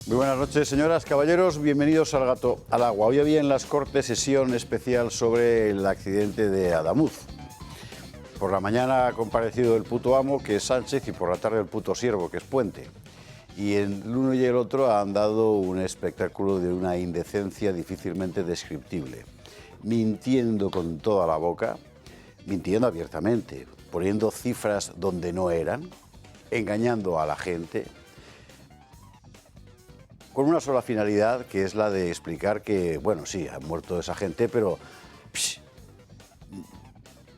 Muy buenas noches, señoras, caballeros, bienvenidos al Gato al Agua. Hoy había en las Cortes sesión especial sobre el accidente de Adamuz. Por la mañana ha comparecido el puto amo, que es Sánchez, y por la tarde el puto siervo, que es Puente. Y el uno y el otro han dado un espectáculo de una indecencia difícilmente descriptible, mintiendo con toda la boca, mintiendo abiertamente, poniendo cifras donde no eran, engañando a la gente, con una sola finalidad, que es la de explicar que, bueno, sí, ha muerto esa gente, pero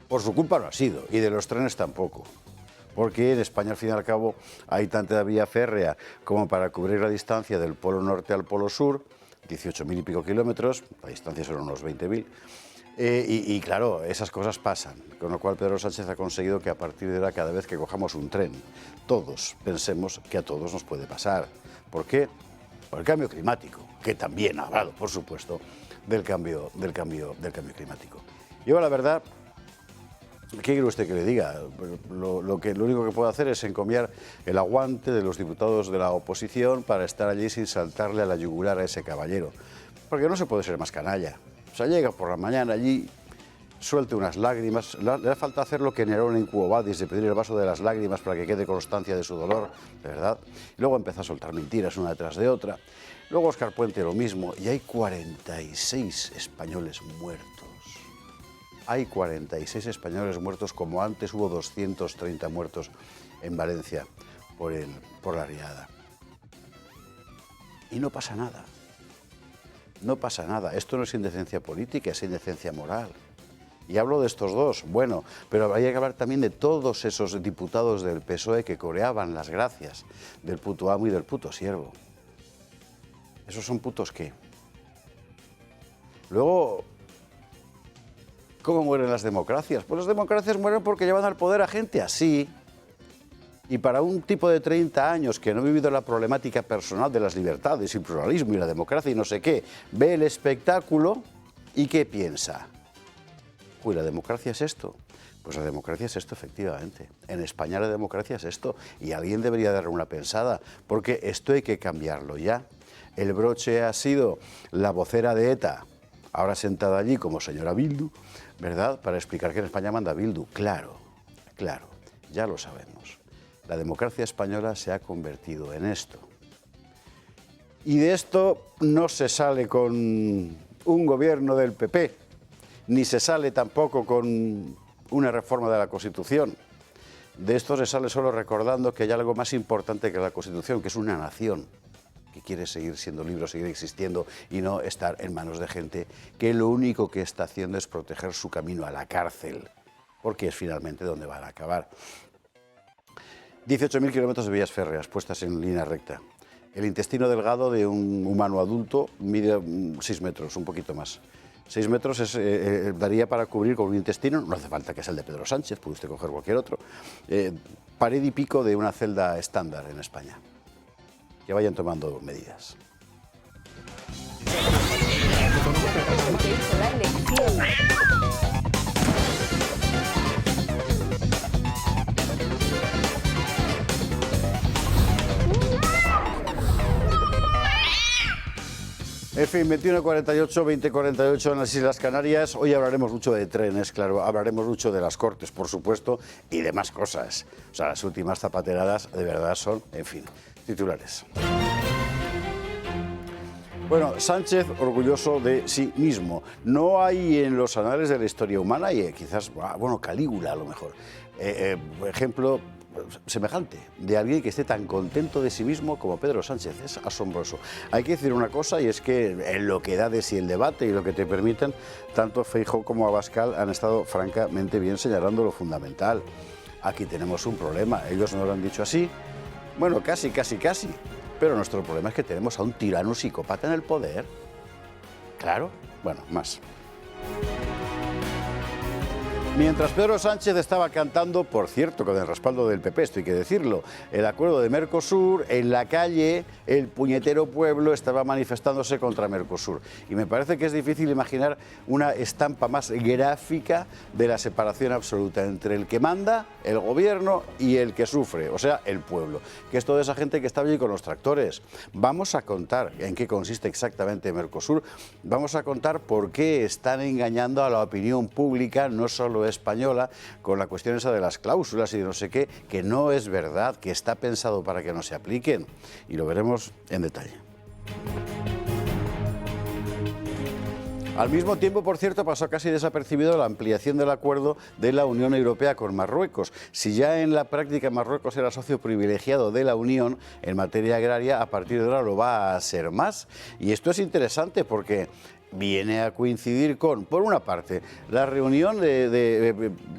por su culpa no ha sido, y de los trenes tampoco. Porque en España, al fin y al cabo, hay tanta vía férrea como para cubrir la distancia del polo norte al polo sur, 18.000 y pico kilómetros, la distancia son unos 20.000, y claro, esas cosas pasan, con lo cual Pedro Sánchez ha conseguido que a partir de ahora, cada vez que cojamos un tren, todos pensemos que a todos nos puede pasar. ¿Por qué? Por el cambio climático, que también ha hablado, por supuesto, del cambio climático. Yo, la verdad, ¿qué quiere usted que le diga? Lo único que puedo hacer es encomiar el aguante de los diputados de la oposición para estar allí sin saltarle a la yugular a ese caballero. Porque no se puede ser más canalla. O sea, llega por la mañana allí, suelte unas lágrimas, le da falta hacer lo que Nerón en Quo Vadis, de pedir el vaso de las lágrimas para que quede constancia de su dolor, de verdad. Y luego empezó a soltar mentiras una detrás de otra. Luego Óscar Puente lo mismo, y hay 46 españoles muertos. Hay 46 españoles muertos, como antes hubo 230 muertos en Valencia por la riada. Y no pasa nada. No pasa nada. Esto no es indecencia política, es indecencia moral. Y hablo de estos dos, bueno, pero hay que hablar también de todos esos diputados del PSOE que coreaban las gracias del puto amo y del puto siervo. ¿Esos son putos qué? Luego, ¿cómo mueren las democracias? Pues las democracias mueren porque llevan al poder a gente así. Y para un tipo de 30 años que no ha vivido la problemática personal de las libertades y el pluralismo y la democracia y no sé qué, ve el espectáculo y ¿qué piensa? Uy, ¿la democracia es esto? Pues la democracia es esto, efectivamente. En España la democracia es esto, y alguien debería darle una pensada, porque esto hay que cambiarlo ya. El broche ha sido la vocera de ETA, ahora sentada allí como señora Bildu, ¿verdad?, para explicar que en España manda Bildu. Claro, claro, ya lo sabemos. La democracia española se ha convertido en esto. Y de esto no se sale con un gobierno del PP, ni se sale tampoco con una reforma de la Constitución. De esto se sale solo recordando que hay algo más importante que la Constitución, que es una nación que quiere seguir siendo libre, seguir existiendo y no estar en manos de gente que lo único que está haciendo es proteger su camino a la cárcel, porque es finalmente donde van a acabar. 18.000 kilómetros de vías férreas puestas en línea recta. El intestino delgado de un humano adulto mide 6 metros, un poquito más. 6 metros daría para cubrir con un intestino, no hace falta que sea el de Pedro Sánchez, puede usted coger cualquier otro, pared y pico de una celda estándar en España. Que vayan tomando medidas. En fin, 21:48, 20:48 en las Islas Canarias. Hoy hablaremos mucho de trenes, claro, hablaremos mucho de las Cortes, por supuesto, y de más cosas. O sea, las últimas zapateradas de verdad son, en fin, titulares. Bueno, Sánchez orgulloso de sí mismo. No hay en los anales de la historia humana, y quizás, bueno, Calígula a lo mejor, ejemplo semejante de alguien que esté tan contento de sí mismo como Pedro Sánchez. Es asombroso. Hay que decir una cosa, y es que en lo que da de sí el debate y lo que te permiten, tanto Feijóo como Abascal han estado francamente bien señalando lo fundamental. Aquí tenemos un problema, ellos no lo han dicho así, bueno, casi, pero nuestro problema es que tenemos a un tirano psicópata en el poder. Claro, bueno, más. Mientras Pedro Sánchez estaba cantando, por cierto, con el respaldo del PP, esto hay que decirlo, el acuerdo de Mercosur, en la calle el puñetero pueblo estaba manifestándose contra Mercosur. Y me parece que es difícil imaginar una estampa más gráfica de la separación absoluta entre el que manda, el gobierno, y el que sufre, o sea, el pueblo, que es toda esa gente que está allí con los tractores. Vamos a contar en qué consiste exactamente Mercosur, vamos a contar por qué están engañando a la opinión pública, no solo española, con la cuestión esa de las cláusulas y de no sé qué, que no es verdad, que está pensado para que no se apliquen, y lo veremos en detalle. Al mismo tiempo, por cierto, pasó casi desapercibido la ampliación del acuerdo de la Unión Europea con Marruecos. Si ya en la práctica Marruecos era socio privilegiado de la Unión en materia agraria, a partir de ahora lo va a ser más. Y esto es interesante porque viene a coincidir con, por una parte, la reunión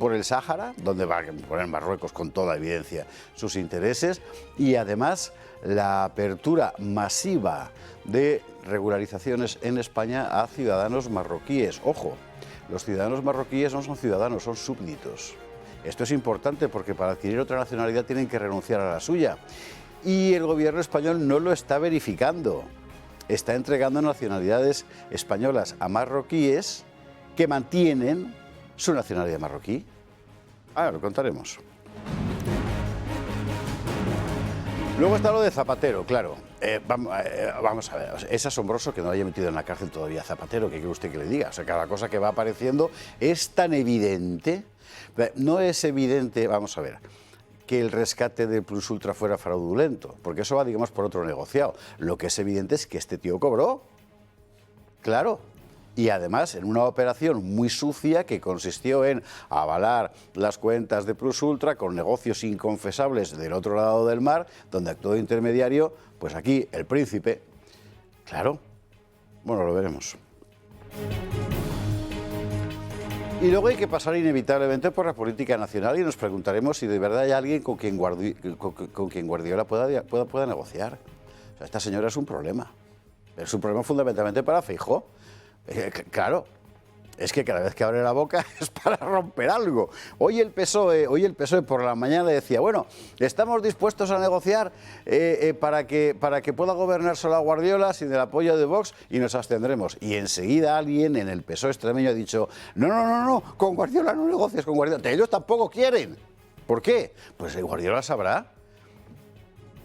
por el Sáhara, donde va a poner Marruecos con toda evidencia sus intereses, y además la apertura masiva de regularizaciones en España a ciudadanos marroquíes. Ojo, los ciudadanos marroquíes no son ciudadanos, son súbditos. Esto es importante porque para adquirir otra nacionalidad tienen que renunciar a la suya. Y el gobierno español no lo está verificando. Está entregando nacionalidades españolas a marroquíes que mantienen su nacionalidad marroquí. Lo contaremos. Luego está lo de Zapatero, claro. Vamos a ver, es asombroso que no haya metido en la cárcel todavía a Zapatero, ¿qué quiere usted que le diga? O sea, cada cosa que va apareciendo es tan evidente. No es evidente, vamos a ver, que el rescate del Plus Ultra fuera fraudulento, porque eso va, digamos, por otro negociado. Lo que es evidente es que este tío cobró, claro, y además en una operación muy sucia que consistió en avalar las cuentas de Plus Ultra con negocios inconfesables del otro lado del mar, donde actuó de intermediario, pues aquí, el príncipe. Claro, bueno, lo veremos. Y luego hay que pasar inevitablemente por la política nacional y nos preguntaremos si de verdad hay alguien con quien Guardiola pueda negociar. O sea, esta señora es un problema. Es un problema fundamentalmente para Feijóo. Claro, es que cada vez que abre la boca es para romper algo. Hoy el PSOE por la mañana decía, bueno, estamos dispuestos a negociar para que pueda gobernar solo Guardiola sin el apoyo de Vox y nos abstendremos. Y enseguida alguien en el PSOE extremeño ha dicho, no, con Guardiola no negocias con Guardiola. Ellos tampoco quieren. ¿Por qué? Pues Guardiola sabrá.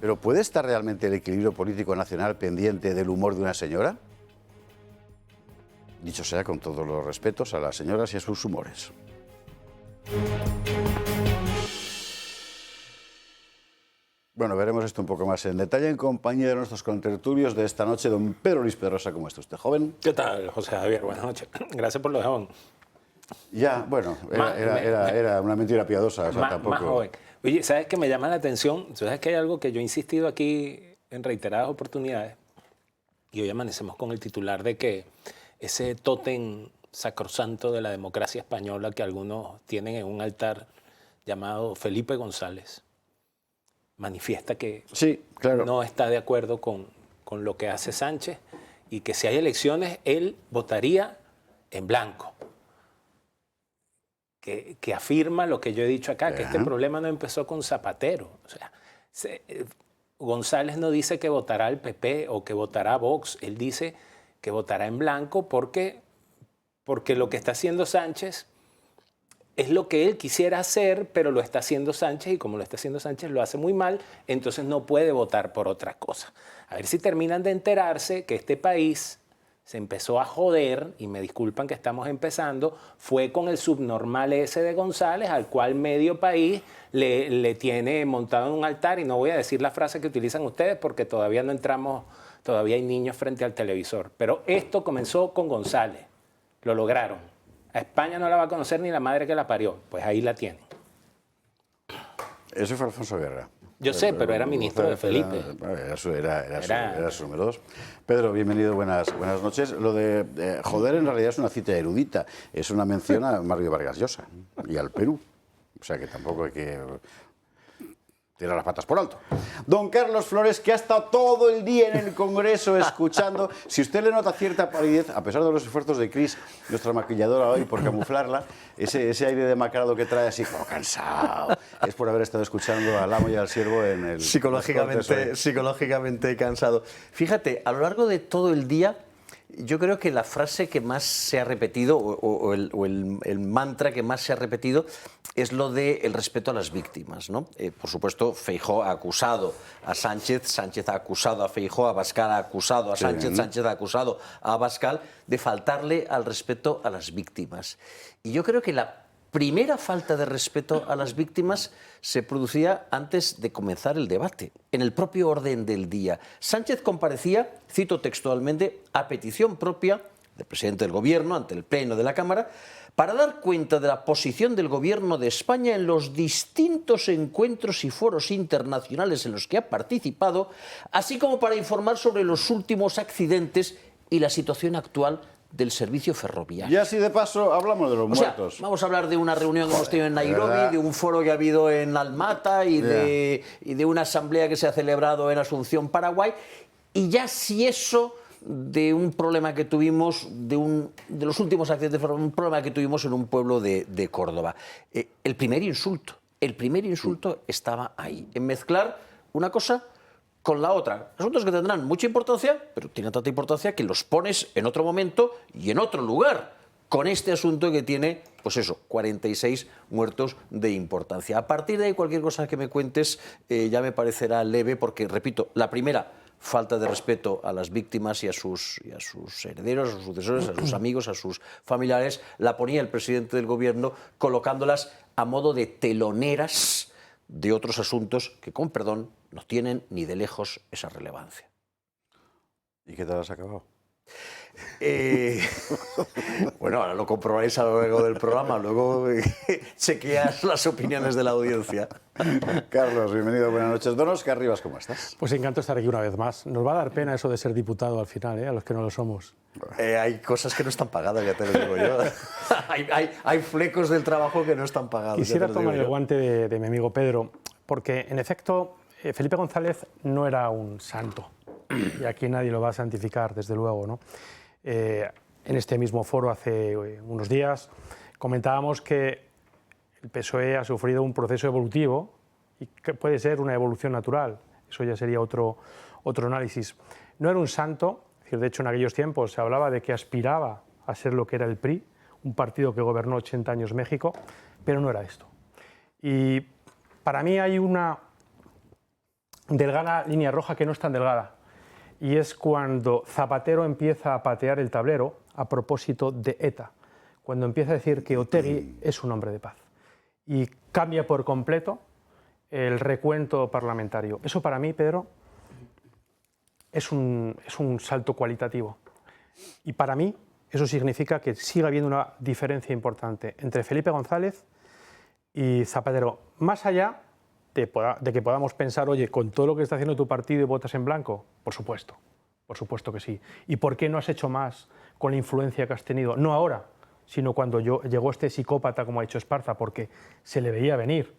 ¿Pero puede estar realmente el equilibrio político nacional pendiente del humor de una señora? Dicho sea con todos los respetos a las señoras y a sus humores. Bueno, veremos esto un poco más en detalle en compañía de nuestros contertulios de esta noche. Don Pedro Luis Pedrosa, ¿cómo está usted, joven? ¿Qué tal, José Javier? Buenas noches. Gracias por lo de joven. Ya, bueno, era una mentira piadosa, o sea, tampoco... Más joven. Oye, ¿sabes qué me llama la atención? ¿Sabes que hay algo que yo he insistido aquí en reiteradas oportunidades? Y hoy amanecemos con el titular de que ese tótem sacrosanto de la democracia española que algunos tienen en un altar llamado Felipe González manifiesta que sí, claro, no está de acuerdo con lo que hace Sánchez y que si hay elecciones él votaría en blanco. Que afirma lo que yo he dicho acá, que este problema no empezó con Zapatero. O sea, González no dice que votará al PP o que votará a Vox, él dice que votará en blanco porque lo que está haciendo Sánchez es lo que él quisiera hacer, pero lo está haciendo Sánchez y como lo está haciendo Sánchez lo hace muy mal, entonces no puede votar por otra cosa. A ver si terminan de enterarse que este país se empezó a joder, y me disculpan que estamos empezando, fue con el subnormal ese de González, al cual medio país le tiene montado en un altar, y no voy a decir la frase que utilizan ustedes porque todavía no entramos, todavía hay niños frente al televisor. Pero esto comenzó con González, lo lograron. A España no la va a conocer ni la madre que la parió, pues ahí la tienen. Eso fue Alfonso Guerra. Yo sé, pero era ministro de Felipe. Era su número 2. Pedro, bienvenido, buenas noches. Lo de joder en realidad es una cita erudita. Es una mención a Mario Vargas Llosa y al Perú. O sea que tampoco hay que... tira las patas por alto. Don Carlos Flores, que ha estado todo el día en el Congreso escuchando. Si usted le nota cierta palidez, a pesar de los esfuerzos de Cris, nuestra maquilladora hoy, por camuflarla, ese aire demacrado que trae así como cansado, es por haber estado escuchando al amo y al siervo en el... Psicológicamente cansado. Fíjate, a lo largo de todo el día, yo creo que la frase que más se ha repetido, o el mantra que más se ha repetido, es lo del respeto a las víctimas, ¿no? Por supuesto, Feijóo ha acusado a Sánchez, Sánchez ha acusado a Feijóo, Abascal ha acusado a Sánchez, Sánchez ha acusado a Abascal de faltarle al respeto a las víctimas. Y yo creo que la primera falta de respeto a las víctimas se producía antes de comenzar el debate, en el propio orden del día. Sánchez comparecía, cito textualmente, a petición propia del presidente del Gobierno ante el Pleno de la Cámara, para dar cuenta de la posición del Gobierno de España en los distintos encuentros y foros internacionales en los que ha participado, así como para informar sobre los últimos accidentes y la situación actual del servicio ferroviario. Y así de paso hablamos de los muertos. Vamos a hablar de una reunión que hemos tenido en Nairobi, de un foro que ha habido en Almata y de una asamblea que se ha celebrado en Asunción, Paraguay. Y ya si eso de un problema que tuvimos, de los últimos accidentes, un problema que tuvimos en un pueblo de Córdoba. El primer insulto estaba ahí, en mezclar una cosa con la otra. Asuntos que tendrán mucha importancia, pero tienen tanta importancia que los pones en otro momento y en otro lugar, con este asunto que tiene, pues eso, 46 muertos de importancia. A partir de ahí, cualquier cosa que me cuentes ya me parecerá leve, porque, repito, la primera, falta de respeto a las víctimas y a sus herederos, a sus sucesores, a sus amigos, a sus familiares, la ponía el presidente del Gobierno colocándolas a modo de teloneras de otros asuntos que, con perdón, no tienen ni de lejos esa relevancia. ¿Y qué tal has acabado? Bueno, ahora lo comprobaréis a lo largo del programa, luego chequeas las opiniones de la audiencia. Carlos, bienvenido, buenas noches. Don Óscar Rivas, ¿cómo estás? Pues encantado de estar aquí una vez más. Nos va a dar pena eso de ser diputado al final, a los que no lo somos. Hay cosas que no están pagadas, ya te lo digo yo. hay flecos del trabajo que no están pagados. Quisiera tomar el guante de mi amigo Pedro, porque en efecto Felipe González no era un santo, y aquí nadie lo va a santificar, desde luego, ¿no? En este mismo foro hace unos días comentábamos que el PSOE ha sufrido un proceso evolutivo y que puede ser una evolución natural. Eso ya sería otro análisis. No era un santo, es decir, de hecho en aquellos tiempos se hablaba de que aspiraba a ser lo que era el PRI, un partido que gobernó 80 años México, pero no era esto. Y para mí hay una delgada línea roja que no es tan delgada, y es cuando Zapatero empieza a patear el tablero a propósito de ETA, cuando empieza a decir que Otegi es un hombre de paz y cambia por completo el recuento parlamentario. Eso para mí, Pedro, es un salto cualitativo, y para mí eso significa que sigue habiendo una diferencia importante entre Felipe González y Zapatero, más allá de que podamos pensar, oye, con todo lo que está haciendo tu partido y votas en blanco, por supuesto que sí. ¿Y por qué no has hecho más con la influencia que has tenido? No ahora, sino cuando llegó este psicópata, como ha dicho Esparza, porque se le veía venir.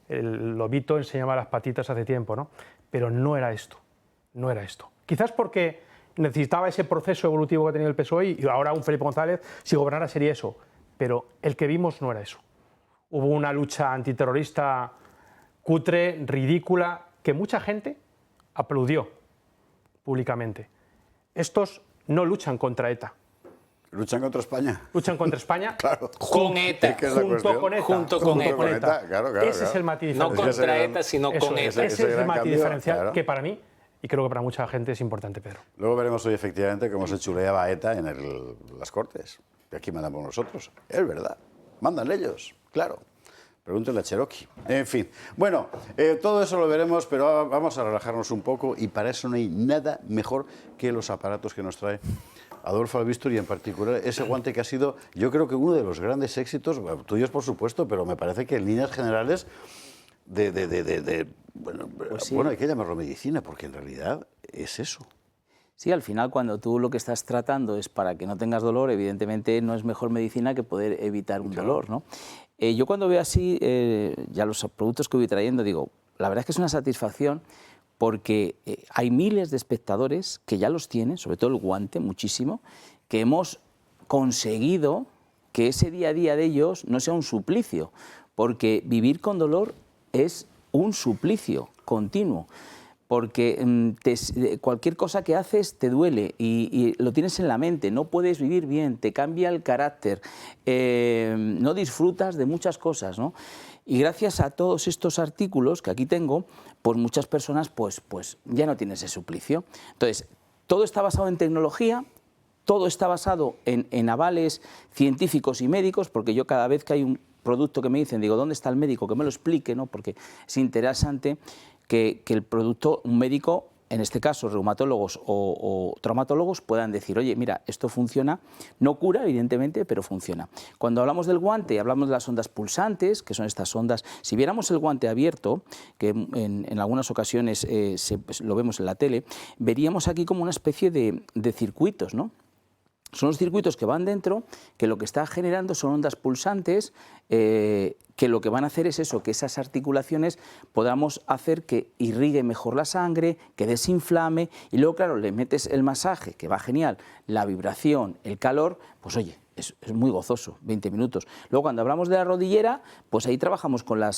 El lobito enseñaba las patitas hace tiempo, ¿no? Pero no era esto, no era esto. Quizás porque necesitaba ese proceso evolutivo que ha tenido el PSOE y ahora un Felipe González, si gobernara, sería eso. Pero el que vimos no era eso. Hubo una lucha antiterrorista cutre, ridícula, que mucha gente aplaudió públicamente. Estos no luchan contra ETA. ¿Luchan contra España? Luchan contra España. Claro. Con ETA. Junto con ETA. Claro, ese es el matiz no diferencial. contra ETA, sino con ETA. Ese es el matiz diferencial, claro, que para mí, y creo que para mucha gente, es importante, Pedro. Luego veremos hoy efectivamente cómo se chuleaba a ETA en las Cortes. Y aquí mandamos nosotros. Es verdad. Mandan ellos, claro. Pregúntale a Cherokee. En fin. Bueno, todo eso lo veremos, pero vamos a relajarnos un poco, y para eso no hay nada mejor que los aparatos que nos trae Adolfo Albistur, y en particular ese guante que ha sido, yo creo que uno de los grandes éxitos, tuyos por supuesto, pero me parece que en líneas generales bueno, pues sí. Bueno, hay que llamarlo medicina, porque en realidad es eso. Sí, al final cuando tú lo que estás tratando es para que no tengas dolor, evidentemente no es mejor medicina que poder evitar un dolor, ¿no? Yo cuando veo así ya los productos que voy trayendo digo, la verdad es que es una satisfacción porque hay miles de espectadores que ya los tienen, sobre todo el guante, muchísimo, que hemos conseguido que ese día a día de ellos no sea un suplicio, porque vivir con dolor es un suplicio continuo, porque cualquier cosa que haces te duele y lo tienes en la mente, no puedes vivir bien, te cambia el carácter, no disfrutas de muchas cosas, ¿no? Y gracias a todos estos artículos que aquí tengo, pues muchas personas pues ya no tienen ese suplicio. Entonces, todo está basado en tecnología, todo está basado en avales científicos y médicos, porque yo cada vez que hay un producto que me dicen, digo, ¿dónde está el médico? Que me lo explique, ¿no? Porque es interesante que el producto, un médico, en este caso reumatólogos o traumatólogos, puedan decir, oye, mira, esto funciona, no cura, evidentemente, pero funciona. Cuando hablamos del guante, hablamos de las ondas pulsantes, que son estas ondas. Si viéramos el guante abierto, que en algunas ocasiones lo vemos en la tele, veríamos aquí como una especie de circuitos, ¿no? Son los circuitos que van dentro, que lo que está generando son ondas pulsantes, que lo que van a hacer es eso, que esas articulaciones podamos hacer que irrigue mejor la sangre, que desinflame, y luego, claro, le metes el masaje, que va genial, la vibración, el calor, pues oye, es muy gozoso, 20 minutos. Luego, cuando hablamos de la rodillera, pues ahí trabajamos con la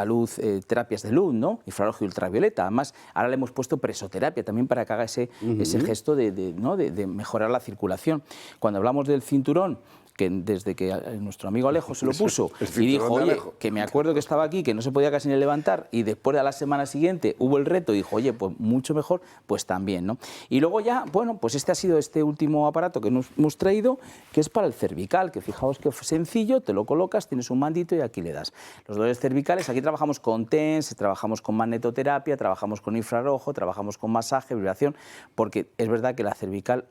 luz, terapias de luz, ¿no? Infrarrojo y ultravioleta. Además, ahora le hemos puesto presoterapia también para que haga ese gesto de mejorar la circulación. Cuando hablamos del cinturón, que desde que nuestro amigo Alejo se lo puso y dijo, oye, que me acuerdo que estaba aquí, que no se podía casi ni levantar, y después a la semana siguiente hubo el reto y dijo, oye, pues mucho mejor, pues también, ¿no? Y luego ya, bueno, pues este ha sido este último aparato que nos hemos traído, que es para el cervical, que fijaos que sencillo, te lo colocas, tienes un mandito y aquí le das. Los dolores cervicales, aquí trabajamos con TENS, trabajamos con magnetoterapia, trabajamos con infrarrojo, trabajamos con masaje, vibración, porque es verdad que la cervical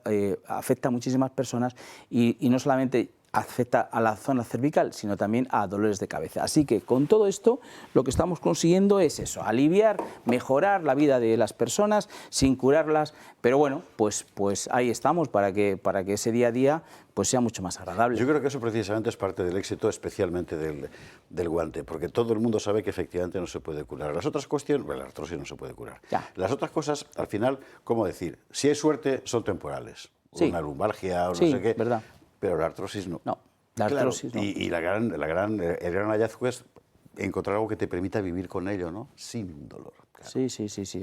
afecta a muchísimas personas y no solamente afecta a la zona cervical, sino también a dolores de cabeza. Así que con todo esto lo que estamos consiguiendo es eso, aliviar, mejorar la vida de las personas sin curarlas, pero bueno, pues ahí estamos para que ese día a día pues sea mucho más agradable. Yo creo que eso precisamente es parte del éxito, especialmente del guante, porque todo el mundo sabe que efectivamente no se puede curar. Las otras cuestiones, bueno, la artrosis no se puede curar. Ya. Las otras cosas, al final, ¿cómo decir? Si hay suerte, son temporales. Sí. Una lumbalgia o Sí, no sé qué. verdad. Pero la artrosis no. No, la artrosis claro, no. Y el gran hallazgo es encontrar algo que te permita vivir con ello, ¿no? Sin dolor. Claro. Sí.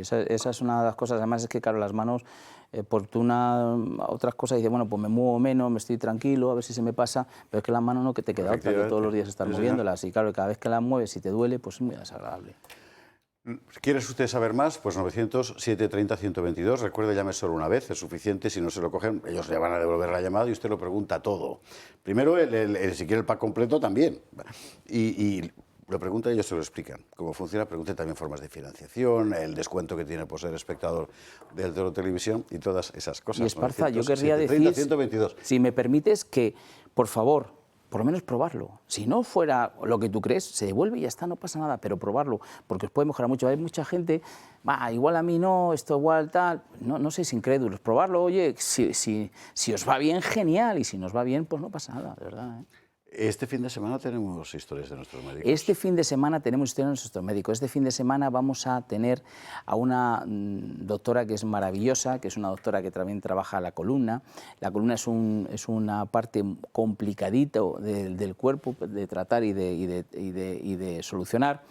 Esa es una de las cosas. Además es que, claro, las manos, por otras cosas, dices, bueno, pues me muevo menos, me estoy tranquilo, a ver si se me pasa, pero es que la mano no, que te queda otra, que todos los días estar moviéndolas. Y claro, cada vez que las mueves y te duele, pues es muy desagradable. ¿Quieres usted saber más? Pues 900-730-122. Recuerde, llame solo una vez, es suficiente. Si no se lo cogen, ellos le van a devolver la llamada y usted lo pregunta todo. Primero, si quiere el pack completo, también. Y lo pregunta y ellos se lo explican. Cómo funciona, pregunte también formas de financiación, el descuento que tiene por ser espectador del Toro Televisión y todas esas cosas. Y Esparza, yo querría 122. Si me permites, que, por favor, por lo menos probarlo. Si no fuera lo que tú crees, se devuelve y ya está, no pasa nada, pero probarlo, porque os puede mejorar mucho. Hay mucha gente, igual a mí no, esto igual tal, no seáis incrédulos, probarlo, oye, si os va bien, genial, y si nos va bien, pues no pasa nada, de verdad, ¿eh? Este fin de semana tenemos historias de nuestros médicos. Este fin de semana tenemos historias de nuestros médicos. Este fin de semana vamos a tener a una doctora que es maravillosa, que es una doctora que también trabaja la columna. La columna es una parte complicadita del cuerpo de tratar y de solucionar,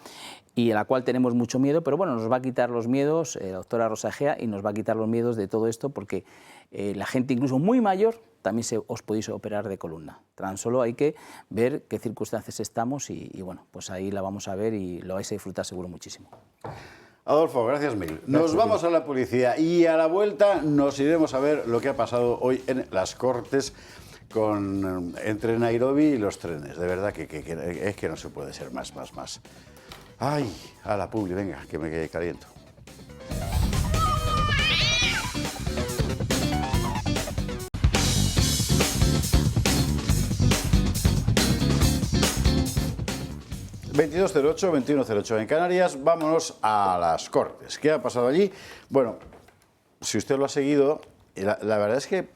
y a la cual tenemos mucho miedo, pero bueno, nos va a quitar los miedos, la doctora Rosa Egea, y nos va a quitar los miedos de todo esto, porque la gente incluso muy mayor también os podéis operar de columna. Tan solo hay que ver qué circunstancias estamos y bueno, pues ahí la vamos a ver y lo vais a disfrutar seguro muchísimo. Adolfo, gracias mil. Nos vamos a la publicidad y a la vuelta nos iremos a ver lo que ha pasado hoy en las Cortes entre Nairobi y los trenes. De verdad que es que no se puede ser más. Ay, a la publi, venga, que me caliento. ...22:08, 21:08 en Canarias. Vámonos a las Cortes. ¿Qué ha pasado allí? Bueno, si usted lo ha seguido, la verdad es que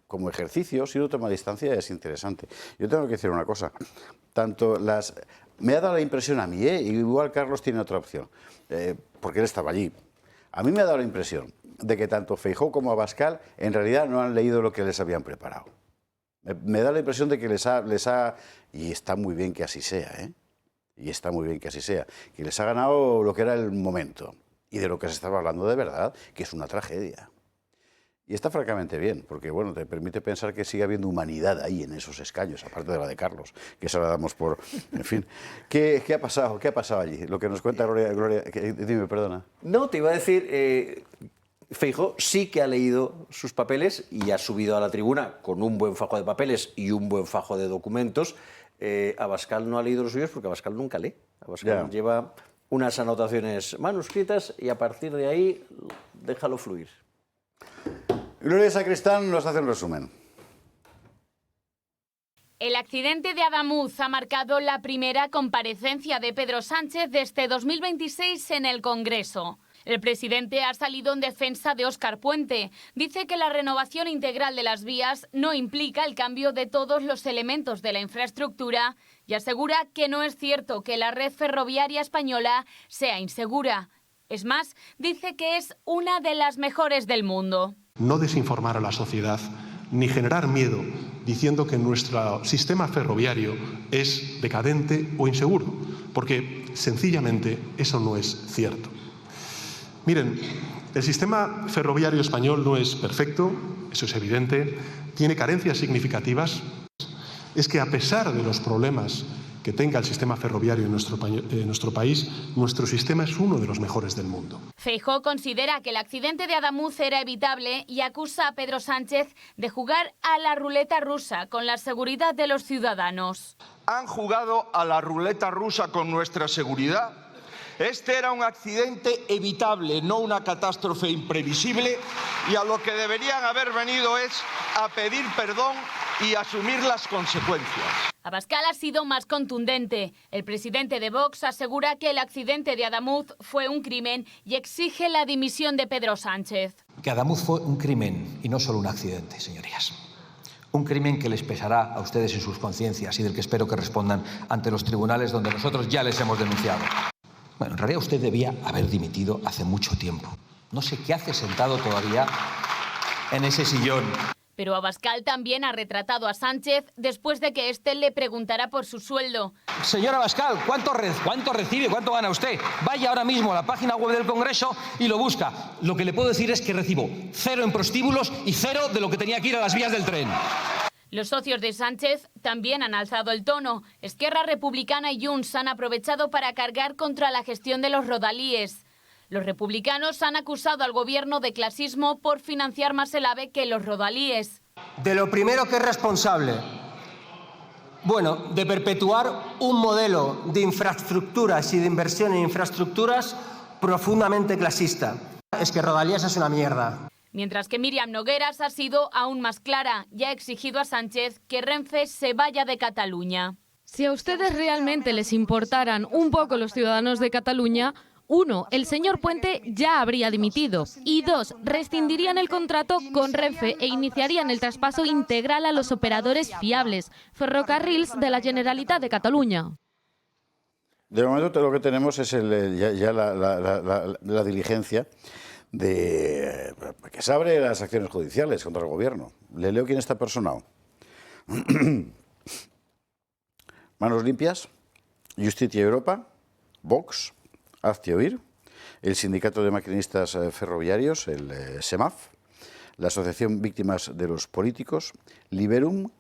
como ejercicio, si uno toma distancia, es interesante. Yo tengo que decir una cosa. Tanto las me ha dado la impresión a mí, igual Carlos tiene otra opción, porque él estaba allí. A mí me ha dado la impresión de que tanto Feijóo como Abascal en realidad no han leído lo que les habían preparado. Me da la impresión de que les ha y está muy bien que así sea, y está muy bien que así sea, que les ha ganado lo que era el momento y de lo que se estaba hablando de verdad, que es una tragedia. Y está francamente bien, porque bueno, te permite pensar que sigue habiendo humanidad ahí en esos escaños, aparte de la de Carlos, que esa la damos por... En fin, ¿qué ha pasado? ¿Qué ha pasado allí? Lo que nos cuenta Gloria... Dime, perdona. No, te iba a decir... Feijóo sí que ha leído sus papeles y ha subido a la tribuna con un buen fajo de papeles y un buen fajo de documentos. Abascal no ha leído los suyos porque Abascal nunca lee. Abascal lleva unas anotaciones manuscritas y a partir de ahí déjalo fluir. Gloria Sacristán nos hace un resumen. El accidente de Adamuz ha marcado la primera comparecencia de Pedro Sánchez desde 2026 en el Congreso. El presidente ha salido en defensa de Óscar Puente. Dice que la renovación integral de las vías no implica el cambio de todos los elementos de la infraestructura y asegura que no es cierto que la red ferroviaria española sea insegura. Es más, dice que es una de las mejores del mundo. No desinformar a la sociedad ni generar miedo diciendo que nuestro sistema ferroviario es decadente o inseguro, porque sencillamente eso no es cierto. Miren, el sistema ferroviario español no es perfecto, eso es evidente, tiene carencias significativas. Es que a pesar de los problemas que tenga el sistema ferroviario en nuestro país, nuestro sistema es uno de los mejores del mundo. Feijóo considera que el accidente de Adamuz era evitable y acusa a Pedro Sánchez de jugar a la ruleta rusa con la seguridad de los ciudadanos. Han jugado a la ruleta rusa con nuestra seguridad. Este era un accidente evitable, no una catástrofe imprevisible, y a lo que deberían haber venido es a pedir perdón y asumir las consecuencias. Abascal ha sido más contundente. El presidente de Vox asegura que el accidente de Adamuz fue un crimen y exige la dimisión de Pedro Sánchez. Que Adamuz fue un crimen y no solo un accidente, señorías. Un crimen que les pesará a ustedes en sus conciencias y del que espero que respondan ante los tribunales donde nosotros ya les hemos denunciado. Bueno, en realidad usted debía haber dimitido hace mucho tiempo. No sé qué hace sentado todavía en ese sillón. Pero Abascal también ha retratado a Sánchez después de que éste le preguntara por su sueldo. Señor Abascal, ¿cuánto recibe? ¿Cuánto gana usted? Vaya ahora mismo a la página web del Congreso y lo busca. Lo que le puedo decir es que recibo 0 en prostíbulos y 0 de lo que tenía que ir a las vías del tren. Los socios de Sánchez también han alzado el tono. Esquerra Republicana y Junts han aprovechado para cargar contra la gestión de los rodalíes. Los republicanos han acusado al gobierno de clasismo por financiar más el AVE que los rodalíes. De lo primero que es responsable, bueno, de perpetuar un modelo de infraestructuras y de inversión en infraestructuras profundamente clasista. Es que rodalías es una mierda. Mientras que Míriam Nogueras ha sido aún más clara y ha exigido a Sánchez que Renfe se vaya de Cataluña. Si a ustedes realmente les importaran un poco los ciudadanos de Cataluña, 1, el señor Puente ya habría dimitido y 2, rescindirían el contrato con Renfe e iniciarían el traspaso integral a los operadores fiables, Ferrocarrils de la Generalitat de Cataluña. De momento lo que tenemos es la diligencia de que se abre las acciones judiciales contra el gobierno. Le leo quién está personado. Manos Limpias, Justicia Europa, Vox, Hazte Oír, el Sindicato de Maquinistas Ferroviarios, el SEMAF, la Asociación Víctimas de los Políticos, Liberum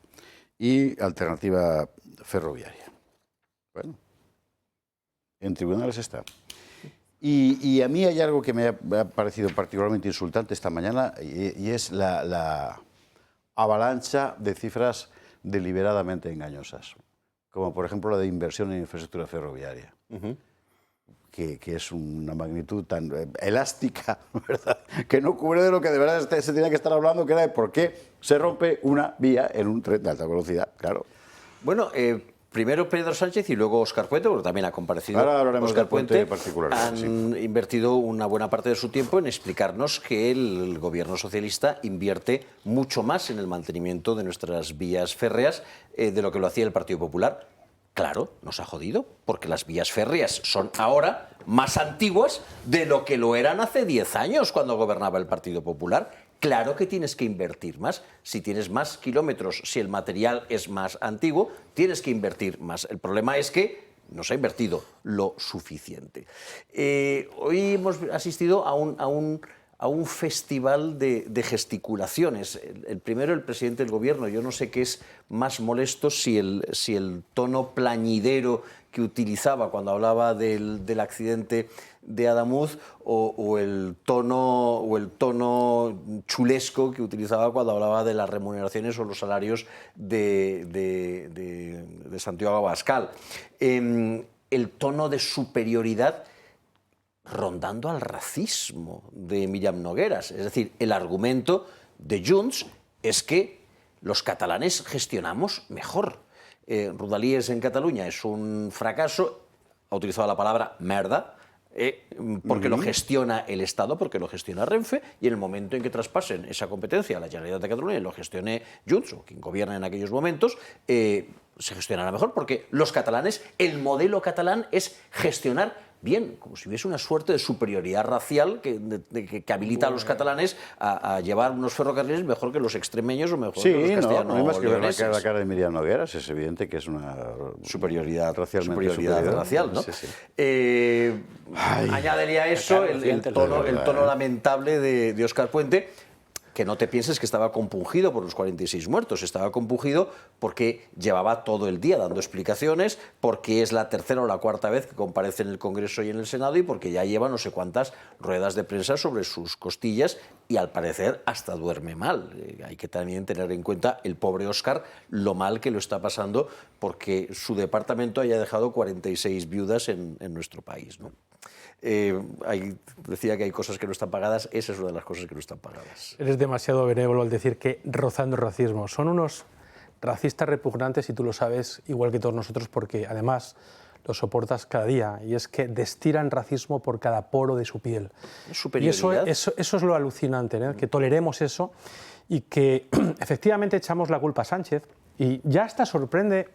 y Alternativa Ferroviaria. Bueno, en tribunales está. Y a mí hay algo que me ha parecido particularmente insultante esta mañana y es la avalancha de cifras deliberadamente engañosas, como por ejemplo la de inversión en infraestructura ferroviaria, que es una magnitud tan elástica, ¿verdad?, que no cubre de lo que de verdad se tenía que estar hablando, que era de por qué se rompe una vía en un tren de alta velocidad, claro. Bueno, primero Pedro Sánchez y luego Óscar Puente, porque también ha comparecido. Ahora hablaremos Óscar de Puente en particular. Han invertido una buena parte de su tiempo en explicarnos que el gobierno socialista invierte mucho más en el mantenimiento de nuestras vías férreas de lo que lo hacía el Partido Popular. Claro, nos ha jodido, porque las vías férreas son ahora más antiguas de lo que lo eran hace 10 años cuando gobernaba el Partido Popular. Claro que tienes que invertir más. Si tienes más kilómetros, si el material es más antiguo, tienes que invertir más. El problema es que no se ha invertido lo suficiente. Hoy hemos asistido a un festival de gesticulaciones. El primero, el presidente del gobierno. Yo no sé qué es más molesto, si el tono plañidero que utilizaba cuando hablaba del accidente de Adamuz o el tono chulesco que utilizaba cuando hablaba de las remuneraciones o los salarios de Santiago Abascal. El tono de superioridad rondando al racismo de Míriam Nogueras. Es decir, el argumento de Junts es que los catalanes gestionamos mejor. Rodalies en Cataluña es un fracaso, ha utilizado la palabra merda, porque lo gestiona el Estado, porque lo gestiona Renfe, y en el momento en que traspasen esa competencia a la Generalitat de Cataluña y lo gestione Junts, o quien gobierna en aquellos momentos, se gestionará mejor, porque los catalanes, el modelo catalán es gestionar bien, como si hubiese una suerte de superioridad racial que habilita a los catalanes a llevar unos ferrocarriles mejor que los extremeños o mejor que los castellanos. No hay más que ver la cara de Míriam Nogueras, es evidente que es una superioridad racial, ¿no? Sí, sí. Añádele a eso el tono lamentable de Óscar Puente, que no te pienses que estaba compungido por los 46 muertos, estaba compungido porque llevaba todo el día dando explicaciones, porque es la tercera o la cuarta vez que comparece en el Congreso y en el Senado y porque ya lleva no sé cuántas ruedas de prensa sobre sus costillas y al parecer hasta duerme mal. Hay que también tener en cuenta el pobre Óscar, lo mal que lo está pasando porque su departamento haya dejado 46 viudas en nuestro país, ¿no? Decía que hay cosas que no están pagadas, esa es una de las cosas que no están pagadas. Eres demasiado benévolo al decir que rozando el racismo. Son unos racistas repugnantes y tú lo sabes igual que todos nosotros porque además lo soportas cada día y es que destilan racismo por cada poro de su piel. Y eso es lo alucinante, ¿no? Que toleremos eso y que efectivamente echamos la culpa a Sánchez y ya hasta sorprende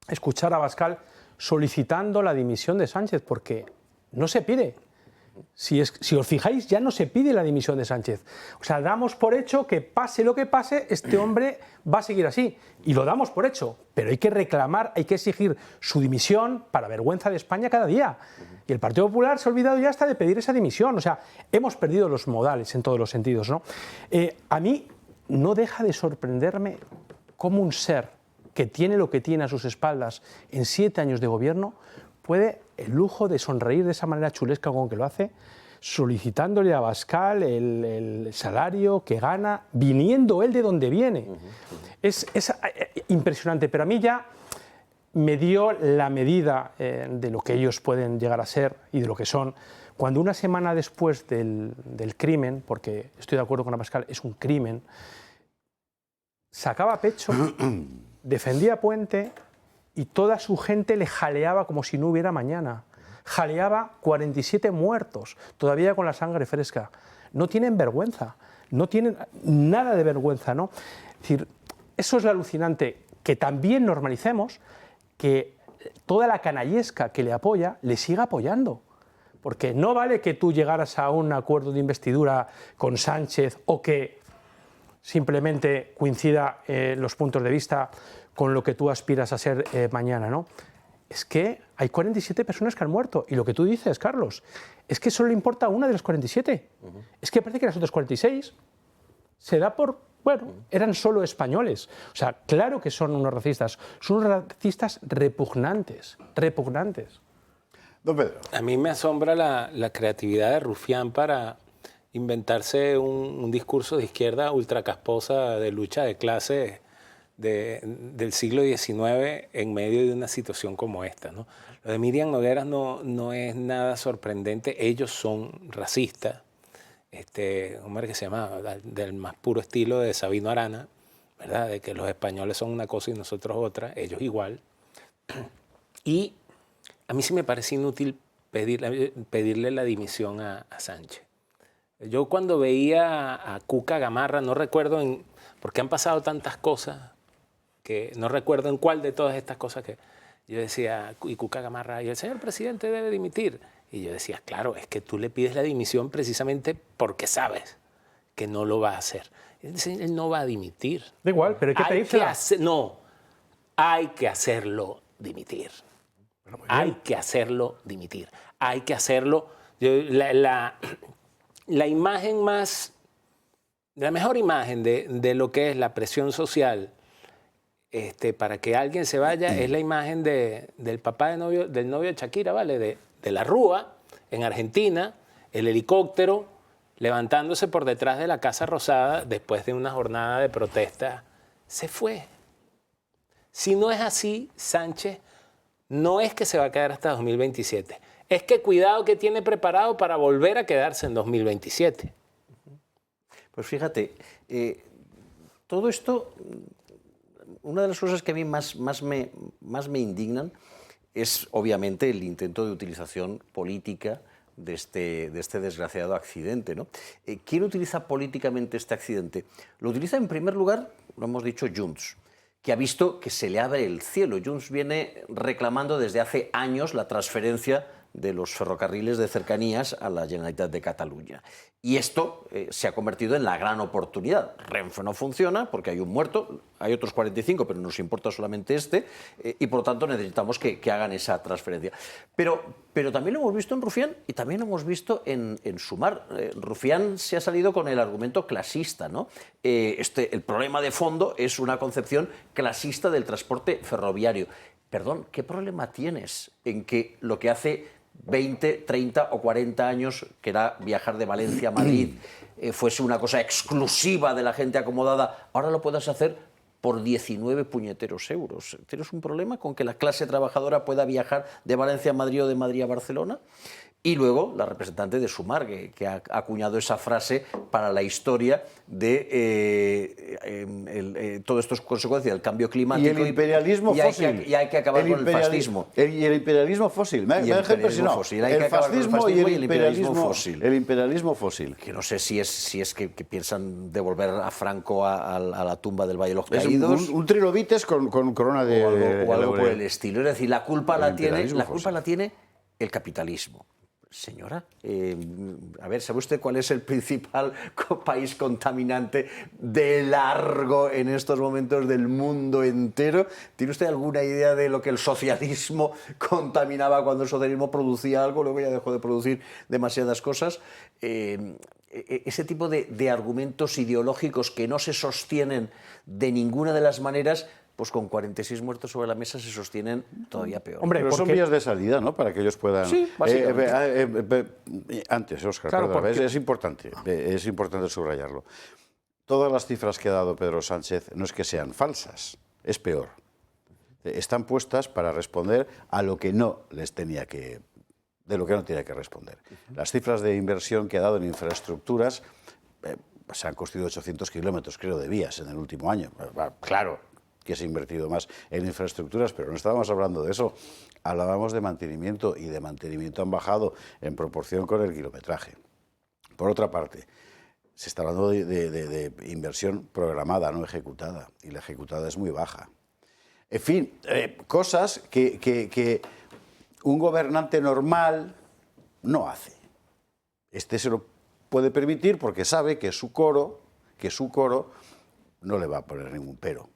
escuchar a Abascal solicitando la dimisión de Sánchez porque no se pide. Si os fijáis, ya no se pide la dimisión de Sánchez. O sea, damos por hecho que pase lo que pase, este hombre va a seguir así. Y lo damos por hecho. Pero hay que reclamar, hay que exigir su dimisión para vergüenza de España cada día. Y el Partido Popular se ha olvidado ya hasta de pedir esa dimisión. O sea, hemos perdido los modales en todos los sentidos, ¿no? A mí no deja de sorprenderme cómo un ser que tiene lo que tiene a sus espaldas en 7 años de gobierno puede el lujo de sonreír de esa manera chulesca con que lo hace, solicitándole a Abascal el salario que gana, viniendo él de donde viene. Es impresionante, pero a mí ya me dio la medida de lo que ellos pueden llegar a ser y de lo que son, cuando una semana después del crimen, porque estoy de acuerdo con Abascal, es un crimen, sacaba pecho, defendía a Puente y toda su gente le jaleaba como si no hubiera mañana. Jaleaba 47 muertos, todavía con la sangre fresca. No tienen vergüenza, no tienen nada de vergüenza, ¿no? Es decir, eso es lo alucinante, que también normalicemos que toda la canallesca que le apoya le siga apoyando. Porque no vale que tú llegaras a un acuerdo de investidura con Sánchez o que simplemente coincida los puntos de vista con lo que tú aspiras a ser mañana, ¿no? Es que hay 47 personas que han muerto y lo que tú dices, Carlos, es que solo le importa una de las 47. Es que parece que las otras 46 se da por, bueno, eran solo españoles. O sea, claro que son unos racistas repugnantes, repugnantes. Don Pedro. A mí me asombra la creatividad de Rufián para inventarse un discurso de izquierda ultracasposa de lucha de clase del siglo XIX en medio de una situación como esta, ¿no? Lo de Míriam Nogueras no es nada sorprendente. Ellos son racistas. Un hombre que se llama del más puro estilo de Sabino Arana, ¿verdad? De que los españoles son una cosa y nosotros otra, ellos igual. Y a mí sí me parece inútil pedirle la dimisión a Sánchez. Yo cuando veía a Cuca Gamarra, no recuerdo porque han pasado tantas cosas, que no recuerdo en cuál de todas estas cosas Yo decía, y Cuca Gamarra, y el señor presidente debe dimitir. Y yo decía, claro, es que tú le pides la dimisión precisamente porque sabes que no lo va a hacer. Él no va a dimitir. Da igual, pero hay que pedírsela. No, hay que hacerlo dimitir. Hay que hacerlo dimitir. Hay que hacerlo. La imagen más, la mejor imagen de lo que es la presión social para que alguien se vaya es la imagen del papá del novio de Shakira, ¿vale? De la Rúa, en Argentina, el helicóptero levantándose por detrás de la Casa Rosada después de una jornada de protesta. Se fue. Si no es así, Sánchez no es que se va a quedar hasta 2027. Es que cuidado que tiene preparado para volver a quedarse en 2027. Pues fíjate, todo esto, una de las cosas que a mí más me indignan es obviamente el intento de utilización política de este desgraciado accidente, ¿no? ¿Quién utiliza políticamente este accidente? Lo utiliza en primer lugar, lo hemos dicho, Junts, que ha visto que se le abre el cielo. Junts viene reclamando desde hace años la transferencia de los ferrocarriles de cercanías a la Generalitat de Cataluña. Y esto se ha convertido en la gran oportunidad. Renfe no funciona porque hay un muerto, hay otros 45, pero nos importa solamente este, y por lo tanto necesitamos que hagan esa transferencia. Pero también lo hemos visto en Rufián y también lo hemos visto en Sumar. Rufián se ha salido con el argumento clasista, ¿no? El problema de fondo es una concepción clasista del transporte ferroviario. Perdón, ¿qué problema tienes en que lo que hace 20, 30 o 40 años, que era viajar de Valencia a Madrid, fuese una cosa exclusiva de la gente acomodada, ahora lo puedas hacer por 19 puñeteros euros? ¿Tienes un problema con que la clase trabajadora pueda viajar de Valencia a Madrid o de Madrid a Barcelona? Y luego la representante de Sumar, que ha acuñado esa frase para la historia de todo esto es consecuencia del cambio climático. Y el imperialismo fósil. Y hay que acabar con el fascismo. Y el imperialismo fósil. Me deja impresionado. El fascismo y el imperialismo fósil. El imperialismo fósil. Que no sé si es que piensan devolver a Franco a la tumba del Valle de los Caídos. Es un trilobites con corona de... O algo por el estilo. Es decir, la culpa la tiene el capitalismo. Señora, a ver, ¿sabe usted cuál es el principal país contaminante de largo en estos momentos del mundo entero? ¿Tiene usted alguna idea de lo que el socialismo contaminaba cuando el socialismo producía algo, luego ya dejó de producir demasiadas cosas? Ese tipo de argumentos ideológicos que no se sostienen de ninguna de las maneras, pues con 46 muertos sobre la mesa se sostienen todavía peor. Hombre, pero son vías de salida, ¿no? Para que ellos puedan... Sí, básicamente. Antes, Óscar, claro, perdón, es importante subrayarlo. Todas las cifras que ha dado Pedro Sánchez no es que sean falsas, es peor. Están puestas para responder a lo que no les tenía que... de lo que no tenía que responder. Las cifras de inversión que ha dado en infraestructuras, se han construido 800 kilómetros, creo, de vías en el último año. Claro que se ha invertido más en infraestructuras, pero no estábamos hablando de eso. Hablábamos de mantenimiento, y de mantenimiento han bajado en proporción con el kilometraje. Por otra parte, se está hablando de inversión programada, no ejecutada, y la ejecutada es muy baja. En fin, cosas que un gobernante normal no hace. Este se lo puede permitir porque sabe que su coro no le va a poner ningún pero.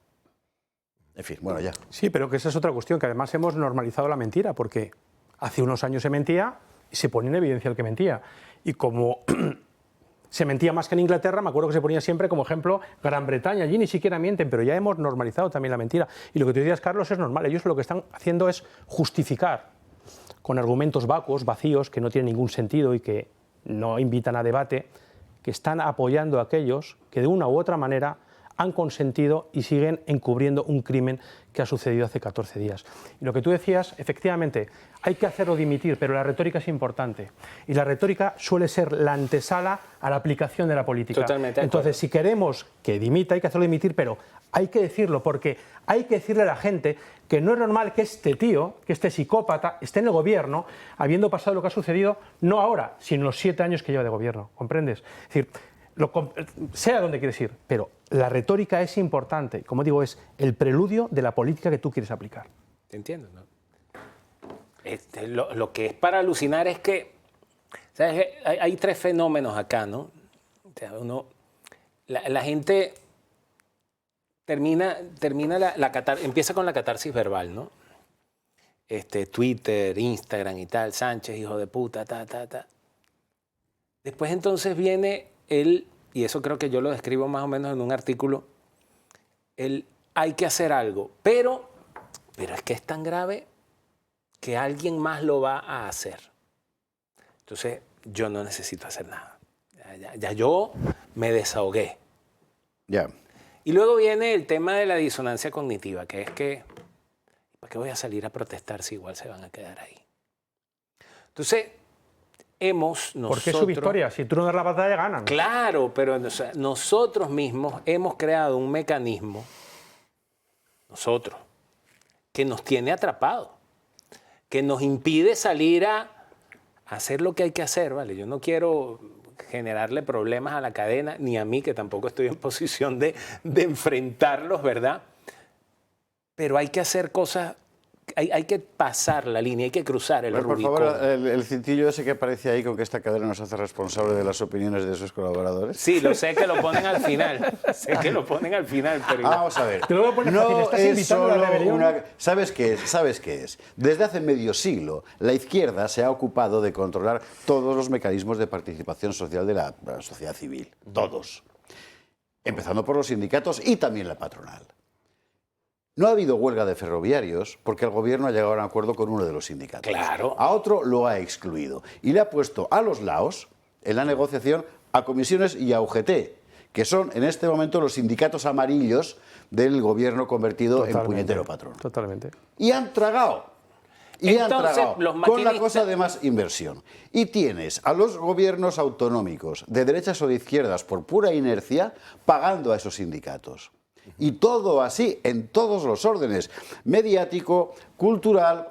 En fin, bueno, ya. Sí, pero que esa es otra cuestión, que además hemos normalizado la mentira, porque hace unos años se mentía y se ponía en evidencia el que mentía. Y como se mentía más que en Inglaterra, me acuerdo que se ponía siempre como ejemplo Gran Bretaña, allí ni siquiera mienten, pero ya hemos normalizado también la mentira. Y lo que tú decías, Carlos, es normal. Ellos lo que están haciendo es justificar con argumentos vacuos, vacíos, que no tienen ningún sentido y que no invitan a debate, que están apoyando a aquellos que de una u otra manera han consentido y siguen encubriendo un crimen que ha sucedido hace 14 días. Y lo que tú decías, efectivamente, hay que hacerlo dimitir, pero la retórica es importante. Y la retórica suele ser la antesala a la aplicación de la política. Totalmente. Entonces, si queremos que dimita, hay que hacerlo dimitir, pero hay que decirlo, porque hay que decirle a la gente que no es normal que este tío, que este psicópata, esté en el gobierno, habiendo pasado lo que ha sucedido, no ahora, sino en los 7 años que lleva de gobierno. ¿Comprendes? Es decir, sé a dónde quieres ir, pero la retórica es importante. Como digo, es el preludio de la política que tú quieres aplicar. Te entiendo, ¿no? Lo que es para alucinar es que, ¿sabes? Hay tres fenómenos acá, ¿no? O sea, la gente empieza con la catarsis verbal, ¿no? Twitter, Instagram y tal, Sánchez, hijo de puta, ta. Después entonces viene y eso creo que yo lo describo más o menos en un artículo, hay que hacer algo, pero es que es tan grave que alguien más lo va a hacer. Entonces, yo no necesito hacer nada. Ya yo me desahogué. Ya. Y luego viene el tema de la disonancia cognitiva, que es que, ¿para qué voy a salir a protestar si igual se van a quedar ahí? Entonces, ¿por qué su victoria? Si tú no das la batalla, ganan. Claro, pero nosotros mismos hemos creado un mecanismo, que nos tiene atrapados, que nos impide salir a hacer lo que hay que hacer, ¿vale? Yo no quiero generarle problemas a la cadena, ni a mí, que tampoco estoy en posición de enfrentarlos, ¿verdad? Pero hay que hacer cosas, hay que pasar la línea, hay que cruzar el Rubicón. Por favor, el cintillo ese que aparece ahí con que esta cadena nos hace responsable de las opiniones de sus colaboradores. Sí, lo sé que lo ponen al final. Pero vamos a ver. Te lo voy a poner fácil. ¿Estás invitando a la rebelión? ¿Sabes qué es? Desde hace medio siglo, la izquierda se ha ocupado de controlar todos los mecanismos de participación social de la sociedad civil. Todos. Empezando por los sindicatos y también la patronal. No ha habido huelga de ferroviarios porque el gobierno ha llegado a un acuerdo con uno de los sindicatos. Claro. A otro lo ha excluido y le ha puesto a los laos en la negociación a comisiones y a UGT, que son en este momento los sindicatos amarillos del gobierno convertido en puñetero patrón. Totalmente. Y han tragado. Entonces, los con maquinistas... la cosa de más inversión. Y tienes a los gobiernos autonómicos de derechas o de izquierdas por pura inercia pagando a esos sindicatos. Y todo así, en todos los órdenes, mediático, cultural,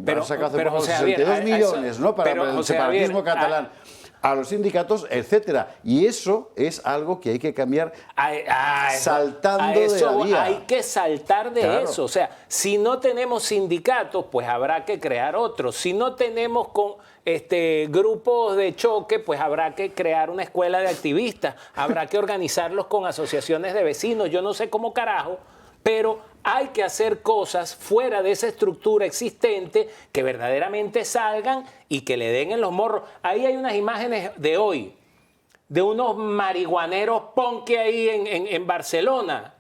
pero 62 millones, ¿no? Para el separatismo catalán, a los sindicatos, etcétera. Y eso es algo que hay que cambiar saltando de la vía. Hay que saltar de eso. O sea, si no tenemos sindicatos, pues habrá que crear otros. Si no tenemos grupos de choque, pues habrá que crear una escuela de activistas. Habrá que organizarlos con asociaciones de vecinos. Yo no sé cómo carajo, pero hay que hacer cosas fuera de esa estructura existente que verdaderamente salgan y que le den en los morros. Ahí hay unas imágenes de hoy, de unos marihuaneros ponque ahí en Barcelona,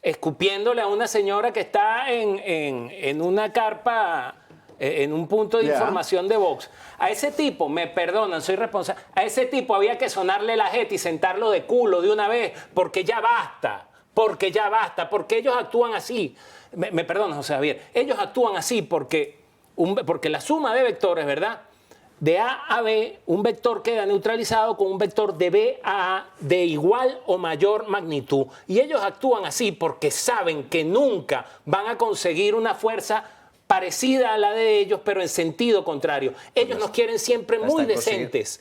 escupiéndole a una señora que está en una carpa, en un punto de información de Vox. A ese tipo, me perdonan, soy responsable, a ese tipo había que sonarle la jeta y sentarlo de culo de una vez, porque ya basta, porque ellos actúan así. Me perdonan, José Javier, ellos actúan así porque la suma de vectores, ¿verdad? De A a B, un vector queda neutralizado con un vector de B a A de igual o mayor magnitud. Y ellos actúan así porque saben que nunca van a conseguir una fuerza parecida a la de ellos, pero en sentido contrario. Ellos nos quieren siempre muy decentes.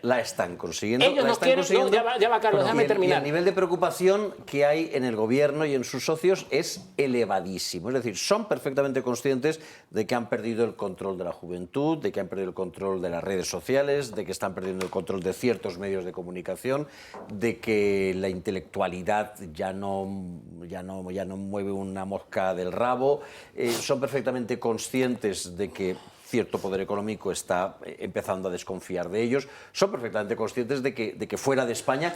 La están consiguiendo. Ellos nos quieren... No, ya va, Carlos, déjame terminar. Y el nivel de preocupación que hay en el gobierno y en sus socios es elevadísimo. Es decir, son perfectamente conscientes de que han perdido el control de la juventud, de que han perdido el control de las redes sociales, de que están perdiendo el control de ciertos medios de comunicación, de que la intelectualidad ya no mueve una mosca del rabo. Son perfectamente conscientes de que cierto poder económico está empezando a desconfiar de ellos, son perfectamente conscientes de que fuera de España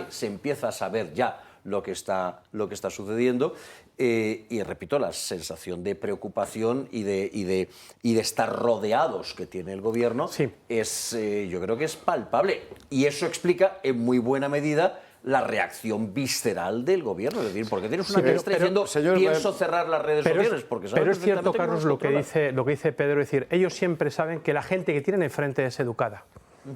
se empieza a saber ya lo que está sucediendo y repito, la sensación de preocupación y de estar rodeados que tiene el gobierno yo creo que es palpable y eso explica en muy buena medida la reacción visceral del gobierno, es decir, porque tienes una ministra diciendo pienso cerrar las redes sociales, porque pero es cierto, Carlos, lo que dice Pedro, es decir, ellos siempre saben que la gente que tienen enfrente es educada.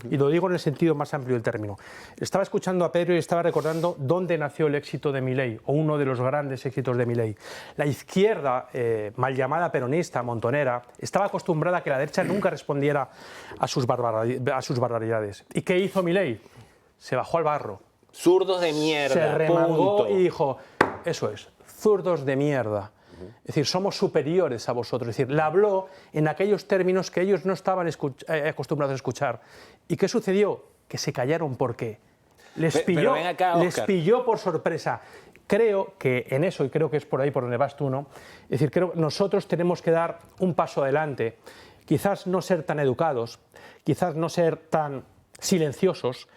Y lo digo en el sentido más amplio del término. Estaba escuchando a Pedro y estaba recordando dónde nació el éxito de Milei, o uno de los grandes éxitos de Milei. La izquierda, mal llamada peronista, montonera, estaba acostumbrada a que la derecha nunca respondiera a sus barbaridades. ¿Y qué hizo Milei? Se bajó al barro. Zurdos de mierda. Se remangó y dijo, eso es, zurdos de mierda. Es decir, somos superiores a vosotros. Es decir, le habló en aquellos términos que ellos no estaban acostumbrados a escuchar. ¿Y qué sucedió? Que se callaron. ¿Por qué? Les pilló por sorpresa. Creo que en eso, y creo que es por ahí por donde vas tú, ¿no? Es decir, creo que nosotros tenemos que dar un paso adelante. Quizás no ser tan educados, quizás no ser tan silenciosos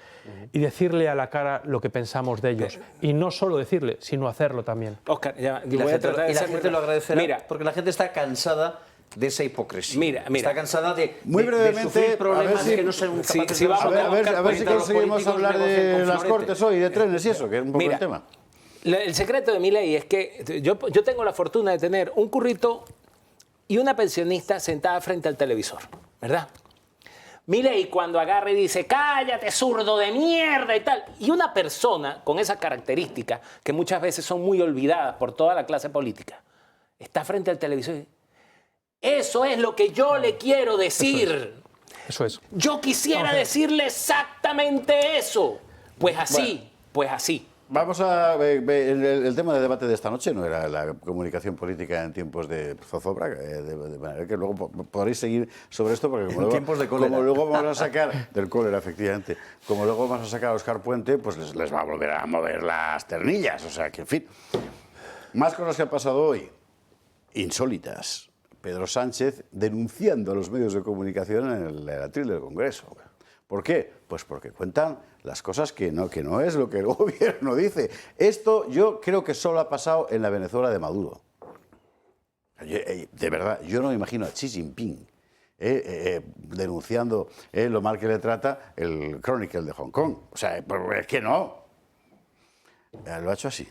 y decirle a la cara lo que pensamos de ellos. Y no solo decirle, sino hacerlo también. Óscar, y la gente lo agradecerá, porque la gente está cansada de esa hipocresía. Está cansada de sufrir problemas que no son capaces de resolver. A ver si conseguimos hablar de las Cortes hoy, de trenes y eso, que es un poco el tema. El secreto de Milei es que yo tengo la fortuna de tener un currito y una pensionista sentada frente al televisor, ¿verdad? Milei cuando agarra y dice, cállate, zurdo de mierda y tal. Y una persona con esa característica, que muchas veces son muy olvidadas por toda la clase política, está frente al televisor y dice, eso es lo que yo le quiero decir. Eso es. Yo quisiera decirle exactamente eso. Pues así, pues así. Vamos a el tema de debate de esta noche no era la comunicación política en tiempos de zozobra, de manera que luego podréis seguir sobre esto, porque como luego vamos a sacar del cólera, efectivamente, como luego vamos a sacar a Óscar Puente, pues les va a volver a mover las ternillas, o sea que en fin. Más cosas que han pasado hoy, insólitas. Pedro Sánchez denunciando a los medios de comunicación en el atril del Congreso. ¿Por qué? Pues porque cuentan las cosas que no es lo que el gobierno dice. Esto yo creo que solo ha pasado en la Venezuela de Maduro. De verdad, yo no me imagino a Xi Jinping denunciando lo mal que le trata el Chronicle de Hong Kong. O sea, es que no. Lo ha hecho así.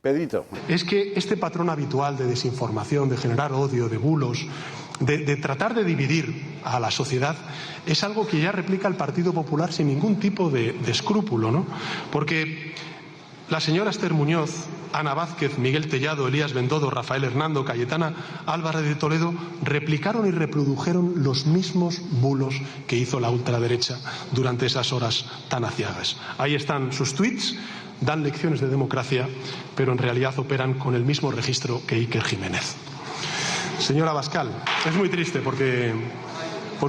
Pedrito. Es que este patrón habitual de desinformación, de generar odio, de bulos, de tratar de dividir a la sociedad, es algo que ya replica el Partido Popular sin ningún tipo de escrúpulo, ¿no? Porque la señora Esther Muñoz, Ana Vázquez, Miguel Tellado, Elías Bendodo, Rafael Hernando, Cayetana Álvarez de Toledo replicaron y reprodujeron los mismos bulos que hizo la ultraderecha durante esas horas tan aciagas. Ahí están sus tuits, dan lecciones de democracia, pero en realidad operan con el mismo registro que Iker Jiménez. Señora Abascal, es muy triste porque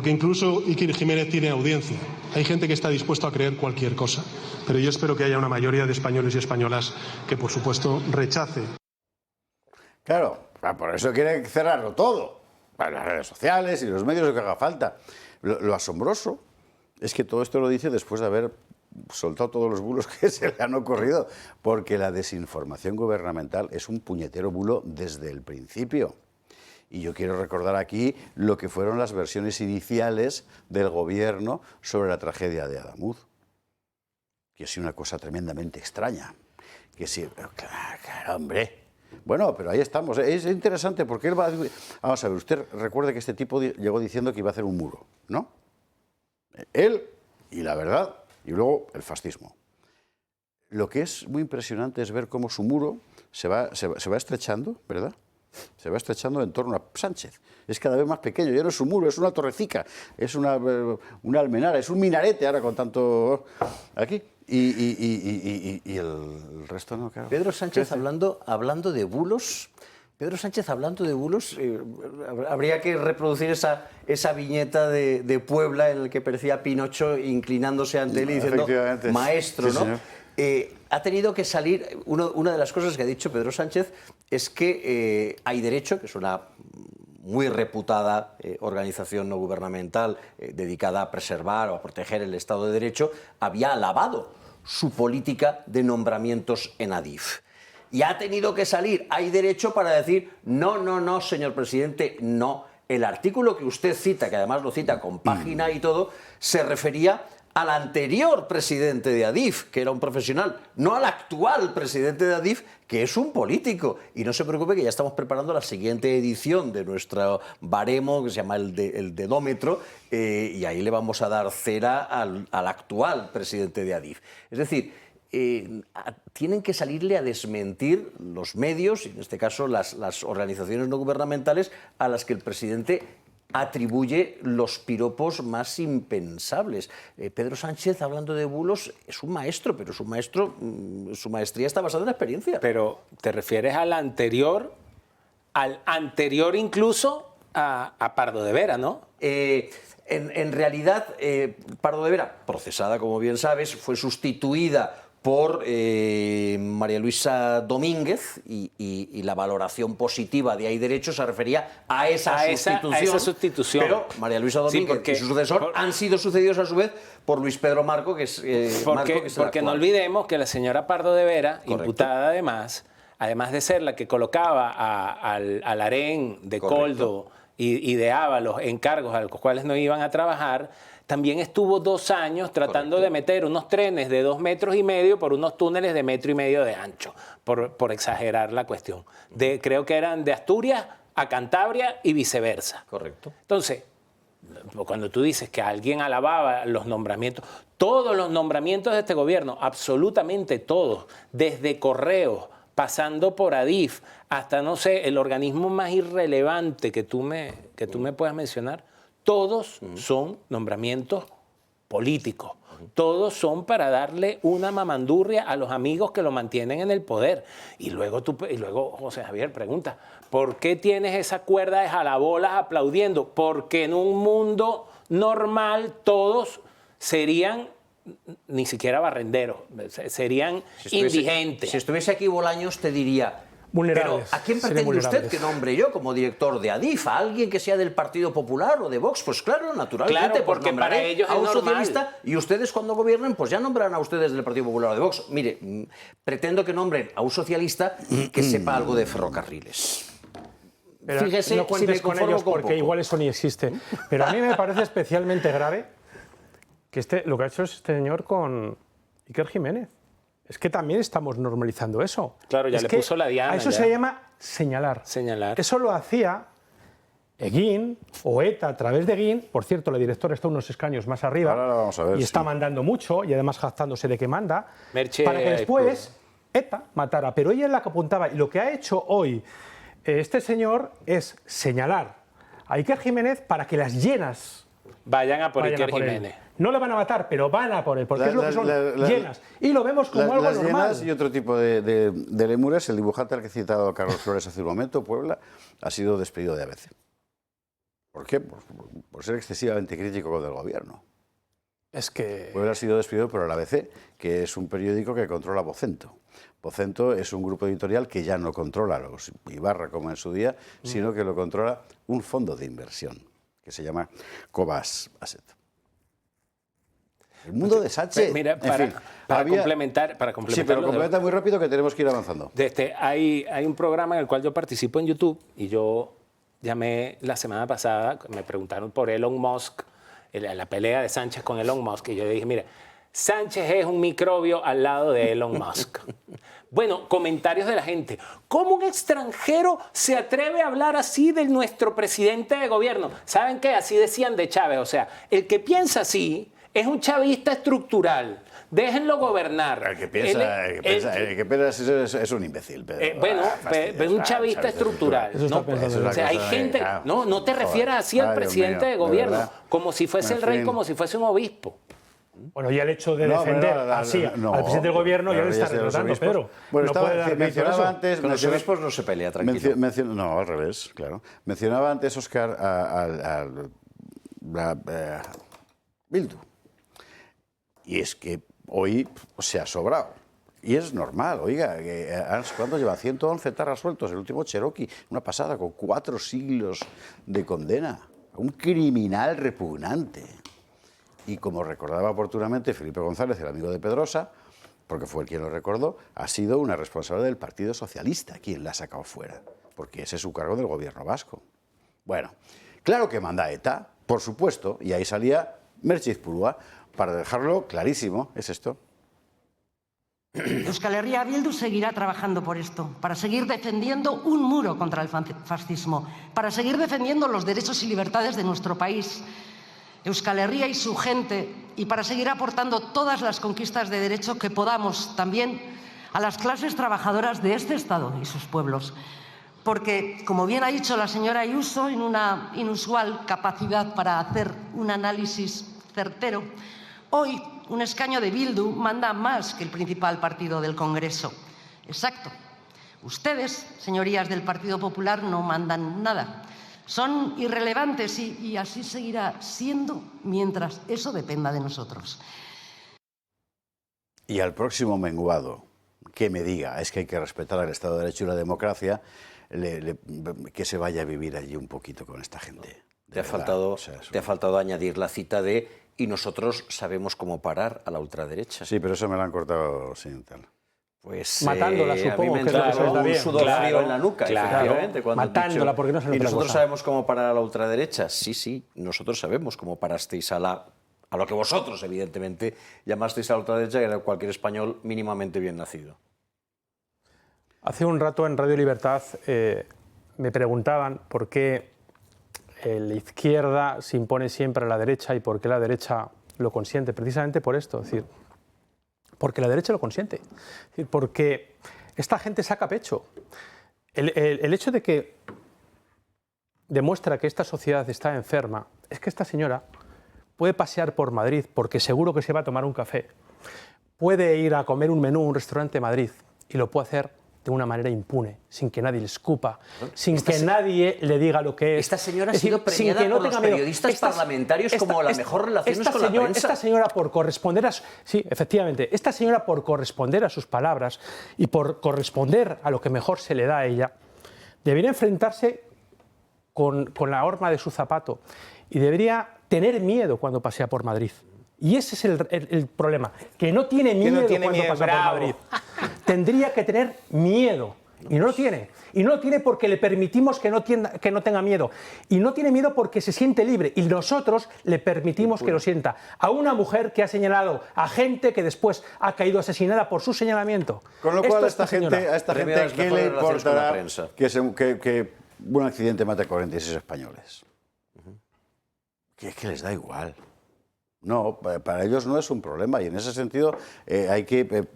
incluso Iker Jiménez tiene audiencia. Hay gente que está dispuesto a creer cualquier cosa, pero yo espero que haya una mayoría de españoles y españolas que, por supuesto, rechace. Claro, por eso quiere cerrarlo todo, para las redes sociales y los medios, lo que haga falta. Lo asombroso es que todo esto lo dice después de haber soltado todos los bulos que se le han ocurrido, porque la desinformación gubernamental es un puñetero bulo desde el principio. Y yo quiero recordar aquí lo que fueron las versiones iniciales del gobierno sobre la tragedia de Adamuz, que es una cosa tremendamente extraña. Que sí, claro, hombre. Bueno, pero ahí estamos. Es interesante porque él va a... Vamos a ver, usted recuerde que este tipo llegó diciendo que iba a hacer un muro, ¿no? Él y la verdad, y luego el fascismo. Lo que es muy impresionante es ver cómo su muro se va estrechando, ¿verdad? Se va estrechando en torno a Sánchez. Es cada vez más pequeño, ya no es un muro, es una torrecica, es una almenara, es un minarete ahora con tanto aquí. Y el resto no, claro. Pedro Sánchez hablando de bulos. Pedro Sánchez hablando de bulos, habría que reproducir esa viñeta de Puebla en la que parecía Pinocho inclinándose ante él y diciendo maestro, sí, ¿no? Ha tenido que salir, una de las cosas que ha dicho Pedro Sánchez es que Hay Derecho, que es una muy reputada organización no gubernamental dedicada a preservar o a proteger el Estado de Derecho, había alabado su política de nombramientos en Adif. Y ha tenido que salir Hay Derecho para decir, no, señor presidente, no. El artículo que usted cita, que además lo cita con página y todo, se refería al anterior presidente de Adif, que era un profesional, no al actual presidente de Adif, que es un político. Y no se preocupe que ya estamos preparando la siguiente edición de nuestro baremo, que se llama el dedómetro, y ahí le vamos a dar cera al actual presidente de Adif. Es decir, tienen que salirle a desmentir los medios, y en este caso las organizaciones no gubernamentales, a las que el presidente atribuye los piropos más impensables. Pedro Sánchez, hablando de bulos, es un maestro, pero su maestría está basada en la experiencia. Pero te refieres al anterior incluso a Pardo de Vera, ¿no? En realidad, Pardo de Vera, procesada, como bien sabes, fue sustituida por María Luisa Domínguez y la valoración positiva de Hay Derecho se refería a esa sustitución. Pero María Luisa Domínguez y su sucesor han sido sucedidos a su vez por Luis Pedro Marco, que es porque no olvidemos que la señora Pardo de Vera, imputada además de ser la que colocaba al harén de Coldo y de Ábalos en cargos a los cuales no iban a trabajar, también estuvo 2 años tratando de meter unos trenes de 2,5 metros por unos túneles de 1,5 metros de ancho, por exagerar la cuestión. Creo que eran de Asturias a Cantabria y viceversa. Correcto. Entonces, cuando tú dices que alguien alababa los nombramientos, todos los nombramientos de este gobierno, absolutamente todos, desde Correos, pasando por Adif, hasta, no sé, el organismo más irrelevante que tú me puedas mencionar, todos son nombramientos políticos. Todos son para darle una mamandurria a los amigos que lo mantienen en el poder. Y luego José Javier pregunta, ¿por qué tienes esa cuerda de jalabolas aplaudiendo? Porque en un mundo normal todos serían ni siquiera barrenderos, serían indigentes. Si estuviese aquí Bolaños te diría... Vulnerables. Pero ¿a quién pretende usted que nombre yo como director de Adif? ¿A alguien que sea del Partido Popular o de Vox? Pues claro, naturalmente. Claro, porque pues para ellos a un es normal. socialista y ustedes cuando gobiernen pues ya nombrarán a ustedes del Partido Popular o de Vox. Mire, pretendo que nombren a un socialista que sepa algo de ferrocarriles. Pero Fíjese no cuentes con ellos porque igual eso ni existe. Pero a mí me parece especialmente grave que lo que ha hecho este señor con Iker Jiménez. Es que también estamos normalizando eso. Claro, ya le puso la diana. A eso se llama señalar. Eso lo hacía Egin o ETA a través de Egin. Por cierto, la directora está unos escaños más arriba. Ahora lo vamos a ver, y está mandando mucho y además jactándose de que manda. Merche, para que después ETA matara. Pero ella es la que apuntaba. Y lo que ha hecho hoy este señor es señalar a Iker Jiménez para que las llenas vayan a por Iker Jiménez. No le van a matar, pero van a por él, porque es lo que son llenas. Y lo vemos como algo normal. Llenas y otro tipo de lemures. El dibujante al que he citado, Carlos Flores, hace un momento, Puebla, ha sido despedido de ABC. ¿Por qué? Por ser excesivamente crítico con el gobierno. Es que... Puebla ha sido despedido por el ABC, que es un periódico que controla Vocento. Vocento es un grupo editorial que ya no controla los Ibarra como en su día, sino que lo controla un fondo de inversión, que se llama Cobas Asset. El mundo de Sánchez. Mira, para complementar. Sí, pero complementa muy rápido que tenemos que ir avanzando. Hay un programa en el cual yo participo en YouTube y yo llamé la semana pasada, me preguntaron por Elon Musk, la pelea de Sánchez con Elon Musk, y yo dije, mira, Sánchez es un microbio al lado de Elon Musk. Bueno, comentarios de la gente. ¿Cómo un extranjero se atreve a hablar así de nuestro presidente de gobierno? ¿Saben qué? Así decían de Chávez. O sea, el que piensa así es un chavista estructural. Déjenlo gobernar. El que piensa es un imbécil. Es un chavista estructural. O sea, hay gente... No te refieras así al presidente de gobierno, como si fuese el rey, como si fuese un obispo. Bueno, y el hecho de defender así al presidente del gobierno ya le está retratando, Pedro. Bueno, no puede dar mencionaba antes... Con los obispos no se pelea, tranquilo. No, al revés, claro. Mencionaba antes, Óscar, a Bildu. Y es que hoy se ha sobrado. Y es normal, oiga, ¿cuánto lleva? 111 tarras sueltos, el último Cherokee, una pasada, con 4 siglos de condena. Un criminal repugnante. Y como recordaba oportunamente Felipe González, el amigo de Pedrosa, porque fue el quien lo recordó, ha sido una responsable del Partido Socialista quien la ha sacado fuera, porque ese es su cargo del gobierno vasco. Bueno, claro que manda ETA, por supuesto, y ahí salía Merche Izpurua, para dejarlo clarísimo, es esto. Euskal Herria Bildu seguirá trabajando por esto, para seguir defendiendo un muro contra el fascismo, para seguir defendiendo los derechos y libertades de nuestro país, Euskal Herria y su gente, y para seguir aportando todas las conquistas de derecho que podamos también a las clases trabajadoras de este Estado y sus pueblos. porque, como bien ha dicho la señora Ayuso, en una inusual capacidad para hacer un análisis certero, hoy un escaño de Bildu manda más que el principal partido del Congreso. Exacto. Ustedes, señorías del Partido Popular, no mandan nada. Son irrelevantes y así seguirá siendo mientras eso dependa de nosotros. Y al próximo menguado que me diga es que hay que respetar el Estado de Derecho y la democracia, que se vaya a vivir allí un poquito con esta gente. Te ha faltado añadir la cita de "y nosotros sabemos cómo parar a la ultraderecha". Sí, pero eso me lo han cortado sin tal. Pues matándola, supongo a mí me que entró un sudor frío en la nuca, efectivamente. Cuando matándola, porque no se ¿y nosotros sabemos cómo parar a la ultraderecha? Sí, nosotros sabemos cómo parasteis a lo que vosotros, evidentemente, llamasteis a la ultraderecha, que era cualquier español mínimamente bien nacido. Hace un rato en Radio Libertad me preguntaban por qué la izquierda se impone siempre a la derecha y por qué la derecha lo consiente. Precisamente por esto, es decir, porque la derecha lo consiente. Es decir, porque esta gente saca pecho. El hecho de que demuestra que esta sociedad está enferma es que esta señora puede pasear por Madrid porque seguro que se va a tomar un café, puede ir a comer un menú en un restaurante de Madrid y lo puede hacer de una manera impune, sin que nadie le escupa, sin que nadie le diga lo que es. Esta señora ha sido premiada por los periodistas parlamentarios como la mejor relaciones con la prensa. Esta señora, por corresponder a... Sí, efectivamente, esta señora, por corresponder a sus palabras y por corresponder a lo que mejor se le da a ella, debería enfrentarse con la horma de su zapato y debería tener miedo cuando pasea por Madrid. Y ese es el problema, que no tiene miedo cuando pasa por Madrid. Tendría que tener miedo, y no lo tiene. Y no lo tiene porque le permitimos que no tenga miedo. Y no tiene miedo porque se siente libre, y nosotros le permitimos que lo sienta. A una mujer que ha señalado a gente que después ha caído asesinada por su señalamiento. Con lo cual, a esta gente, ¿qué le importará que un accidente mate a 46 españoles? Que es que les da igual. No, para ellos no es un problema, y en ese sentido hay que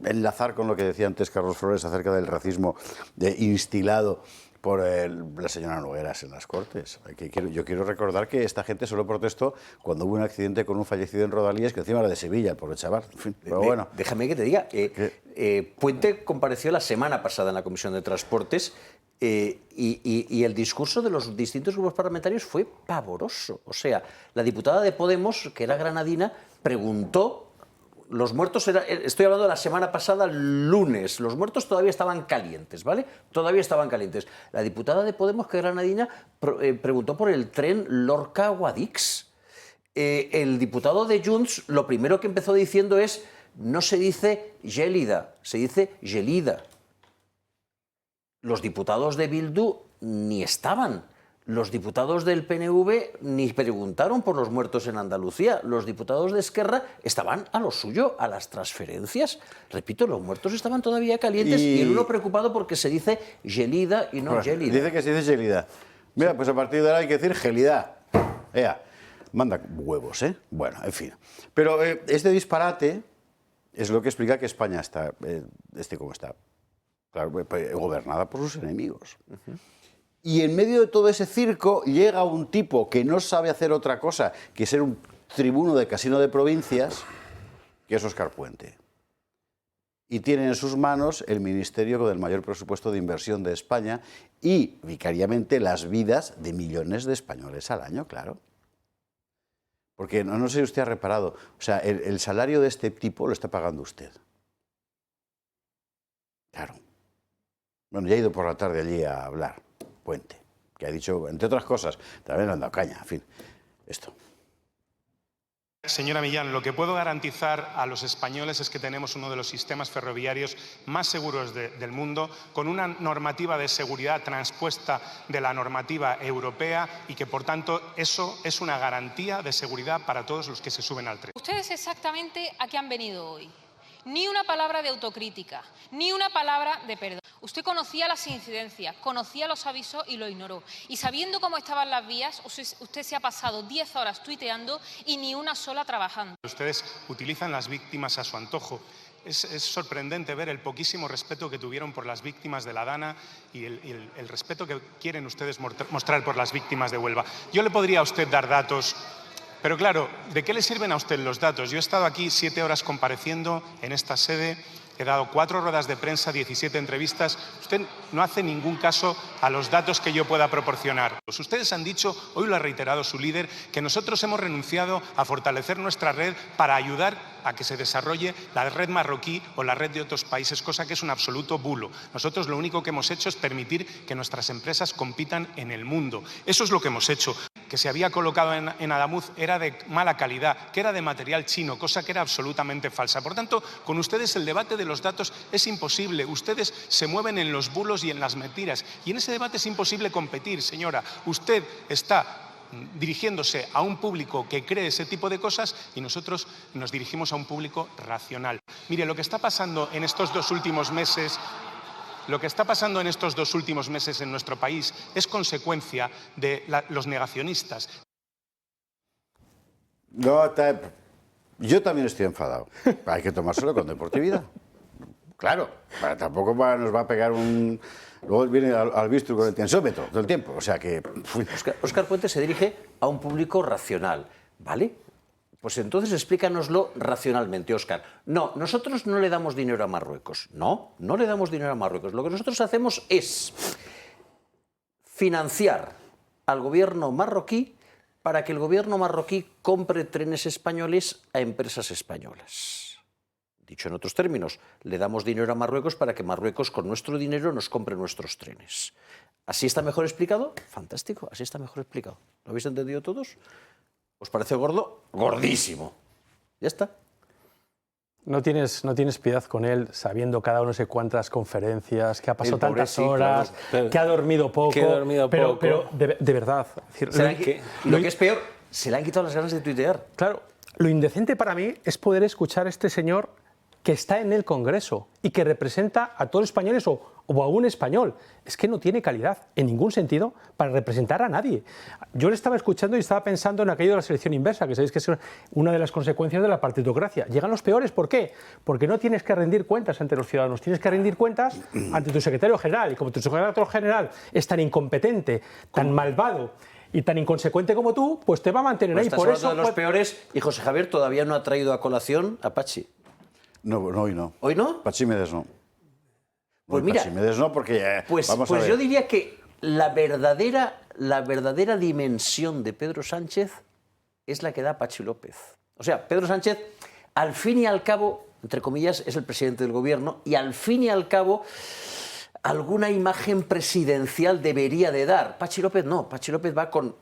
enlazar con lo que decía antes Carlos Flores acerca del racismo instilado por la señora Nogueras en las Cortes. Yo quiero recordar que esta gente solo protestó cuando hubo un accidente con un fallecido en Rodalíes, que encima era de Sevilla, el pobre chaval. En fin, pero bueno. Déjame que te diga, Puente compareció la semana pasada en la Comisión de Transportes y el discurso de los distintos grupos parlamentarios fue pavoroso. O sea, la diputada de Podemos, que era granadina, preguntó... Los muertos, estoy hablando de la semana pasada, lunes, los muertos todavía estaban calientes, ¿vale? Todavía estaban calientes. La diputada de Podemos, que es granadina, preguntó por el tren Lorca-Guadix. El diputado de Junts, lo primero que empezó diciendo es, no se dice Gélida, se dice Gelida. Los diputados de Bildu ni estaban. Los diputados del PNV ni preguntaron por los muertos en Andalucía. Los diputados de Esquerra estaban a lo suyo, a las transferencias. Repito, los muertos estaban todavía calientes y el uno preocupado porque se dice Gelida y no Gélida. Dice que se dice Gelida. Mira, pues a partir de ahora hay que decir Gelida. Manda huevos, ¿eh? Bueno, en fin. Pero este disparate es lo que explica que España está, como está, claro, gobernada por sus enemigos. Y en medio de todo ese circo llega un tipo que no sabe hacer otra cosa que ser un tribuno de casino de provincias, que es Óscar Puente. Y tiene en sus manos el ministerio con el mayor presupuesto de inversión de España y, vicariamente, las vidas de millones de españoles al año, claro. Porque no sé si usted ha reparado, o sea, el salario de este tipo lo está pagando usted. Claro. Bueno, ya he ido por la tarde allí a hablar. Puente, que ha dicho, entre otras cosas, también le han dado caña, en fin, esto. Señora Millán, lo que puedo garantizar a los españoles es que tenemos uno de los sistemas ferroviarios más seguros del mundo, con una normativa de seguridad transpuesta de la normativa europea y que, por tanto, eso es una garantía de seguridad para todos los que se suben al tren. ¿Ustedes exactamente a qué han venido hoy? Ni una palabra de autocrítica, ni una palabra de perdón. Usted conocía las incidencias, conocía los avisos y lo ignoró. Y sabiendo cómo estaban las vías, usted se ha pasado 10 horas tuiteando y ni una sola trabajando. Ustedes utilizan las víctimas a su antojo. Es sorprendente ver el poquísimo respeto que tuvieron por las víctimas de la Dana y el respeto que quieren ustedes mostrar por las víctimas de Huelva. Yo le podría a usted dar datos, pero claro, ¿de qué le sirven a usted los datos? Yo he estado aquí 7 horas compareciendo en esta sede, he dado 4 ruedas de prensa, 17 entrevistas. Usted no hace ningún caso a los datos que yo pueda proporcionar. Ustedes han dicho, hoy lo ha reiterado su líder, que nosotros hemos renunciado a fortalecer nuestra red para ayudar a que se desarrolle la red marroquí o la red de otros países, cosa que es un absoluto bulo. Nosotros lo único que hemos hecho es permitir que nuestras empresas compitan en el mundo. Eso es lo que hemos hecho. Que se había colocado en Adamuz era de mala calidad, que era de material chino, cosa que era absolutamente falsa. Por tanto, con ustedes el debate de los datos es imposible. Ustedes se mueven en los bulos y en las mentiras. Y en ese debate es imposible competir, señora. Usted está dirigiéndose a un público que cree ese tipo de cosas y nosotros nos dirigimos a un público racional. Mire, lo que está pasando en estos 2 últimos meses... Lo que está pasando en estos 2 últimos meses en nuestro país es consecuencia de los negacionistas. No, yo también estoy enfadado. Hay que tomárselo con deportividad. Claro, tampoco nos va a pegar un... Luego viene al bistro con el tensómetro todo el tiempo. O sea que... Óscar Puente se dirige a un público racional, ¿vale? Pues entonces explícanoslo racionalmente, Óscar. No, nosotros no le damos dinero a Marruecos. No le damos dinero a Marruecos. Lo que nosotros hacemos es financiar al gobierno marroquí para que el gobierno marroquí compre trenes españoles a empresas españolas. Dicho en otros términos, le damos dinero a Marruecos para que Marruecos con nuestro dinero nos compre nuestros trenes. ¿Así está mejor explicado? Fantástico, así está mejor explicado. ¿Lo habéis entendido todos? ¿Os parece gordo? Gordísimo. Ya está. No tienes piedad con él, sabiendo cada uno no sé cuántas conferencias, que ha pasado tantas horas, claro, que ha dormido poco. Pero de verdad. Es decir, lo que es peor, se le han quitado las ganas de tuitear. Claro, lo indecente para mí es poder escuchar a este señor que está en el Congreso y que representa a todos los españoles o a un español. Es que no tiene calidad en ningún sentido para representar a nadie. Yo le estaba escuchando y estaba pensando en aquello de la selección inversa, que sabéis que es una de las consecuencias de la partitocracia. Llegan los peores, ¿por qué? Porque no tienes que rendir cuentas ante los ciudadanos, tienes que rendir cuentas ante tu secretario general. Y como tu secretario general es tan incompetente, tan malvado y tan inconsecuente como tú, pues te va a mantener ahí. Por eso de los peores, y José Javier todavía no ha traído a colación a Pachi. No, hoy no. ¿Hoy no? Pachimedes no. Pues mira, Pachimedes no, porque pues yo diría que la verdadera dimensión de Pedro Sánchez es la que da Pachi López. O sea, Pedro Sánchez, al fin y al cabo, entre comillas, es el presidente del gobierno y al fin y al cabo alguna imagen presidencial debería de dar. Pachi López no, Pachi López va con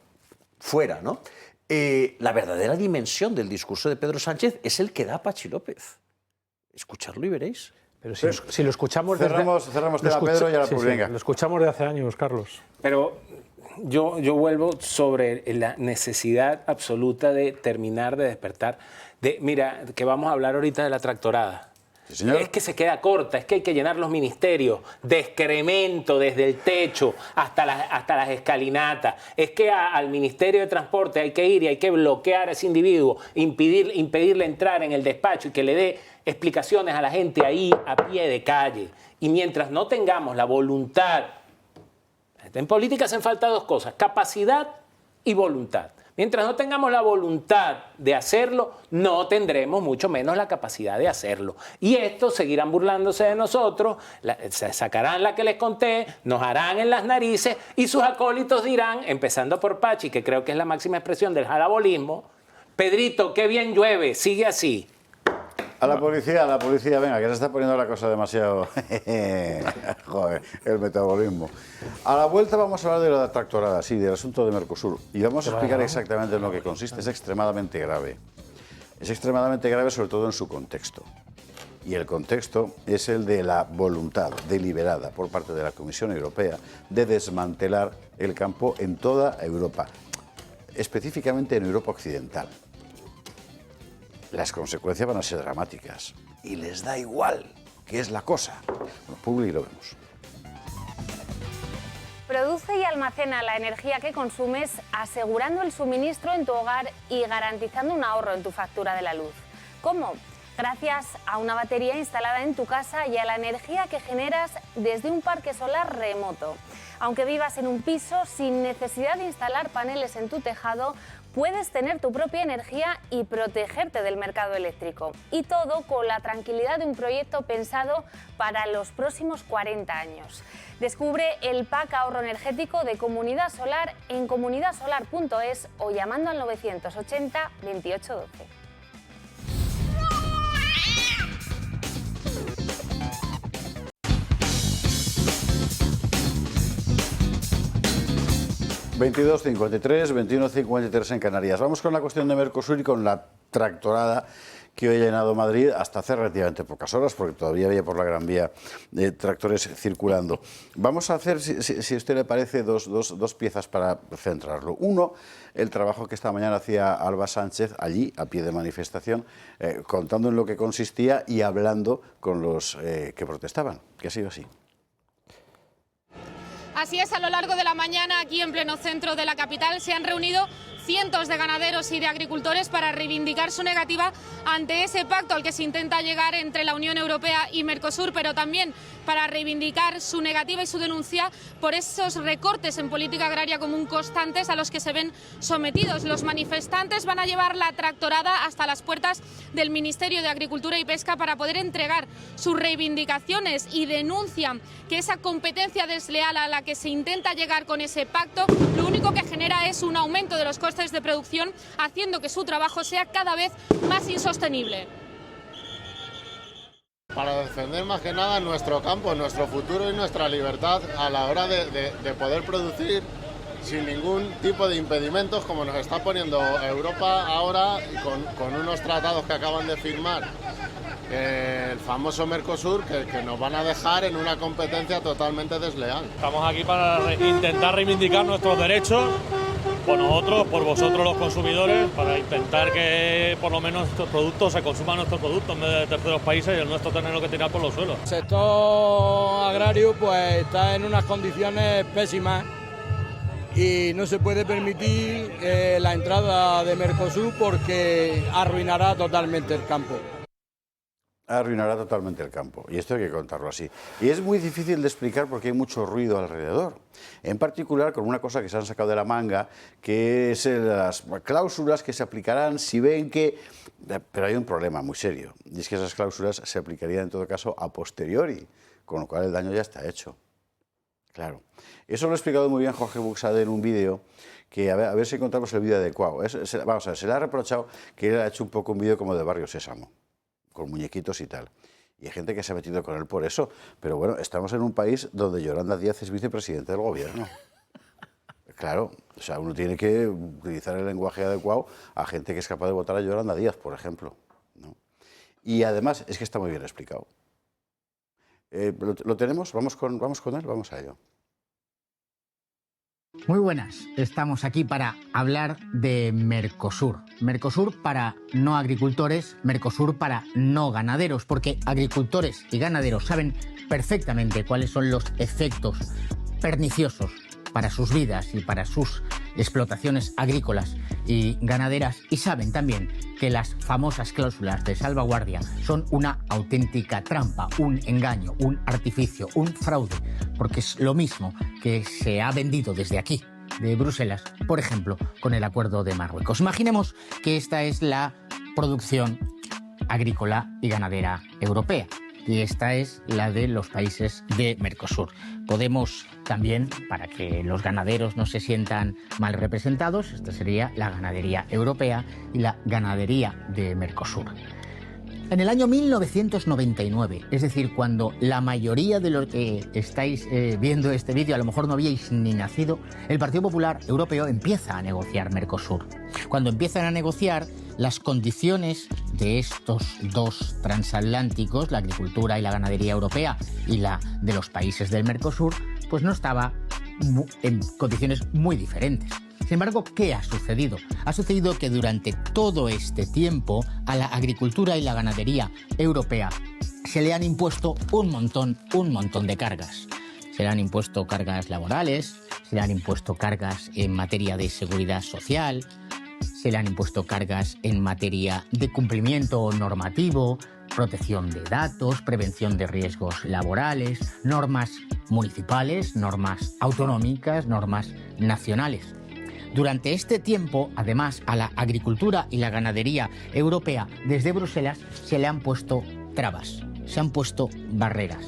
fuera, ¿no? La verdadera dimensión del discurso de Pedro Sánchez es el que da Pachi López. Escucharlo y veréis. Pero si lo escuchamos... Cerramos tema, Pedro, y ahora pues venga. Lo escuchamos de hace años, Carlos. Pero yo vuelvo sobre la necesidad absoluta de terminar de despertar. Mira, que vamos a hablar ahorita de la tractorada. Sí, señor. Es que se queda corta, es que hay que llenar los ministerios de excremento desde el techo hasta las escalinatas. Es que al Ministerio de Transporte hay que ir y hay que bloquear a ese individuo, impedirle entrar en el despacho y que le dé explicaciones a la gente ahí a pie de calle. Y mientras no tengamos la voluntad, en política hacen falta 2 cosas, capacidad y voluntad. Mientras no tengamos la voluntad de hacerlo, no tendremos mucho menos la capacidad de hacerlo. Y estos seguirán burlándose de nosotros, se sacarán la que les conté, nos harán en las narices y sus acólitos dirán, empezando por Pachi, que creo que es la máxima expresión del jalabolismo, Pedrito, qué bien llueve, sigue así. A la policía, venga, que se está poniendo la cosa demasiado... Joder, el metabolismo. A la vuelta vamos a hablar de la tractorada, sí, del asunto de Mercosur. Y vamos a explicar exactamente en lo que consiste. Es extremadamente grave. Es extremadamente grave sobre todo en su contexto. Y el contexto es el de la voluntad deliberada por parte de la Comisión Europea de desmantelar el campo en toda Europa, específicamente en Europa Occidental. las consecuencias van a ser dramáticas. Y les da igual, que es la cosa. Bueno, Publi, lo vemos. Produce y almacena la energía que consumes, asegurando el suministro en tu hogar y garantizando un ahorro en tu factura de la luz. ¿Cómo? Gracias a una batería instalada en tu casa y a la energía que generas desde un parque solar remoto. Aunque vivas en un piso, sin necesidad de instalar paneles en tu tejado, puedes tener tu propia energía y protegerte del mercado eléctrico. Y todo con la tranquilidad de un proyecto pensado para los próximos 40 años. Descubre el pack ahorro energético de Comunidad Solar en comunidadsolar.es o llamando al 980 2812. ...22:53, 21:53 en Canarias. Vamos con la cuestión de Mercosur y con la tractorada que hoy ha llenado Madrid hasta hace relativamente pocas horas, porque todavía había por la Gran Vía tractores circulando. Vamos a hacer, si a usted le parece, dos piezas para centrarlo. Uno, el trabajo que esta mañana hacía Alba Sánchez allí, a pie de manifestación, contando en lo que consistía y hablando con los que protestaban, que ha sido así. Así es, a lo largo de la mañana, aquí en pleno centro de la capital, se han reunido cientos de ganaderos y de agricultores para reivindicar su negativa ante ese pacto al que se intenta llegar entre la Unión Europea y Mercosur, pero también para reivindicar su negativa y su denuncia por esos recortes en política agraria común constantes a los que se ven sometidos. Los manifestantes van a llevar la tractorada hasta las puertas del Ministerio de Agricultura y Pesca para poder entregar sus reivindicaciones y denuncian que esa competencia desleal a la que se intenta llegar con ese pacto, lo único que genera es un aumento de los costes de producción, haciendo que su trabajo sea cada vez más insostenible. Para defender más que nada nuestro campo, nuestro futuro y nuestra libertad a la hora de poder producir sin ningún tipo de impedimentos, como nos está poniendo Europa ahora con unos tratados que acaban de firmar, el famoso Mercosur, que nos van a dejar en una competencia totalmente desleal. Estamos aquí para intentar reivindicar nuestros derechos, por nosotros, por vosotros los consumidores, para intentar que por lo menos estos productos se consuman nuestros productos en vez de terceros países y el nuestro tenerlo que tirar por los suelos. El sector agrario pues está en unas condiciones pésimas y no se puede permitir la entrada de Mercosur porque arruinará totalmente el campo. Arruinará totalmente el campo, y esto hay que contarlo así. Y es muy difícil de explicar porque hay mucho ruido alrededor, en particular con una cosa que se han sacado de la manga, que es las cláusulas que se aplicarán si ven que... Pero hay un problema muy serio, y es que esas cláusulas se aplicarían en todo caso a posteriori, con lo cual el daño ya está hecho. Claro. Eso lo ha explicado muy bien Jorge Buxade en un vídeo, que a ver si encontramos el vídeo adecuado. Vamos a ver, se le ha reprochado que él ha hecho un poco un vídeo como de Barrio Sésamo, con muñequitos y tal. Y hay gente que se ha metido con él por eso. Pero bueno, estamos en un país donde Yolanda Díaz es vicepresidente del gobierno. Claro, o sea, uno tiene que utilizar el lenguaje adecuado a gente que es capaz de votar a Yolanda Díaz, por ejemplo, ¿no? Y además es que está muy bien explicado. ¿Lo tenemos? ¿Vamos con él? Vamos a ello. Muy buenas, estamos aquí para hablar de Mercosur. Mercosur para no agricultores, Mercosur para no ganaderos, porque agricultores y ganaderos saben perfectamente cuáles son los efectos perniciosos para sus vidas y para sus explotaciones agrícolas y ganaderas, y saben también que las famosas cláusulas de salvaguardia son una auténtica trampa, un engaño, un artificio, un fraude, porque es lo mismo que se ha vendido desde aquí, de Bruselas, por ejemplo, con el acuerdo de Marruecos. Imaginemos que esta es la producción agrícola y ganadera europea, y esta es la de los países de Mercosur. Podemos también, para que los ganaderos no se sientan mal representados, esta sería la ganadería europea y la ganadería de Mercosur. En el año 1999, es decir, cuando la mayoría de los que estáis viendo este vídeo a lo mejor no habíais ni nacido, el Partido Popular Europeo empieza a negociar Mercosur. Cuando empiezan a negociar, las condiciones de estos dos transatlánticos, la agricultura y la ganadería europea y la de los países del Mercosur, pues no estaba en condiciones muy diferentes. Sin embargo, ¿qué ha sucedido? Ha sucedido que durante todo este tiempo a la agricultura y la ganadería europea se le han impuesto un montón de cargas. Se le han impuesto cargas laborales, se le han impuesto cargas en materia de seguridad social, se le han impuesto cargas en materia de cumplimiento normativo, protección de datos, prevención de riesgos laborales, normas municipales, normas autonómicas, normas nacionales. Durante este tiempo, además, a la agricultura y la ganadería europea, desde Bruselas, se le han puesto trabas, se han puesto barreras,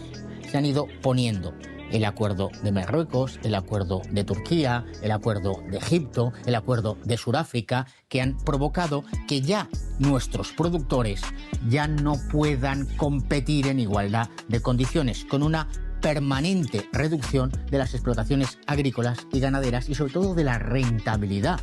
se han ido poniendo el acuerdo de Marruecos, el acuerdo de Turquía, el acuerdo de Egipto, el acuerdo de Sudáfrica, que han provocado que ya nuestros productores ya no puedan competir en igualdad de condiciones, con una permanente reducción de las explotaciones agrícolas y ganaderas y sobre todo de la rentabilidad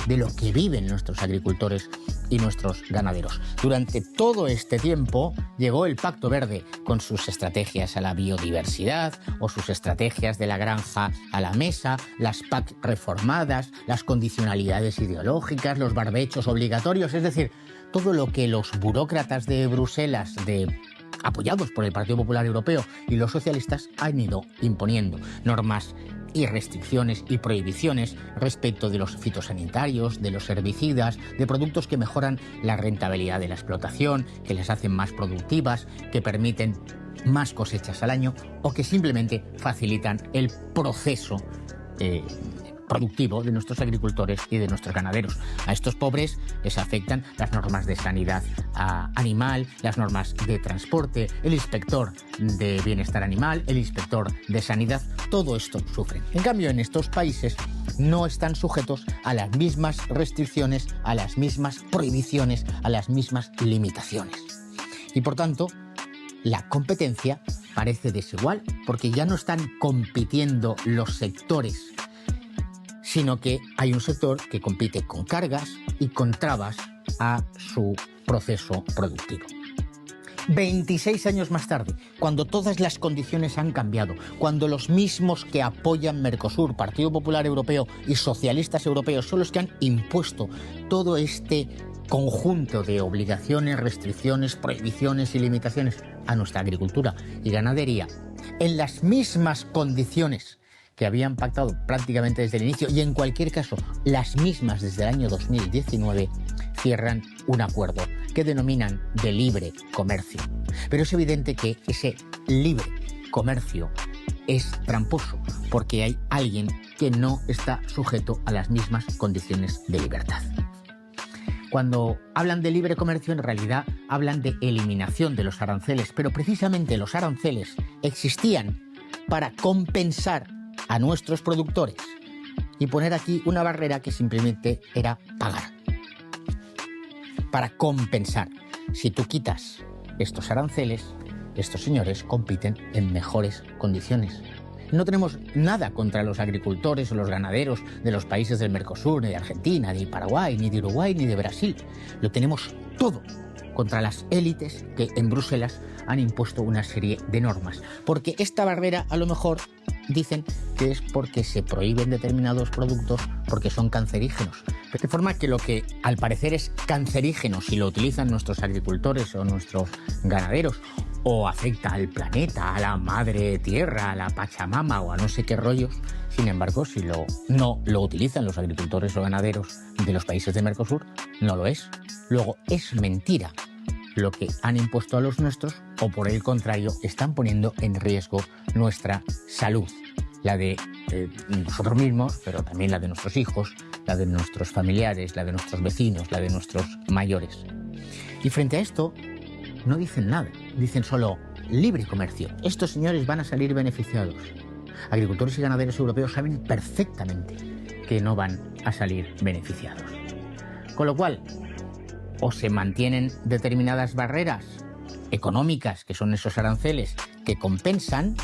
de lo que viven nuestros agricultores y nuestros ganaderos. Durante todo este tiempo llegó el Pacto Verde con sus estrategias a la biodiversidad o sus estrategias de la granja a la mesa, las PAC reformadas, las condicionalidades ideológicas, los barbechos obligatorios, es decir, todo lo que los burócratas de Bruselas, apoyados por el Partido Popular Europeo y los socialistas, han ido imponiendo normas y restricciones y prohibiciones respecto de los fitosanitarios, de los herbicidas, de productos que mejoran la rentabilidad de la explotación, que les hacen más productivas, que permiten más cosechas al año o que simplemente facilitan el proceso productivo de nuestros agricultores y de nuestros ganaderos. A estos pobres les afectan las normas de sanidad animal, las normas de transporte, el inspector de bienestar animal, el inspector de sanidad, todo esto sufren. En cambio, en estos países no están sujetos a las mismas restricciones, a las mismas prohibiciones, a las mismas limitaciones. Y por tanto, la competencia parece desigual, porque ya no están compitiendo los sectores, sino que hay un sector que compite con cargas y con trabas a su proceso productivo. 26 años más tarde, cuando todas las condiciones han cambiado, cuando los mismos que apoyan Mercosur, Partido Popular Europeo y socialistas europeos son los que han impuesto todo este conjunto de obligaciones, restricciones, prohibiciones y limitaciones a nuestra agricultura y ganadería, en las mismas condiciones que habían pactado prácticamente desde el inicio y en cualquier caso las mismas desde el año 2019, cierran un acuerdo que denominan de libre comercio. Pero es evidente que ese libre comercio es tramposo porque hay alguien que no está sujeto a las mismas condiciones de libertad. Cuando hablan de libre comercio, en realidad hablan de eliminación de los aranceles, pero precisamente los aranceles existían para compensar a nuestros productores y poner aquí una barrera que simplemente era pagar. Para compensar. Si tú quitas estos aranceles, estos señores compiten en mejores condiciones. No tenemos nada contra los agricultores o los ganaderos de los países del Mercosur, ni de Argentina, ni de Paraguay, ni de Uruguay, ni de Brasil. Lo tenemos todo contra las élites que en Bruselas han impuesto una serie de normas. Porque esta barrera, a lo mejor, dicen que es porque se prohíben determinados productos porque son cancerígenos. De forma que lo que al parecer es cancerígeno si lo utilizan nuestros agricultores o nuestros ganaderos, o afecta al planeta, a la madre tierra, a la Pachamama o a no sé qué rollos, sin embargo, si no lo utilizan los agricultores o ganaderos de los países de Mercosur, no lo es. Luego, es mentira lo que han impuesto a los nuestros, o por el contrario, están poniendo en riesgo nuestra salud, la de nosotros mismos, pero también la de nuestros hijos, la de nuestros familiares, la de nuestros vecinos, la de nuestros mayores. Y frente a esto, no dicen nada, dicen solo libre comercio. Estos señores van a salir beneficiados. Agricultores y ganaderos europeos saben perfectamente que no van a salir beneficiados. Con lo cual, o se mantienen determinadas barreras económicas, que son esos aranceles que compensan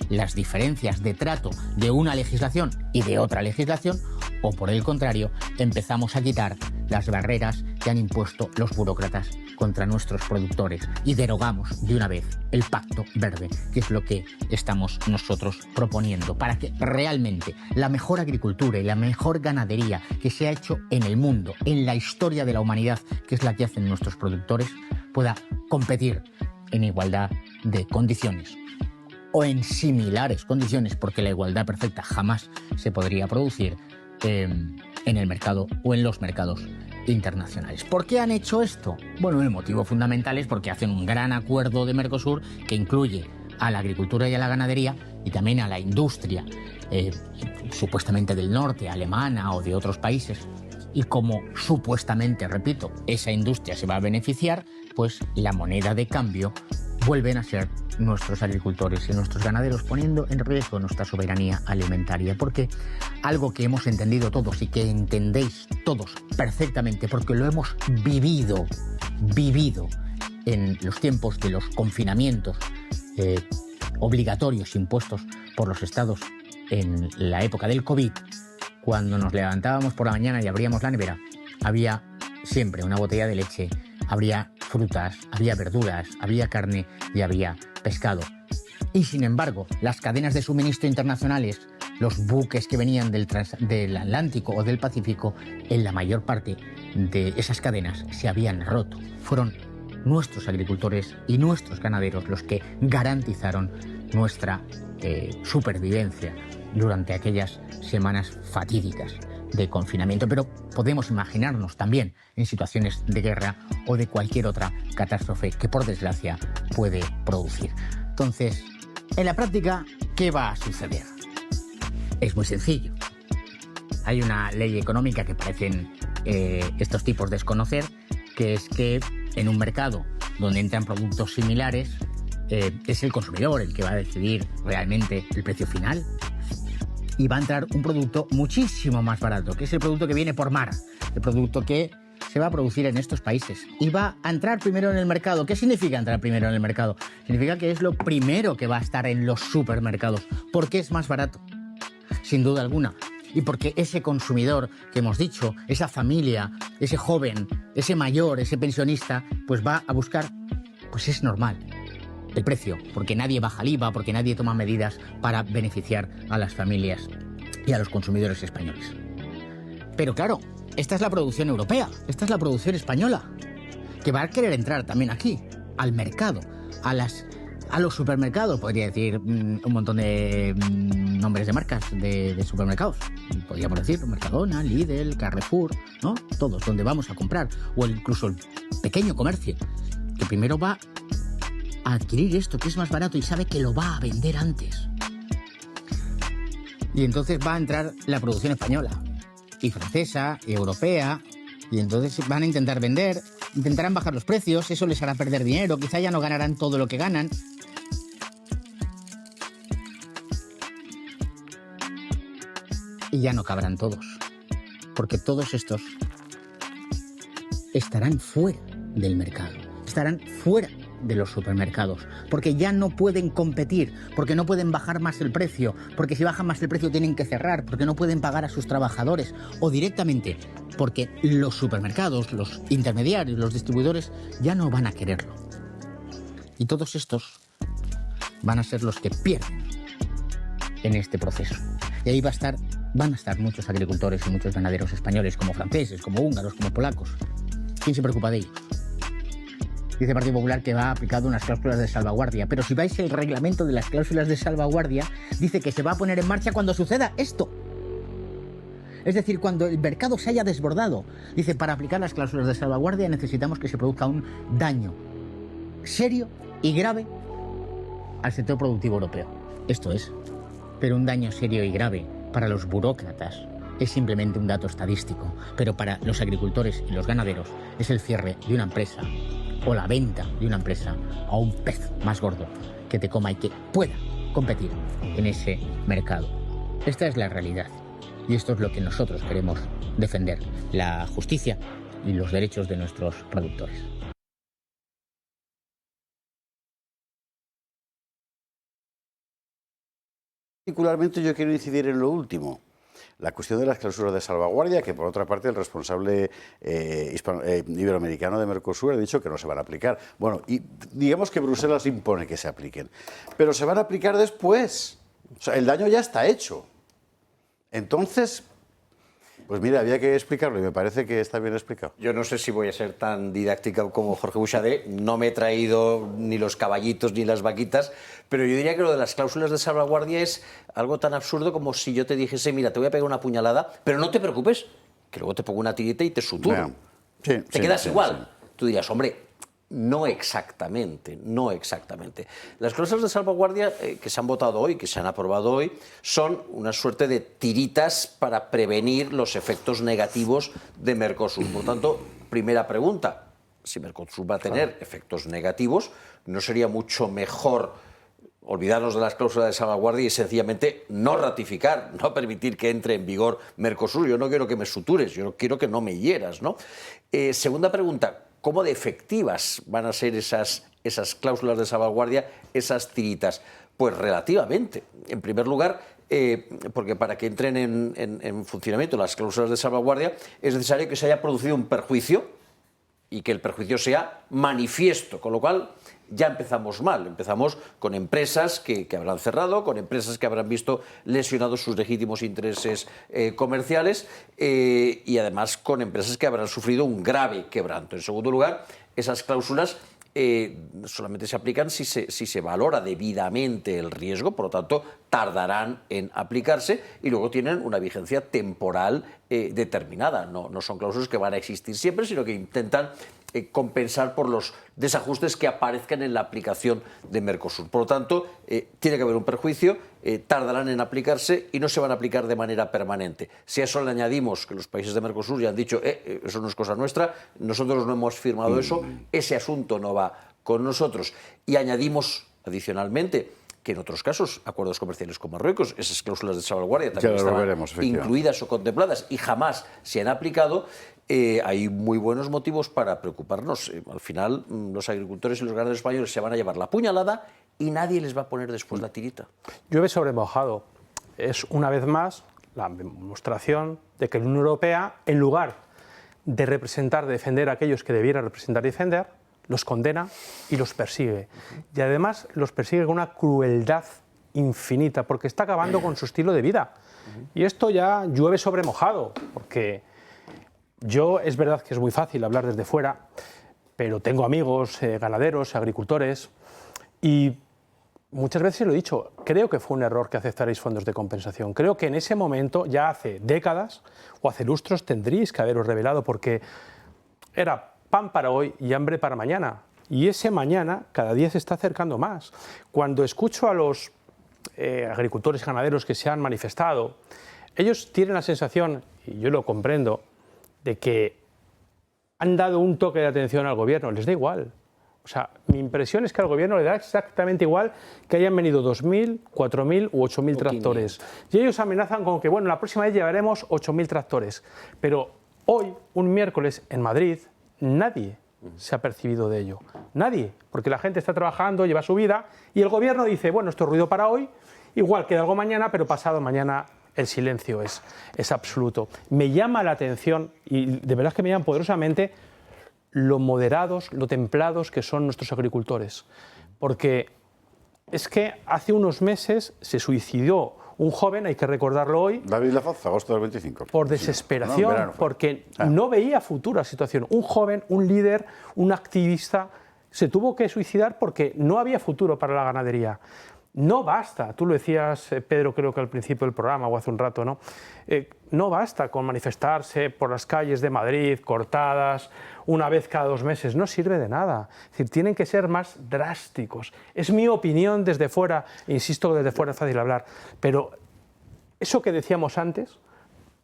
las diferencias de trato de una legislación y de otra legislación, o por el contrario, empezamos a quitar las barreras que han impuesto los burócratas contra nuestros productores y derogamos de una vez el Pacto Verde, que es lo que estamos nosotros proponiendo, para que realmente la mejor agricultura y la mejor ganadería que se ha hecho en el mundo, en la historia de la humanidad, que es la que hacen nuestros productores, pueda competir en igualdad de condiciones o en similares condiciones, porque la igualdad perfecta jamás se podría producir en el mercado o en los mercados internacionales. ¿Por qué han hecho esto? Bueno, el motivo fundamental es porque hacen un gran acuerdo de Mercosur que incluye a la agricultura y a la ganadería y también a la industria, supuestamente del norte, alemana o de otros países. Y como supuestamente, repito, esa industria se va a beneficiar, pues la moneda de cambio vuelven a ser nuestros agricultores y nuestros ganaderos, poniendo en riesgo nuestra soberanía alimentaria. Porque algo que hemos entendido todos y que entendéis todos perfectamente, porque lo hemos vivido en los tiempos de los confinamientos obligatorios impuestos por los estados en la época del COVID, cuando nos levantábamos por la mañana y abríamos la nevera, había siempre una botella de leche, habría frutas, había verduras, había carne y había pescado. Y sin embargo, las cadenas de suministro internacionales, los buques que venían del Atlántico o del Pacífico, en la mayor parte de esas cadenas se habían roto. Fueron nuestros agricultores y nuestros ganaderos los que garantizaron nuestra supervivencia durante aquellas semanas fatídicas de confinamiento. Pero podemos imaginarnos también en situaciones de guerra o de cualquier otra catástrofe que, por desgracia, puede producir. Entonces, en la práctica, ¿qué va a suceder? Es muy sencillo. Hay una ley económica que parecen estos tipos desconocer, que es que en un mercado donde entran productos similares, es el consumidor el que va a decidir realmente el precio final. Y va a entrar un producto muchísimo más barato, que es el producto que viene por mar, el producto que se va a producir en estos países. Y va a entrar primero en el mercado. ¿Qué significa entrar primero en el mercado? Significa que es lo primero que va a estar en los supermercados, porque es más barato, sin duda alguna. Y porque ese consumidor que hemos dicho, esa familia, ese joven, ese mayor, ese pensionista, pues va a buscar, pues es normal, el precio, porque nadie baja el IVA, porque nadie toma medidas para beneficiar a las familias y a los consumidores españoles. Pero claro, esta es la producción europea, esta es la producción española, que va a querer entrar también aquí, al mercado, a los supermercados, podría decir un montón de nombres de marcas de supermercados. Podríamos decir Mercadona, Lidl, Carrefour, ¿no? Todos, donde vamos a comprar. O incluso el pequeño comercio, que primero va a adquirir esto que es más barato y sabe que lo va a vender antes. Y entonces va a entrar la producción española y francesa y europea, y entonces van a intentar vender, intentarán bajar los precios, eso les hará perder dinero, quizá ya no ganarán todo lo que ganan. Y ya no cabrán todos, porque todos estos estarán fuera del mercado, estarán fuera de los supermercados, porque ya no pueden competir, porque no pueden bajar más el precio, porque si bajan más el precio tienen que cerrar, porque no pueden pagar a sus trabajadores, o directamente porque los supermercados, los intermediarios, los distribuidores ya no van a quererlo. Y todos estos van a ser los que pierden en este proceso. Y ahí van a estar muchos agricultores y muchos ganaderos españoles, como franceses, como húngaros, como polacos. ¿Quién se preocupa de ellos? Dice el Partido Popular que va aplicando unas cláusulas de salvaguardia, pero si vais el reglamento de las cláusulas de salvaguardia, dice que se va a poner en marcha cuando suceda esto. Es decir, cuando el mercado se haya desbordado. Dice, para aplicar las cláusulas de salvaguardia necesitamos que se produzca un daño serio y grave al sector productivo europeo. Esto es, pero un daño serio y grave para los burócratas es simplemente un dato estadístico, pero para los agricultores y los ganaderos es el cierre de una empresa o la venta de una empresa a un pez más gordo que te coma y que pueda competir en ese mercado. Esta es la realidad y esto es lo que nosotros queremos defender, la justicia y los derechos de nuestros productores. Particularmente yo quiero incidir en lo último. la cuestión de las cláusulas de salvaguardia, que por otra parte el responsable iberoamericano de Mercosur ha dicho que no se van a aplicar. Bueno, y digamos que Bruselas impone que se apliquen, pero se van a aplicar después. O sea, el daño ya está hecho. Entonces, pues mira, había que explicarlo y me parece que está bien explicado. Yo no sé si voy a ser tan didáctica como Jorge Buxadé, no me he traído ni los caballitos ni las vaquitas, pero yo diría que lo de las cláusulas de salvaguardia es algo tan absurdo como si yo te dijese, mira, te voy a pegar una puñalada, pero no te preocupes, que luego te pongo una tirita y te suturo. Sí, te quedas igual. Tú dirías, hombre, no exactamente, no exactamente. Las cláusulas de salvaguardia que se han votado hoy, que se han aprobado hoy, son una suerte de tiritas para prevenir los efectos negativos de Mercosur. Por tanto, primera pregunta, si Mercosur va a tener efectos negativos, ¿no sería mucho mejor olvidarnos de las cláusulas de salvaguardia y sencillamente no ratificar, no permitir que entre en vigor Mercosur? Yo no quiero que me sutures, yo quiero que no me hieras, ¿no? Segunda pregunta, ¿cómo de efectivas van a ser esas cláusulas de salvaguardia, esas tiritas? Pues relativamente. En primer lugar, porque para que entren en funcionamiento las cláusulas de salvaguardia es necesario que se haya producido un perjuicio y que el perjuicio sea manifiesto, con lo cual ya empezamos mal. Empezamos con empresas que habrán cerrado, con empresas que habrán visto lesionados sus legítimos intereses comerciales y además con empresas que habrán sufrido un grave quebranto. En segundo lugar, esas cláusulas solamente se aplican si se valora debidamente el riesgo, por lo tanto tardarán en aplicarse y luego tienen una vigencia temporal determinada. No son cláusulas que van a existir siempre, sino que intentan compensar por los desajustes que aparezcan en la aplicación de Mercosur. Por lo tanto, tiene que haber un perjuicio, tardarán en aplicarse y no se van a aplicar de manera permanente. Si a eso le añadimos que los países de Mercosur ya han dicho eso no es cosa nuestra, nosotros no hemos firmado eso, ese asunto no va con nosotros, y añadimos adicionalmente que en otros casos, acuerdos comerciales con Marruecos, esas cláusulas de salvaguardia también estaban incluidas o contempladas y jamás se han aplicado, hay muy buenos motivos para preocuparnos. Al final, los agricultores y los ganaderos españoles se van a llevar la puñalada y nadie les va a poner después la tirita. Llueve sobre mojado. Es una vez más la demostración de que la Unión Europea, en lugar de representar, de defender a aquellos que debiera representar y defender, los condena y los persigue. Y además los persigue con una crueldad infinita, porque está acabando con su estilo de vida. Y esto ya llueve sobre mojado, porque yo, es verdad que es muy fácil hablar desde fuera, pero tengo amigos ganaderos, agricultores, y muchas veces lo he dicho, creo que fue un error que aceptaréis fondos de compensación. Creo que en ese momento, ya hace décadas o hace lustros, tendríais que haberos revelado, porque era pan para hoy y hambre para mañana. Y ese mañana cada día se está acercando más. Cuando escucho a los agricultores y ganaderos que se han manifestado, ellos tienen la sensación, y yo lo comprendo, de que han dado un toque de atención al gobierno. Les da igual. O sea, mi impresión es que al gobierno le da exactamente igual que hayan venido 2.000, 4.000 u 8.000 tractores. Y ellos amenazan con que, bueno, la próxima vez llevaremos 8.000 tractores. Pero hoy, un miércoles, en Madrid, nadie se ha percibido de ello. Nadie, porque la gente está trabajando, lleva su vida, y el gobierno dice, bueno, esto es ruido para hoy, igual queda algo mañana, pero pasado mañana el silencio es absoluto. Me llama la atención, y de verdad que me llama poderosamente, lo moderados, lo templados que son nuestros agricultores. Porque es que hace unos meses se suicidó un joven, hay que recordarlo hoy. David Lafoz, agosto del 25. Por desesperación, no, porque no veía futura situación. Un joven, un líder, un activista, se tuvo que suicidar porque no había futuro para la ganadería. No basta, tú lo decías, Pedro, creo que al principio del programa o hace un rato, ¿no? No basta con manifestarse por las calles de Madrid, cortadas, una vez cada 2 meses, no sirve de nada. Es decir, tienen que ser más drásticos. Es mi opinión desde fuera, insisto, desde fuera es fácil hablar, pero eso que decíamos antes,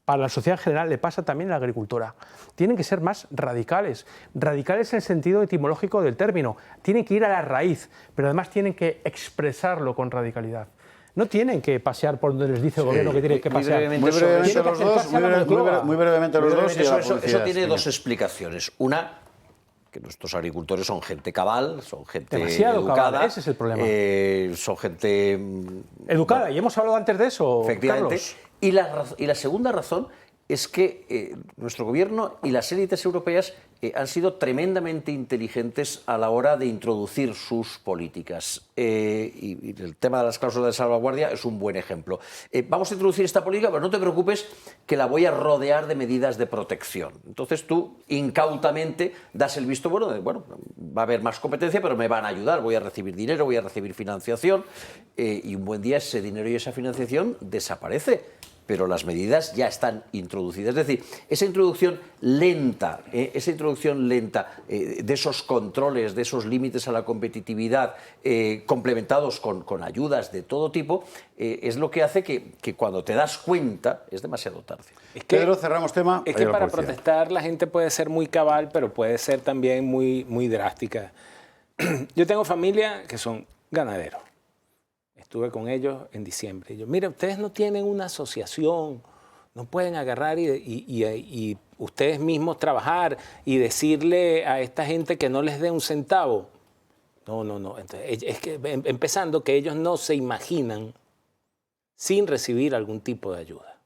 para la sociedad en general le pasa también a la agricultura. Tienen que ser más radicales, radicales en el sentido etimológico del término. Tienen que ir a la raíz, pero además tienen que expresarlo con radicalidad. No tienen que pasear por donde les dice el gobierno que tienen que pasear. Muy brevemente los dos. Eso tiene dos explicaciones. Una, que nuestros agricultores son gente cabal, son gente demasiado educada. Cabal, ese es el problema. Son gente educada, y hemos hablado antes de eso, efectivamente. Carlos. Y la segunda razón es que nuestro gobierno y las élites europeas han sido tremendamente inteligentes a la hora de introducir sus políticas. Y el tema de las cláusulas de salvaguardia es un buen ejemplo. Vamos a introducir esta política, pero no te preocupes que la voy a rodear de medidas de protección. Entonces tú incautamente das el visto bueno de, bueno, va a haber más competencia, pero me van a ayudar, voy a recibir dinero, voy a recibir financiación, y un buen día ese dinero y esa financiación desaparece. Pero las medidas ya están introducidas. Es decir, esa introducción lenta de esos controles, de esos límites a la competitividad, complementados con ayudas de todo tipo, es lo que hace que cuando te das cuenta es demasiado tarde. Pedro, cerramos tema. Es que para protestar la gente puede ser muy cabal, pero puede ser también muy drástica. Yo tengo familia que son ganaderos. Estuve con ellos en diciembre. Y yo, mira, ustedes no tienen una asociación, no pueden agarrar y ustedes mismos trabajar y decirle a esta gente que no les dé un centavo. No. Entonces, es que empezando que ellos no se imaginan sin recibir algún tipo de ayuda.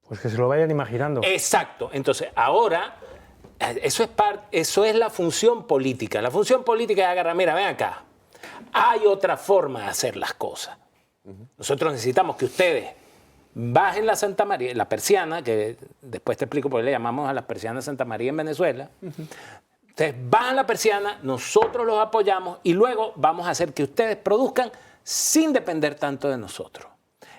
Pues que se lo vayan imaginando. Exacto. Entonces, ahora, eso es la función política. La función política es agarrar, mira, ven acá. Hay otra forma de hacer las cosas. Nosotros necesitamos que ustedes bajen la Santa María, la persiana, que después te explico por qué le llamamos a las persianas Santa María en Venezuela. Ustedes bajan la persiana, nosotros los apoyamos y luego vamos a hacer que ustedes produzcan sin depender tanto de nosotros.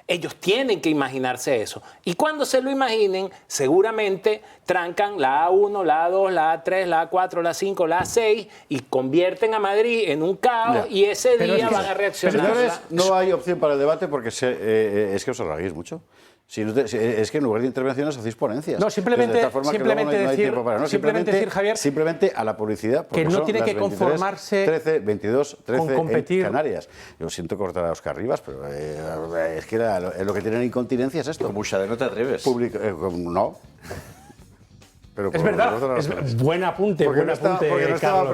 Ellos tienen que imaginarse eso. Y cuando se lo imaginen, seguramente trancan la A1, la A2, la A3, la A4, la A5, la A6 y convierten a Madrid en un caos y ese día van a reaccionar. Señores, no hay opción para el debate porque es que os alarguéis mucho. Es que en lugar de intervenciones hacéis ponencias. No, simplemente decir, Javier, simplemente a la publicidad. Que no tiene que conformarse 13, 22, 13 con competir. En Canarias. Yo siento cortar a Óscar Rivas, pero es que lo que tienen incontinencia es esto. Como no te atreves. No. Pero es verdad, es buen apunte, porque buen apunte, porque no estaba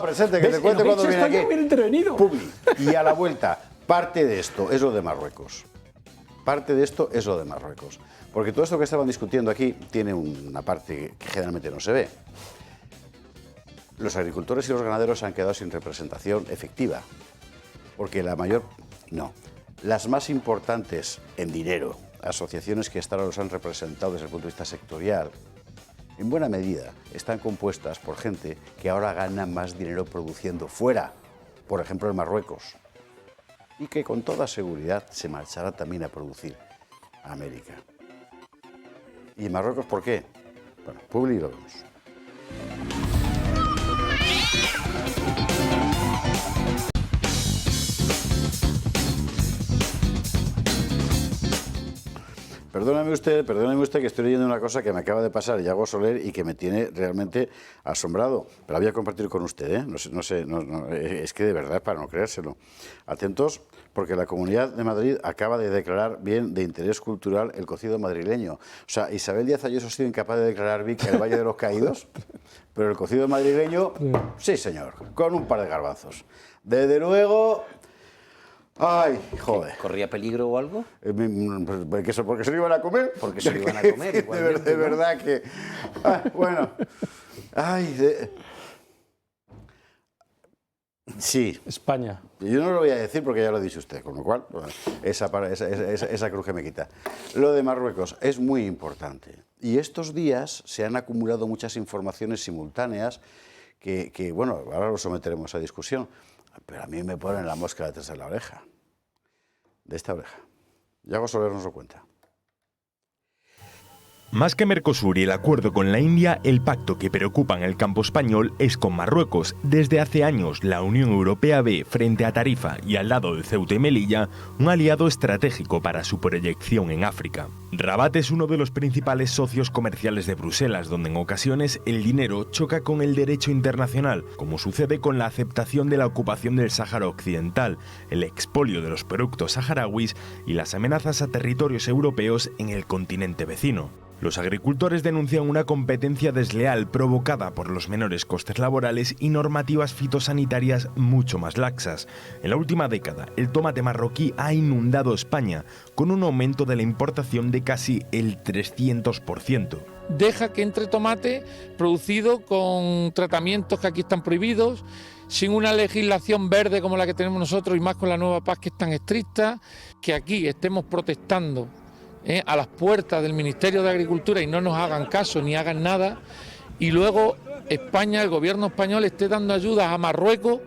presente, que te cuente cuando viene aquí. Bien intervenido. Publi. Y a la vuelta, parte de esto es lo de Marruecos. Parte de esto es lo de Marruecos. Porque todo esto que estaban discutiendo aquí tiene una parte que generalmente no se ve. Los agricultores y los ganaderos han quedado sin representación efectiva. Porque las más importantes en dinero, asociaciones que hasta ahora los han representado desde el punto de vista sectorial, en buena medida están compuestas por gente que ahora gana más dinero produciendo fuera, por ejemplo en Marruecos, y que con toda seguridad se marchará también a producir a América. ¿Y en Marruecos por qué? Bueno, Publi lo vemos. Perdóname usted que estoy leyendo una cosa que me acaba de pasar Yago Soler y que me tiene realmente asombrado. Pero la voy a compartir con usted, ¿eh? Es que de verdad, para no creérselo. Atentos, porque la Comunidad de Madrid acaba de declarar bien de interés cultural el cocido madrileño. O sea, Isabel Díaz Ayuso ha sido incapaz de declarar bien el Valle de los Caídos, pero el cocido madrileño, sí señor, con un par de garbanzos. Desde luego... Ay, joder. ¿Corría peligro o algo? Porque se lo iban a comer. Porque se lo iban a comer. De verdad que... bueno. Sí. España. Yo no lo voy a decir porque ya lo ha dicho usted, con lo cual esa cruz que me quita. Lo de Marruecos es muy importante. Y estos días se han acumulado muchas informaciones simultáneas que bueno, ahora lo someteremos a discusión. Pero a mí me ponen la mosca detrás de la oreja. De esta oreja. Yago Soler nos lo cuenta. Más que Mercosur y el acuerdo con la India, el pacto que preocupa en el campo español es con Marruecos. Desde hace años, la Unión Europea ve, frente a Tarifa y al lado de Ceuta y Melilla, un aliado estratégico para su proyección en África. Rabat es uno de los principales socios comerciales de Bruselas, donde en ocasiones el dinero choca con el derecho internacional, como sucede con la aceptación de la ocupación del Sáhara Occidental, el expolio de los productos saharauis y las amenazas a territorios europeos en el continente vecino. Los agricultores denuncian una competencia desleal provocada por los menores costes laborales y normativas fitosanitarias mucho más laxas. En la última década, el tomate marroquí ha inundado España, con un aumento de la importación de casi el 300%. Deja que entre tomate producido con tratamientos que aquí están prohibidos, sin una legislación verde como la que tenemos nosotros y más con la nueva PAC que es tan estricta, que aquí estemos protestando a las puertas del Ministerio de Agricultura y no nos hagan caso ni hagan nada, y luego España, el gobierno español, esté dando ayudas a Marruecos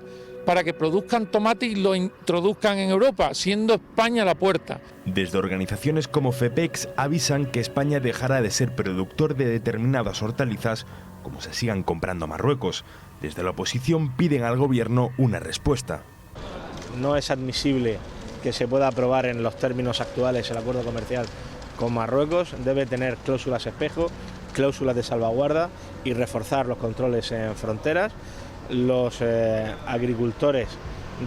para que produzcan tomate y lo introduzcan en Europa, siendo España la puerta. Desde organizaciones como FEPEX avisan que España dejará de ser productor de determinadas hortalizas como se sigan comprando a Marruecos. Desde la oposición piden al gobierno una respuesta. No es admisible que se pueda aprobar en los términos actuales el acuerdo comercial con Marruecos. Debe tener cláusulas espejo, cláusulas de salvaguarda y reforzar los controles en fronteras. Los agricultores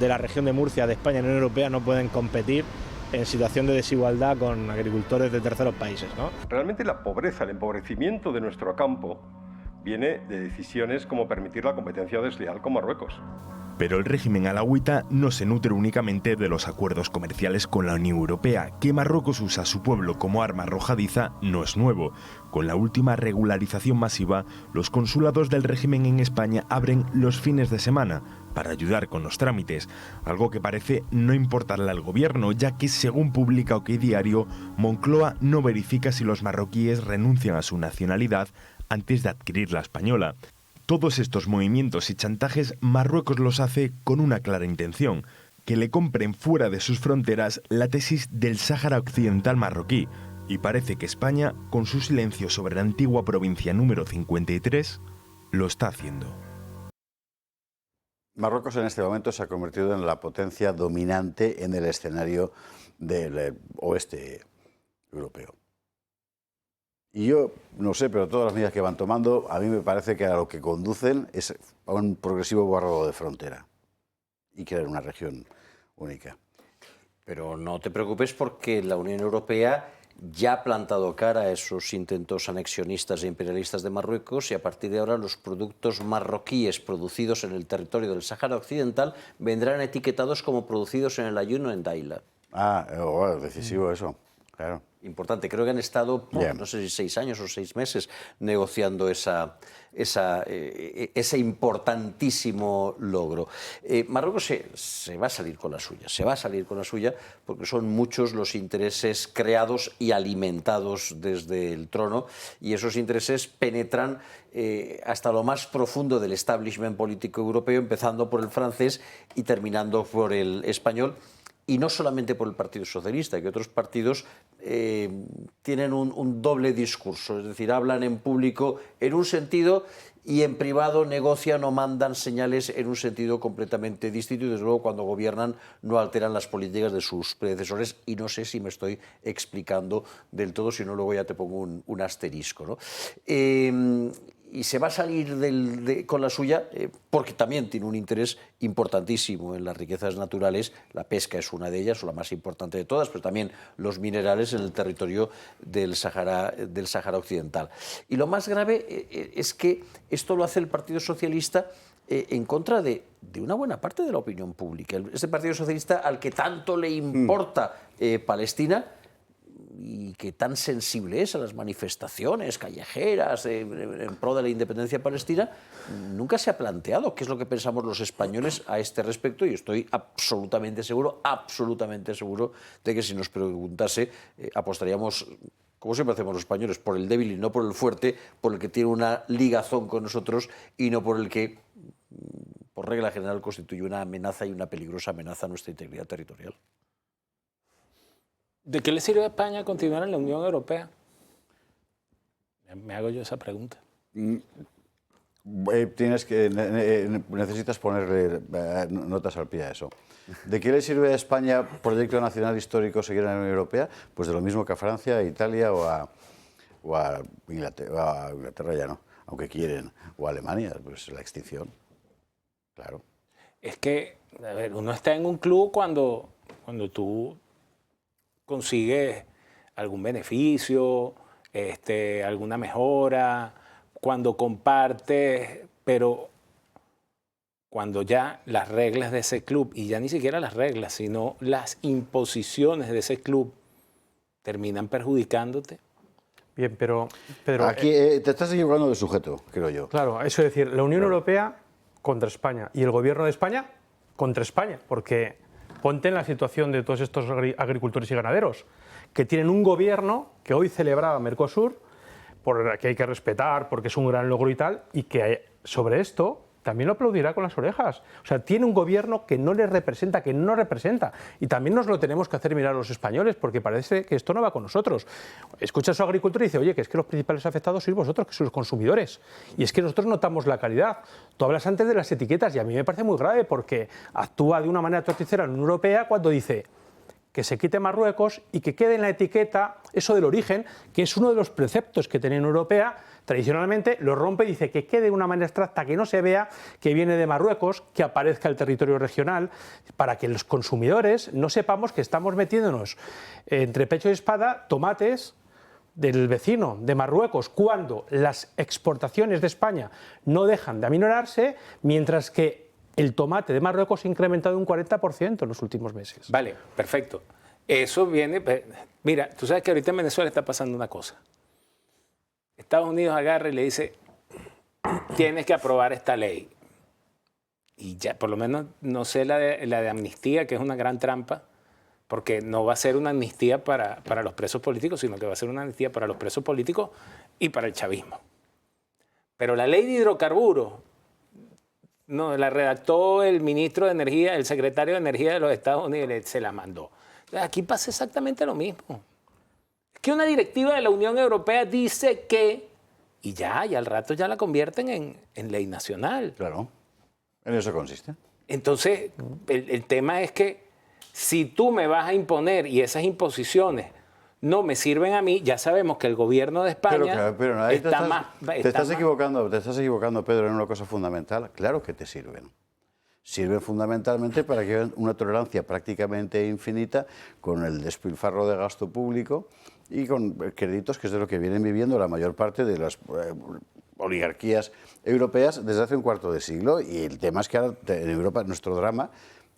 de la región de Murcia, de España y de la Unión Europea no pueden competir en situación de desigualdad con agricultores de terceros países, ¿no? Realmente la pobreza, el empobrecimiento de nuestro campo viene de decisiones como permitir la competencia desleal con Marruecos. Pero el régimen alauita no se nutre únicamente de los acuerdos comerciales con la Unión Europea. Que Marruecos usa a su pueblo como arma arrojadiza no es nuevo. Con la última regularización masiva, los consulados del régimen en España abren los fines de semana para ayudar con los trámites, algo que parece no importarle al gobierno, ya que, según publica OK Diario, Moncloa no verifica si los marroquíes renuncian a su nacionalidad antes de adquirir la española. Todos estos movimientos y chantajes Marruecos los hace con una clara intención: que le compren fuera de sus fronteras la tesis del Sáhara Occidental marroquí, y parece que España, con su silencio sobre la antigua provincia número 53, lo está haciendo. Marruecos en este momento se ha convertido en la potencia dominante en el escenario del oeste europeo. Y yo no sé, pero todas las medidas que van tomando, a mí me parece que a lo que conducen es a un progresivo borrado de frontera y crear una región única. Pero no te preocupes, porque la Unión Europea ya ha plantado cara a esos intentos anexionistas e imperialistas de Marruecos, y a partir de ahora los productos marroquíes producidos en el territorio del Sáhara Occidental vendrán etiquetados como producidos en el Ayuno en Daila. Ah, decisivo eso, claro. Importante. Creo que han estado, no sé si 6 años o 6 meses, negociando ese importantísimo logro. Marruecos se va a salir con la suya, porque son muchos los intereses creados y alimentados desde el trono, y esos intereses penetran hasta lo más profundo del establishment político europeo, empezando por el francés y terminando por el español. Y no solamente por el Partido Socialista, que otros partidos tienen un doble discurso, es decir, hablan en público en un sentido y en privado negocian o mandan señales en un sentido completamente distinto, y desde luego cuando gobiernan no alteran las políticas de sus predecesores, y no sé si me estoy explicando del todo, si no luego ya te pongo un asterisco, ¿no? Y se va a salir con la suya porque también tiene un interés importantísimo en las riquezas naturales. La pesca es una de ellas, o la más importante de todas, pero también los minerales en el territorio del Sáhara Occidental. Y lo más grave es que esto lo hace el Partido Socialista en contra de una buena parte de la opinión pública. Ese Partido Socialista al que tanto le importa Palestina, y que tan sensible es a las manifestaciones callejeras en pro de la independencia palestina, nunca se ha planteado qué es lo que pensamos los españoles a este respecto, y estoy absolutamente seguro de que si nos preguntase apostaríamos, como siempre hacemos los españoles, por el débil y no por el fuerte, por el que tiene una ligazón con nosotros y no por el que, por regla general, constituye una amenaza y una peligrosa amenaza a nuestra integridad territorial. ¿De qué le sirve a España continuar en la Unión Europea? Me hago yo esa pregunta. Necesitas ponerle notas al pie a eso. ¿De qué le sirve a España, proyecto nacional histórico, seguir en la Unión Europea? Pues de lo mismo que a Francia, a Italia o a Inglaterra ya no, aunque quieren, o a Alemania, pues la extinción. Claro. Es que, a ver, uno está en un club cuando tú consigues algún beneficio, alguna mejora, cuando compartes, pero cuando ya las reglas de ese club, y ya ni siquiera las reglas, sino las imposiciones de ese club terminan perjudicándote. Bien, pero aquí te estás equivocando de sujeto, creo yo. Claro, eso es decir, la Unión Europea contra España y el gobierno de España contra España, porque ponte en la situación de todos estos agricultores y ganaderos, que tienen un gobierno que hoy celebraba Mercosur, que hay que respetar, porque es un gran logro y tal, y que sobre esto también lo aplaudirá con las orejas. O sea, tiene un gobierno que no les representa, que no representa. Y también nos lo tenemos que hacer mirar los españoles, porque parece que esto no va con nosotros. Escucha a su agricultor y dice, oye, que es que los principales afectados sois vosotros, que sois los consumidores. Y es que nosotros notamos la calidad. Tú hablas antes de las etiquetas y a mí me parece muy grave, porque actúa de una manera torticera en la Unión Europea cuando dice que se quite Marruecos y que quede en la etiqueta eso del origen, que es uno de los preceptos que tiene la Unión Europea. Tradicionalmente lo rompe y dice que quede de una manera abstracta, que no se vea que viene de Marruecos, que aparezca el territorio regional, para que los consumidores no sepamos que estamos metiéndonos entre pecho y espada tomates del vecino, de Marruecos, cuando las exportaciones de España no dejan de aminorarse, mientras que el tomate de Marruecos se ha incrementado un 40% en los últimos meses. Vale, perfecto. Eso viene... Mira, tú sabes que ahorita en Venezuela está pasando una cosa. Estados Unidos agarra y le dice, tienes que aprobar esta ley. Y ya, por lo menos, no sé la de amnistía, que es una gran trampa, porque no va a ser una amnistía para los presos políticos, sino que va a ser una amnistía para los presos políticos y para el chavismo. Pero la ley de hidrocarburos, no, la redactó el ministro de Energía, el secretario de Energía de los Estados Unidos, y se la mandó. Aquí pasa exactamente lo mismo. Es que una directiva de la Unión Europea dice que, y al rato ya la convierten en ley nacional. Claro, en eso consiste. Entonces, el tema es que si tú me vas a imponer y esas imposiciones no me sirven a mí, ya sabemos que el gobierno de España te estás equivocando, Pedro, en una cosa fundamental. Claro que te sirven. Sirven fundamentalmente para que haya una tolerancia prácticamente infinita con el despilfarro de gasto público y con créditos, que es de lo que vienen viviendo la mayor parte de las oligarquías europeas desde hace un cuarto de siglo. Y el tema es que ahora en Europa nuestro drama,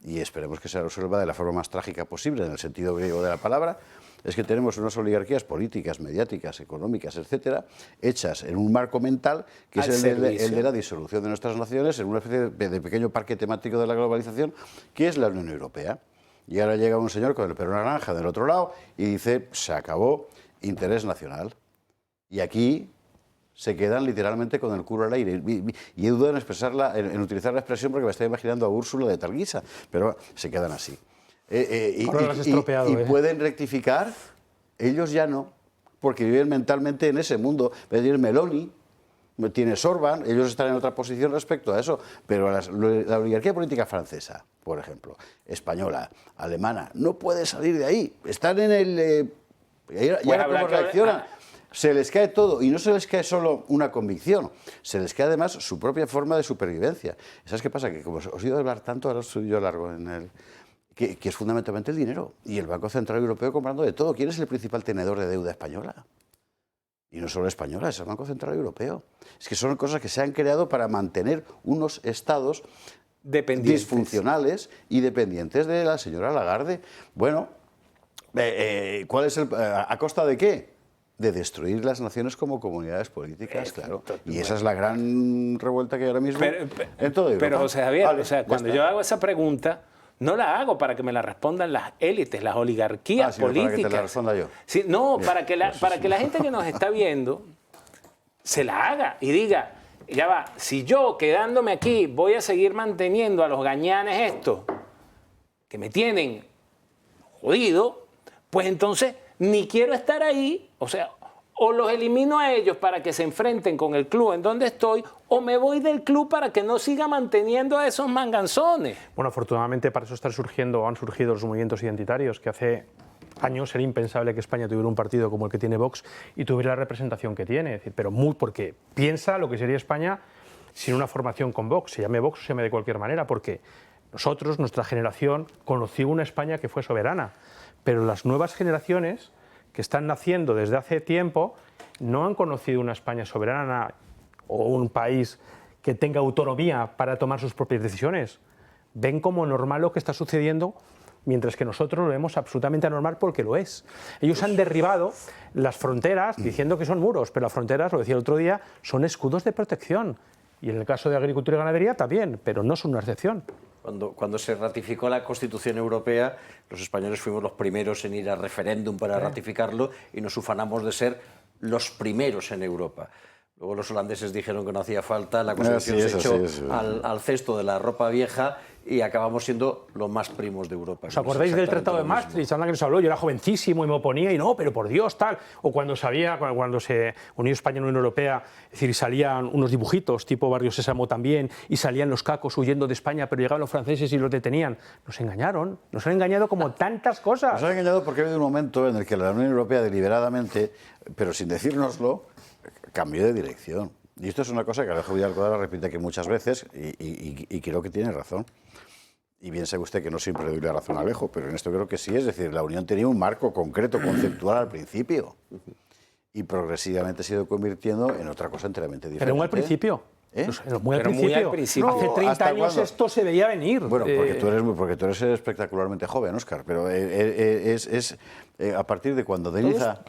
y esperemos que se resuelva de la forma más trágica posible, en el sentido griego de la palabra, es que tenemos unas oligarquías políticas, mediáticas, económicas, etcétera, hechas en un marco mental que es el de la disolución de nuestras naciones en una especie de pequeño parque temático de la globalización, que es la Unión Europea. Y ahora llega un señor con el pelo naranja del otro lado y dice, se acabó, interés nacional. Y aquí se quedan literalmente con el culo al aire. Y he dudado en utilizar la expresión porque me estoy imaginando a Úrsula de tal guisa, pero se quedan así. Y pueden rectificar, ellos ya no, porque viven mentalmente en ese mundo. Tiene Meloni, tiene Orbán, ellos están en otra posición respecto a eso, pero la oligarquía política francesa, por ejemplo, española, alemana, no puede salir de ahí. Están en el... y ahora cómo reaccionan. Se les cae todo, y no se les cae solo una convicción, se les cae además su propia forma de supervivencia. ¿Sabes qué pasa? Que como os he oído hablar tanto, ahora soy yo largo en el... Que es fundamentalmente el dinero, y el Banco Central Europeo comprando de todo. ¿Quién es el principal tenedor de deuda española? Y no solo española, es el Banco Central Europeo. Es que son cosas que se han creado para mantener unos estados disfuncionales y dependientes de la señora Lagarde. Bueno, ¿cuál es ¿a costa de qué? De destruir las naciones como comunidades políticas, claro. Y esa es la gran revuelta que hay ahora mismo en todo Europa. Pero, José Javier, cuando yo hago esa pregunta, no la hago para que me la respondan las élites, las oligarquías políticas. Para que te la responda yo. Sí, no, para que la gente que nos está viendo se la haga y diga, ya va, si yo quedándome aquí voy a seguir manteniendo a los gañanes estos que me tienen jodido, pues entonces ni quiero estar ahí, o sea, o los elimino a ellos para que se enfrenten con el club en donde estoy, o me voy del club para que no siga manteniendo a esos manganzones. Bueno, afortunadamente para eso han surgido los movimientos identitarios, que hace años era impensable que España tuviera un partido como el que tiene Vox y tuviera la representación que tiene, es decir, pero porque piensa lo que sería España sin una formación con Vox, se llame Vox o se llame de cualquier manera, porque nosotros, nuestra generación, conoció una España que fue soberana, pero las nuevas generaciones que están naciendo desde hace tiempo no han conocido una España soberana o un país que tenga autonomía para tomar sus propias decisiones. Ven como normal lo que está sucediendo, mientras que nosotros lo vemos absolutamente anormal porque lo es. Ellos han derribado las fronteras diciendo que son muros, pero las fronteras, lo decía el otro día, son escudos de protección. Y en el caso de agricultura y ganadería también, pero no son una excepción. Cuando se ratificó la Constitución Europea, los españoles fuimos los primeros en ir a referéndum para ratificarlo y nos ufanamos de ser los primeros en Europa. Luego los holandeses dijeron que no hacía falta, la Constitución se echó al cesto de la ropa vieja y acabamos siendo los más primos de Europa. ¿Os acordáis del Tratado de Maastricht? Que nos habló, yo era jovencísimo y me oponía y no, pero por Dios, tal. O cuando se unió España a la Unión Europea, es decir, salían unos dibujitos tipo Barrio Sésamo también y salían los cacos huyendo de España, pero llegaban los franceses y los detenían. Nos engañaron, nos han engañado como tantas cosas. Nos han engañado porque ha habido un momento en el que la Unión Europea deliberadamente, pero sin decírnoslo, cambió de dirección. Y esto es una cosa que Alejo Vidal Cuadra repite aquí muchas veces y creo que tiene razón. Y bien sabe usted que no siempre le doy la razón a Alejo, pero en esto creo que sí. Es decir, la Unión tenía un marco concreto, conceptual al principio y progresivamente se ha ido convirtiendo en otra cosa enteramente diferente. Pero muy al principio. Muy al principio. No, hace 30 años ¿cuándo? Esto se veía venir. Bueno, porque tú eres espectacularmente joven, Óscar, pero a partir de cuando de Niza,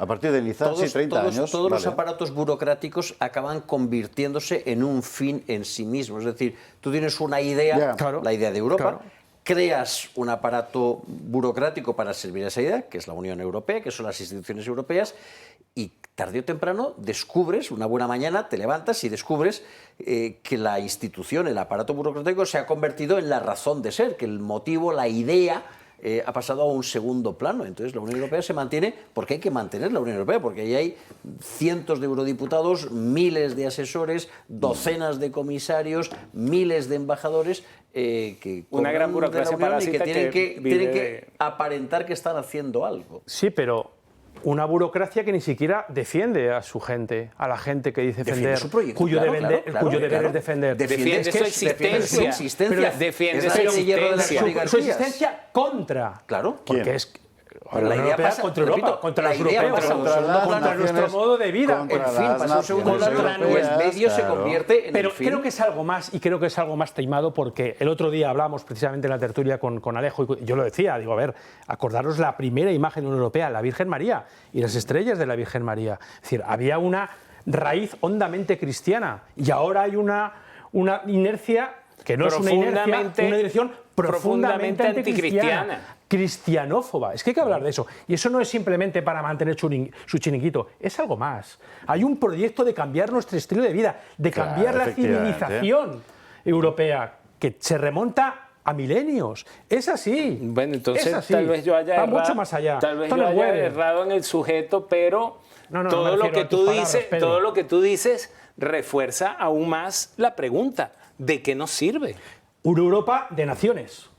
sí, 30 años. Todos los aparatos burocráticos acaban convirtiéndose en un fin en sí mismo. Es decir, tú tienes una idea, la idea de Europa, creas un aparato burocrático para servir a esa idea, que es la Unión Europea, que son las instituciones europeas, y tarde o temprano descubres, una buena mañana te levantas y descubres que la institución, el aparato burocrático se ha convertido en la razón de ser, que el motivo, la idea ha pasado a un segundo plano. Entonces la Unión Europea se mantiene porque hay que mantener la Unión Europea, porque ahí hay cientos de eurodiputados, miles de asesores, docenas de comisarios, miles de embajadores que una gran burocracia parásita tienen que aparentar que están haciendo algo. Sí, pero una burocracia que ni siquiera defiende a su gente, a la gente que dice defender, cuyo deber es defender. Defiende su existencia. Defiende su existencia contra. Claro. Porque es la idea pasa, contra Europa, contra los europeos, contra nuestro modo de vida. En fin, pasa un segundo plano y el medio se convierte en Pero el fin. creo que es algo más, y creo que es algo más taimado, porque el otro día hablamos precisamente en la tertulia con Alejo, y yo lo decía, digo, a ver, acordaros la primera imagen de la Unión Europea, la Virgen María, y las estrellas de la Virgen María. Es decir, había una raíz hondamente cristiana, y ahora hay una inercia que no es una inercia, una dirección profundamente anticristiana. Cristianófoba, es que hay que hablar de eso. Y eso no es simplemente para mantener su chiringuito, es algo más. Hay un proyecto de cambiar nuestro estilo de vida, de cambiar la civilización europea, que se remonta a milenios. Es así. Bueno, entonces es así. Tal vez yo haya va errado, mucho más allá. Tal vez yo haya errado en el sujeto, pero todo lo que tú dices refuerza aún más la pregunta: ¿de qué nos sirve? Una Europa de naciones.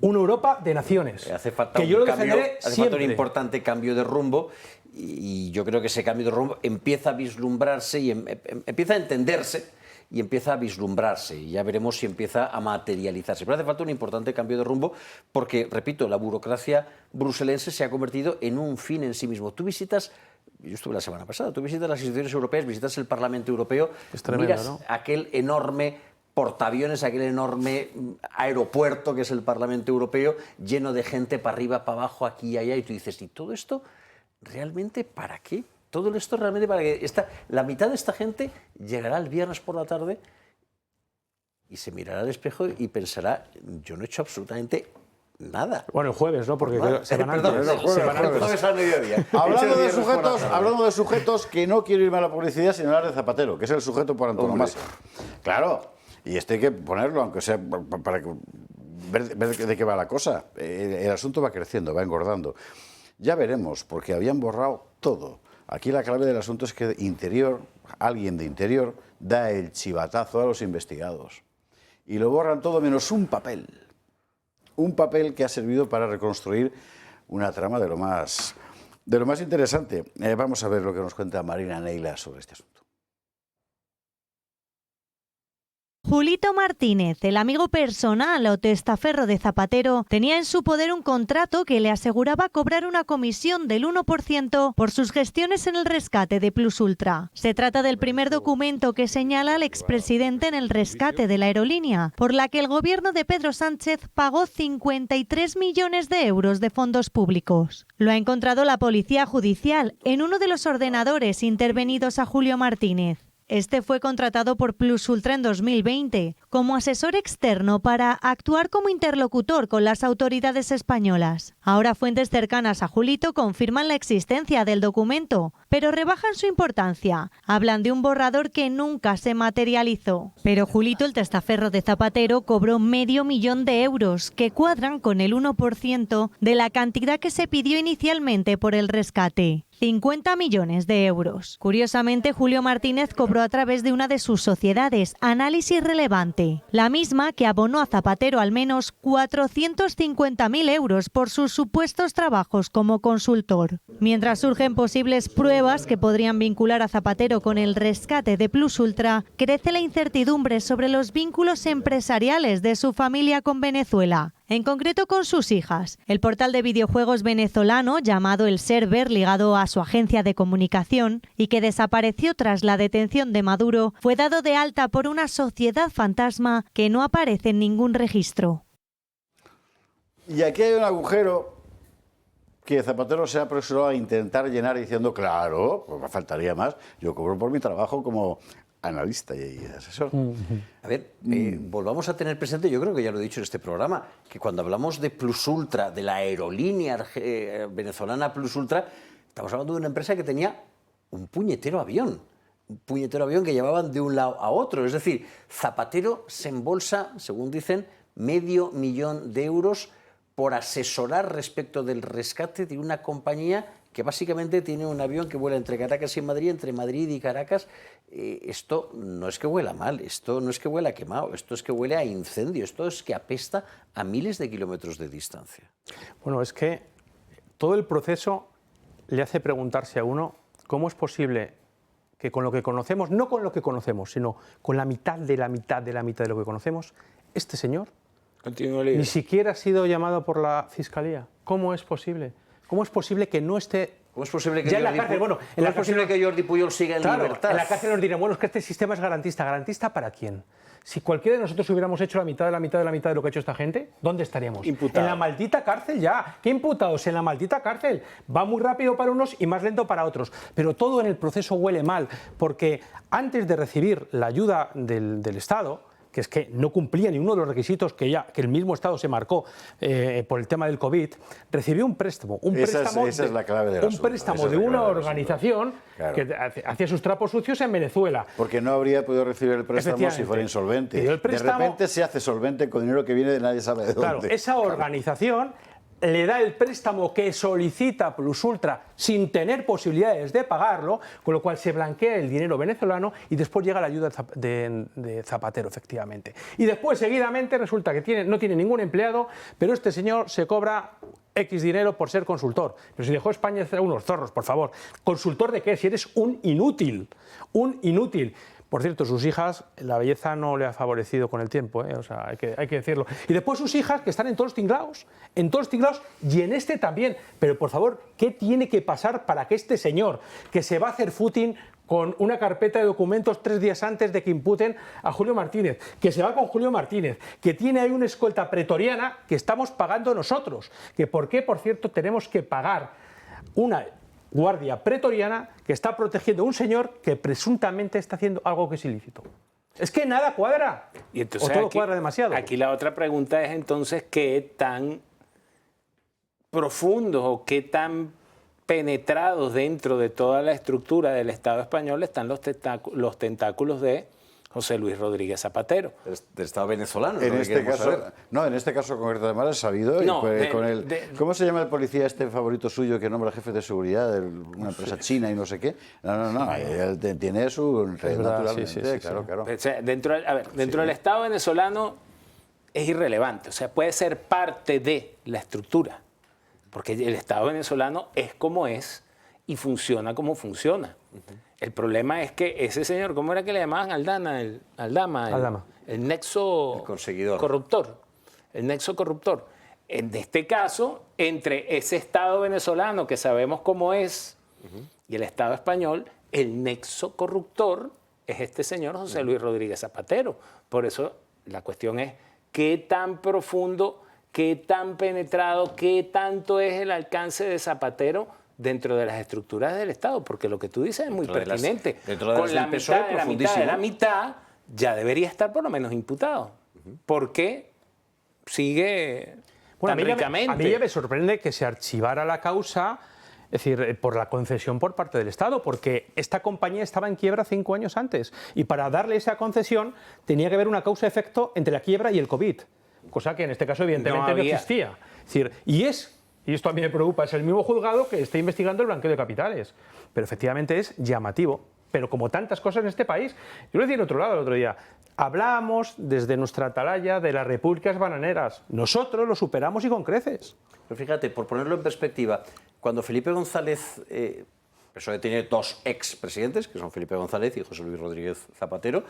Una Europa de naciones. Hace falta que yo lo defenderé siempre. Un importante cambio de rumbo, y yo creo que ese cambio de rumbo empieza a vislumbrarse y empieza a entenderse y empieza a vislumbrarse, y ya veremos si empieza a materializarse. Pero hace falta un importante cambio de rumbo porque, repito, la burocracia bruselense se ha convertido en un fin en sí mismo. Tú visitas, yo estuve la semana pasada, tú visitas las instituciones europeas, visitas el Parlamento Europeo, miras aquel enorme portaaviones, aquel enorme aeropuerto que es el Parlamento Europeo, lleno de gente para arriba, para abajo, aquí y allá, y tú dices, ¿y todo esto realmente para qué? Todo esto realmente para que la mitad de esta gente llegará el viernes por la tarde y se mirará al espejo y pensará, yo no he hecho absolutamente nada. Bueno, el jueves, ¿no? Porque se van jueves al mediodía. Hablando de sujetos, que no quiero irme a la publicidad, sino hablar de Zapatero, que es el sujeto por antonomasia. Claro. Y esto hay que ponerlo, aunque sea para ver de qué va la cosa. El asunto va creciendo, va engordando. Ya veremos, porque habían borrado todo. Aquí la clave del asunto es que alguien de Interior da el chivatazo a los investigados. Y lo borran todo menos un papel. Un papel que ha servido para reconstruir una trama de lo más interesante. Vamos a ver lo que nos cuenta Marina Neila sobre este asunto. Julito Martínez, el amigo personal o testaferro de Zapatero, tenía en su poder un contrato que le aseguraba cobrar una comisión del 1% por sus gestiones en el rescate de Plus Ultra. Se trata del primer documento que señala al expresidente en el rescate de la aerolínea, por la que el gobierno de Pedro Sánchez pagó 53 millones de euros de fondos públicos. Lo ha encontrado la Policía Judicial en uno de los ordenadores intervenidos a Julio Martínez. Este fue contratado por Plus Ultra en 2020 como asesor externo para actuar como interlocutor con las autoridades españolas. Ahora fuentes cercanas a Julito confirman la existencia del documento, pero rebajan su importancia. Hablan de un borrador que nunca se materializó. Pero Julito, el testaferro de Zapatero, cobró medio millón de euros, que cuadran con el 1% de la cantidad que se pidió inicialmente por el rescate. 50 millones de euros. Curiosamente, Julio Martínez cobró a través de una de sus sociedades, Análisis Relevante, la misma que abonó a Zapatero al menos 450.000 euros por sus supuestos trabajos como consultor. Mientras surgen posibles pruebas que podrían vincular a Zapatero con el rescate de Plus Ultra, crece la incertidumbre sobre los vínculos empresariales de su familia con Venezuela, en concreto con sus hijas. El portal de videojuegos venezolano, llamado El Server, ligado a su agencia de comunicación y que desapareció tras la detención de Maduro, fue dado de alta por una sociedad fantasma que no aparece en ningún registro. Y aquí hay un agujero que Zapatero se ha apresurado a intentar llenar diciendo, claro, pues me faltaría más, yo cobro por mi trabajo como analista y asesor. A ver, volvamos a tener presente, yo creo que ya lo he dicho en este programa, que cuando hablamos de Plus Ultra, de la aerolínea venezolana Plus Ultra, estamos hablando de una empresa que tenía un puñetero avión que llevaban de un lado a otro. Es decir, Zapatero se embolsa, según dicen, $500 000 de euros por asesorar respecto del rescate de una compañía que básicamente tiene un avión que vuela entre Caracas y Madrid, entre Madrid y Caracas. Esto no es que huela mal, esto no es que huela a quemado, esto es que huele a incendio, esto es que apesta a miles de kilómetros de distancia. Bueno, es que todo el proceso le hace preguntarse a uno cómo es posible que con lo que conocemos, no con lo que conocemos, sino con la mitad de la mitad de la mitad de lo que conocemos, este señor ni siquiera ha sido llamado por la Fiscalía. ¿Cómo es posible? ¿Cómo es posible que no esté ¿Cómo es posible que ya en la cárcel? Bueno, ¿cómo es posible que Jordi Puyol siga en libertad? En la cárcel nos dirán, bueno, es que este sistema es garantista. ¿Garantista para quién? Si cualquiera de nosotros hubiéramos hecho la mitad de la mitad de la mitad de lo que ha hecho esta gente, ¿dónde estaríamos? Imputado. En la maldita cárcel ya. ¿Qué imputados? En la maldita cárcel. Va muy rápido para unos y más lento para otros. Pero todo en el proceso huele mal, porque antes de recibir la ayuda del Estado, que es que no cumplía ni uno de los requisitos que el mismo Estado se marcó por el tema del COVID, recibió un préstamo. Esa es la clave del asunto. Un préstamo de una organización que hacía sus trapos sucios en Venezuela. Porque no habría podido recibir el préstamo si fuera insolvente. De repente se hace solvente con dinero que viene de nadie sabe de dónde. Claro, esa organización le da el préstamo que solicita Plus Ultra sin tener posibilidades de pagarlo, con lo cual se blanquea el dinero venezolano y después llega la ayuda de Zapatero, efectivamente. Y después, seguidamente, resulta que no tiene ningún empleado, pero este señor se cobra X dinero por ser consultor. Pero si dejó España hacer unos zorros, por favor. ¿Consultor de qué? Si eres un inútil. Un inútil. Por cierto, sus hijas, la belleza no le ha favorecido con el tiempo, o sea, hay que decirlo. Y después sus hijas, que están en todos los tinglaos, y en este también. Pero, por favor, ¿qué tiene que pasar para que este señor, que se va a hacer footing con una carpeta de documentos 3 días antes de que imputen a Julio Martínez, que se va con Julio Martínez, que tiene ahí una escolta pretoriana que estamos pagando nosotros? Que ¿por qué, por cierto, tenemos que pagar una guardia pretoriana que está protegiendo a un señor que presuntamente está haciendo algo que es ilícito? Es que nada cuadra. Y entonces o todo cuadra demasiado. Aquí la otra pregunta es entonces qué tan profundos o qué tan penetrados dentro de toda la estructura del Estado español están los tentáculos de José Luis Rodríguez Zapatero. Del Estado venezolano. En este caso concreto además es sabido. ¿Cómo se llama el policía este favorito suyo que nombra jefe de seguridad de una empresa china y no sé qué? No, él tiene su red naturalmente. Claro. O sea, dentro del Estado venezolano es irrelevante. O sea, puede ser parte de la estructura. Porque el Estado venezolano es como es y funciona como funciona. El problema es que ese señor, ¿cómo era que le llamaban? Aldama. el nexo corruptor. El nexo corruptor. En este caso, entre ese Estado venezolano que sabemos cómo es y el Estado español, el nexo corruptor es este señor José Luis Rodríguez Zapatero. Por eso la cuestión es qué tan profundo, qué tan penetrado, qué tanto es el alcance de Zapatero dentro de las estructuras del Estado, porque lo que tú dices es muy pertinente. Con la mitad de la mitad ya debería estar por lo menos imputado. Porque sigue tan ricamente. A mí ya me sorprende que se archivara la causa, es decir, por la concesión por parte del Estado, porque esta compañía estaba en quiebra 5 años antes y para darle esa concesión tenía que haber una causa-efecto entre la quiebra y el COVID, cosa que en este caso evidentemente no existía. Es decir, y esto a mí me preocupa, es el mismo juzgado que está investigando el blanqueo de capitales, pero efectivamente es llamativo. Pero como tantas cosas en este país, yo lo decía en otro lado el otro día, hablábamos desde nuestra atalaya de las repúblicas bananeras, nosotros lo superamos y con creces. Pero fíjate, por ponerlo en perspectiva, cuando Felipe González, PSOE tiene 2 expresidentes, que son Felipe González y José Luis Rodríguez Zapatero,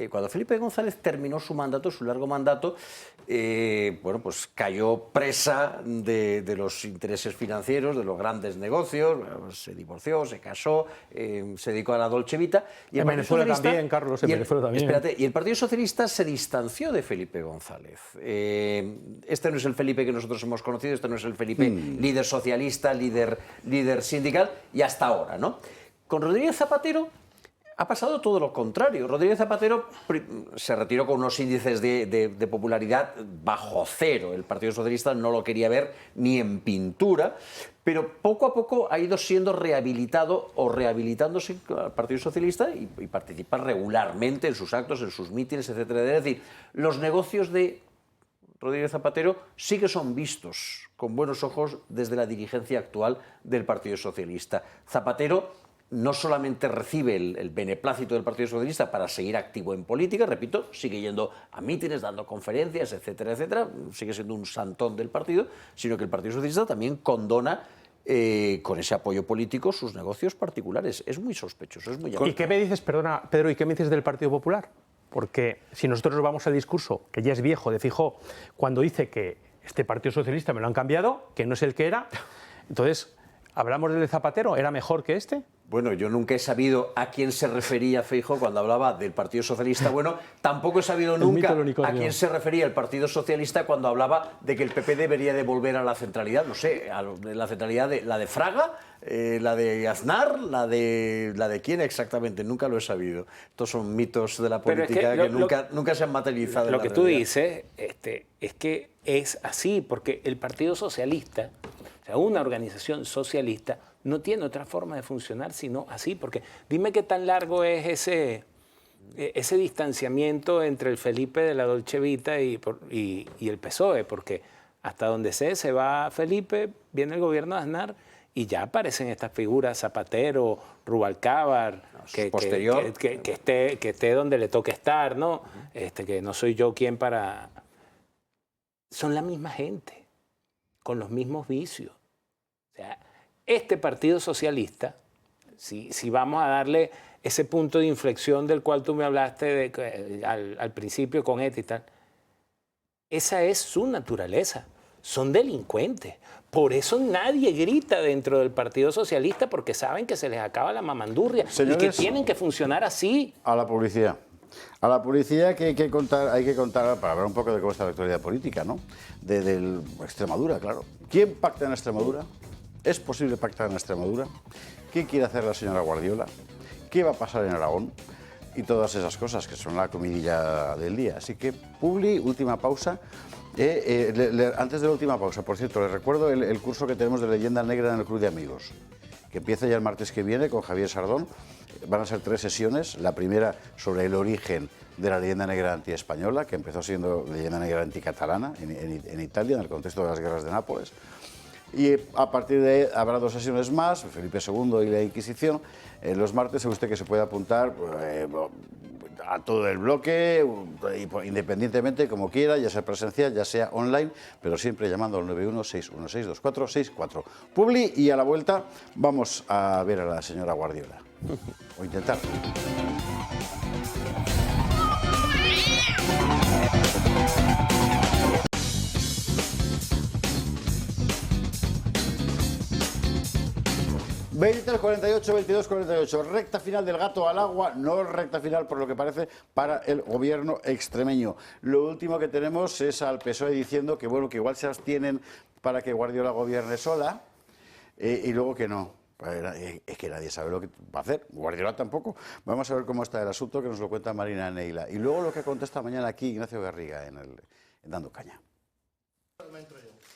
cuando Felipe González terminó su mandato, su largo mandato, bueno, pues cayó presa de los intereses financieros, de los grandes negocios, se divorció, se casó, se dedicó a la Dolce Vita. Y en Venezuela también, Carlos, en Venezuela también. Espérate, y el Partido Socialista se distanció de Felipe González. Este no es el Felipe que nosotros hemos conocido, este no es el Felipe líder socialista, líder sindical, y hasta ahora, ¿no? Con Rodríguez Zapatero ha pasado todo lo contrario. Rodríguez Zapatero se retiró con unos índices de popularidad bajo cero. El Partido Socialista no lo quería ver ni en pintura, pero poco a poco ha ido siendo rehabilitado o rehabilitándose al Partido Socialista y participa regularmente en sus actos, en sus mítines, etc. Es decir, los negocios de Rodríguez Zapatero sí que son vistos con buenos ojos desde la dirigencia actual del Partido Socialista. Zapatero no solamente recibe el beneplácito del Partido Socialista para seguir activo en política, repito, sigue yendo a mítines, dando conferencias, etcétera, etcétera, sigue siendo un santón del partido, sino que el Partido Socialista también condona con ese apoyo político sus negocios particulares. Es muy sospechoso, es muy llamativo. ¿Y qué me dices, perdona, Pedro, y qué me dices del Partido Popular? Porque si nosotros nos vamos al discurso, que ya es viejo, de Feijóo, cuando dice que este Partido Socialista me lo han cambiado, que no es el que era, entonces, ¿hablamos del Zapatero? ¿Era mejor que este? Bueno, yo nunca he sabido a quién se refería Feijóo cuando hablaba del Partido Socialista. Bueno, tampoco he sabido nunca a quién se refería el Partido Socialista cuando hablaba de que el PP debería de volver a la centralidad. No sé, a la centralidad la de Fraga, la de Aznar, la de quién exactamente. Nunca lo he sabido. Estos son mitos de la política que nunca se han materializado. Lo que tú dices es que es así, porque el Partido Socialista, o sea, una organización socialista, no tiene otra forma de funcionar sino así, porque dime qué tan largo es ese distanciamiento entre el Felipe de la Dolce Vita y el PSOE, porque hasta donde se va Felipe, viene el gobierno de Aznar y ya aparecen estas figuras, Zapatero, Rubalcaba, que esté donde le toque estar, ¿no? Que no soy yo quien para... Son la misma gente, con los mismos vicios. O sea, este Partido Socialista, si vamos a darle ese punto de inflexión del cual tú me hablaste al principio con ETA y tal, esa es su naturaleza. Son delincuentes. Por eso nadie grita dentro del Partido Socialista, porque saben que se les acaba la mamandurria. Señores, y que tienen que funcionar así. A la publicidad. A la publicidad que hay que contar para hablar un poco de cómo está la actualidad política, ¿no? De Extremadura, claro. ¿Quién pacta en Extremadura? ¿Es posible pactar en Extremadura? ¿Qué quiere hacer la señora Guardiola? ¿Qué va a pasar en Aragón? Y todas esas cosas que son la comidilla del día. Así que, Publi, última pausa. Antes de la última pausa, por cierto, les recuerdo el curso que tenemos de Leyenda Negra en el Club de Amigos, que empieza ya el martes que viene con Javier Sardón. Van a ser 3 sesiones. La primera sobre el origen de la leyenda negra antiespañola, que empezó siendo leyenda negra anticatalana en Italia, en el contexto de las guerras de Nápoles. Y a partir de ahí habrá 2 sesiones más, Felipe II y la Inquisición. Los martes, sabe usted que se puede apuntar a todo el bloque, independientemente, como quiera, ya sea presencial, ya sea online, pero siempre llamando al 916162464. Publi, y a la vuelta vamos a ver a la señora Guardiola. O intentar. 23:48, 22:48, recta final del gato al agua, no recta final por lo que parece para el gobierno extremeño. Lo último que tenemos es al PSOE diciendo que bueno, que igual se abstienen para que Guardiola gobierne sola y luego que no. Es que nadie sabe lo que va a hacer, Guardiola tampoco. Vamos a ver cómo está el asunto, que nos lo cuenta Marina Neila. Y luego lo que contesta mañana aquí Ignacio Garriga en Dando Caña.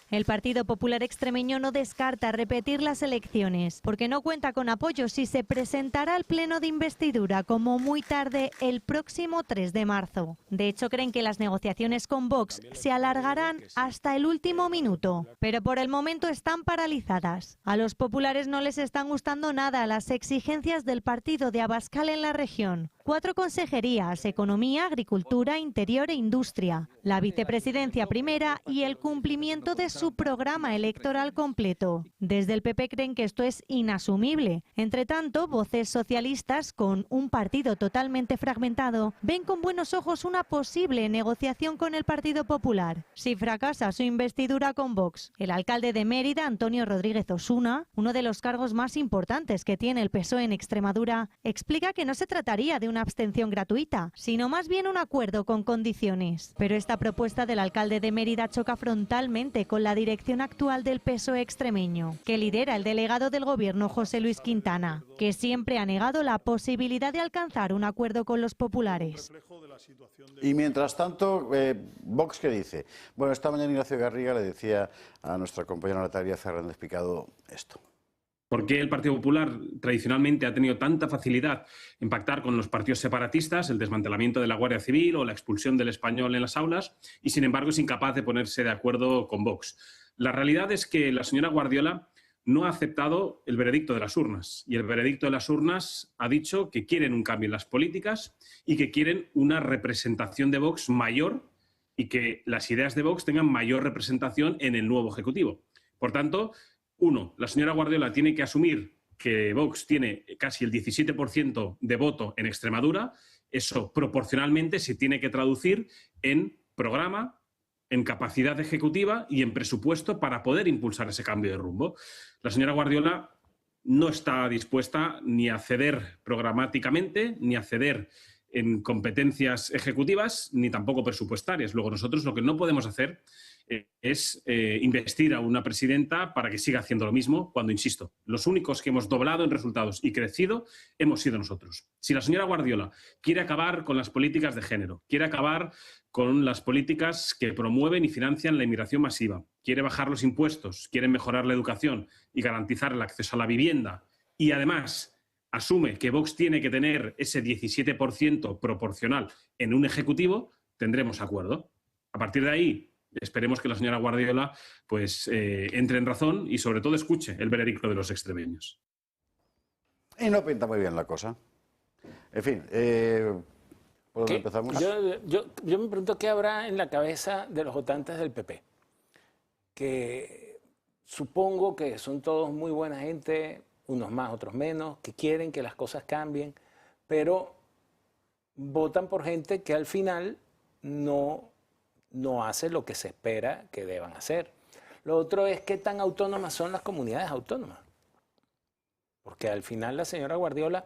El Partido Popular Extremeño no descarta repetir las elecciones, porque no cuenta con apoyo si se presentará al pleno de investidura como muy tarde el próximo 3 de marzo. De hecho, creen que las negociaciones con Vox se alargarán hasta el último minuto, pero por el momento están paralizadas. A los populares no les están gustando nada las exigencias del partido de Abascal en la región. 4 consejerías: Economía, Agricultura, Interior e Industria, la vicepresidencia primera y el cumplimiento de su programa electoral completo. Desde el PP creen que esto es inasumible. Entre tanto, voces socialistas, con un partido totalmente fragmentado, ven con buenos ojos una posible negociación con el Partido Popular. Si fracasa su investidura con Vox, el alcalde de Mérida, Antonio Rodríguez Osuna, uno de los cargos más importantes que tiene el PSOE en Extremadura, explica que no se trataría de una abstención gratuita, sino más bien un acuerdo con condiciones. Pero esta propuesta del alcalde de Mérida choca frontalmente con la dirección actual del PSOE extremeño, que lidera el delegado del gobierno José Luis Quintana, que siempre ha negado la posibilidad de alcanzar un acuerdo con los populares. Y mientras tanto, Vox, ¿qué dice? Bueno, esta mañana Ignacio Garriga le decía a nuestra compañera Natalia Fernández Picado esto. ¿Por qué el Partido Popular tradicionalmente ha tenido tanta facilidad en pactar con los partidos separatistas, el desmantelamiento de la Guardia Civil o la expulsión del español en las aulas, y sin embargo es incapaz de ponerse de acuerdo con Vox? La realidad es que la señora Guardiola no ha aceptado el veredicto de las urnas, y el veredicto de las urnas ha dicho que quieren un cambio en las políticas y que quieren una representación de Vox mayor y que las ideas de Vox tengan mayor representación en el nuevo Ejecutivo. Por tanto, uno, la señora Guardiola tiene que asumir que Vox tiene casi el 17% de voto en Extremadura. Eso proporcionalmente se tiene que traducir en programa, en capacidad ejecutiva y en presupuesto para poder impulsar ese cambio de rumbo. La señora Guardiola no está dispuesta ni a ceder programáticamente, ni a ceder en competencias ejecutivas, ni tampoco presupuestarias. Luego, nosotros lo que no podemos hacer es investir a una presidenta para que siga haciendo lo mismo, cuando, insisto, los únicos que hemos doblado en resultados y crecido hemos sido nosotros. Si la señora Guardiola quiere acabar con las políticas de género, quiere acabar con las políticas que promueven y financian la inmigración masiva, quiere bajar los impuestos, quiere mejorar la educación y garantizar el acceso a la vivienda, y además asume que Vox tiene que tener ese 17% proporcional en un ejecutivo, tendremos acuerdo. A partir de ahí, esperemos que la señora Guardiola pues, entre en razón y sobre todo escuche el veredicto de los extremeños. Y no pinta muy bien la cosa. En fin, ¿por dónde empezamos? Yo me pregunto qué habrá en la cabeza de los votantes del PP, que supongo que son todos muy buena gente, unos más, otros menos, que quieren que las cosas cambien, pero votan por gente que al final no hace lo que se espera que deban hacer. Lo otro es qué tan autónomas son las comunidades autónomas. Porque al final la señora Guardiola,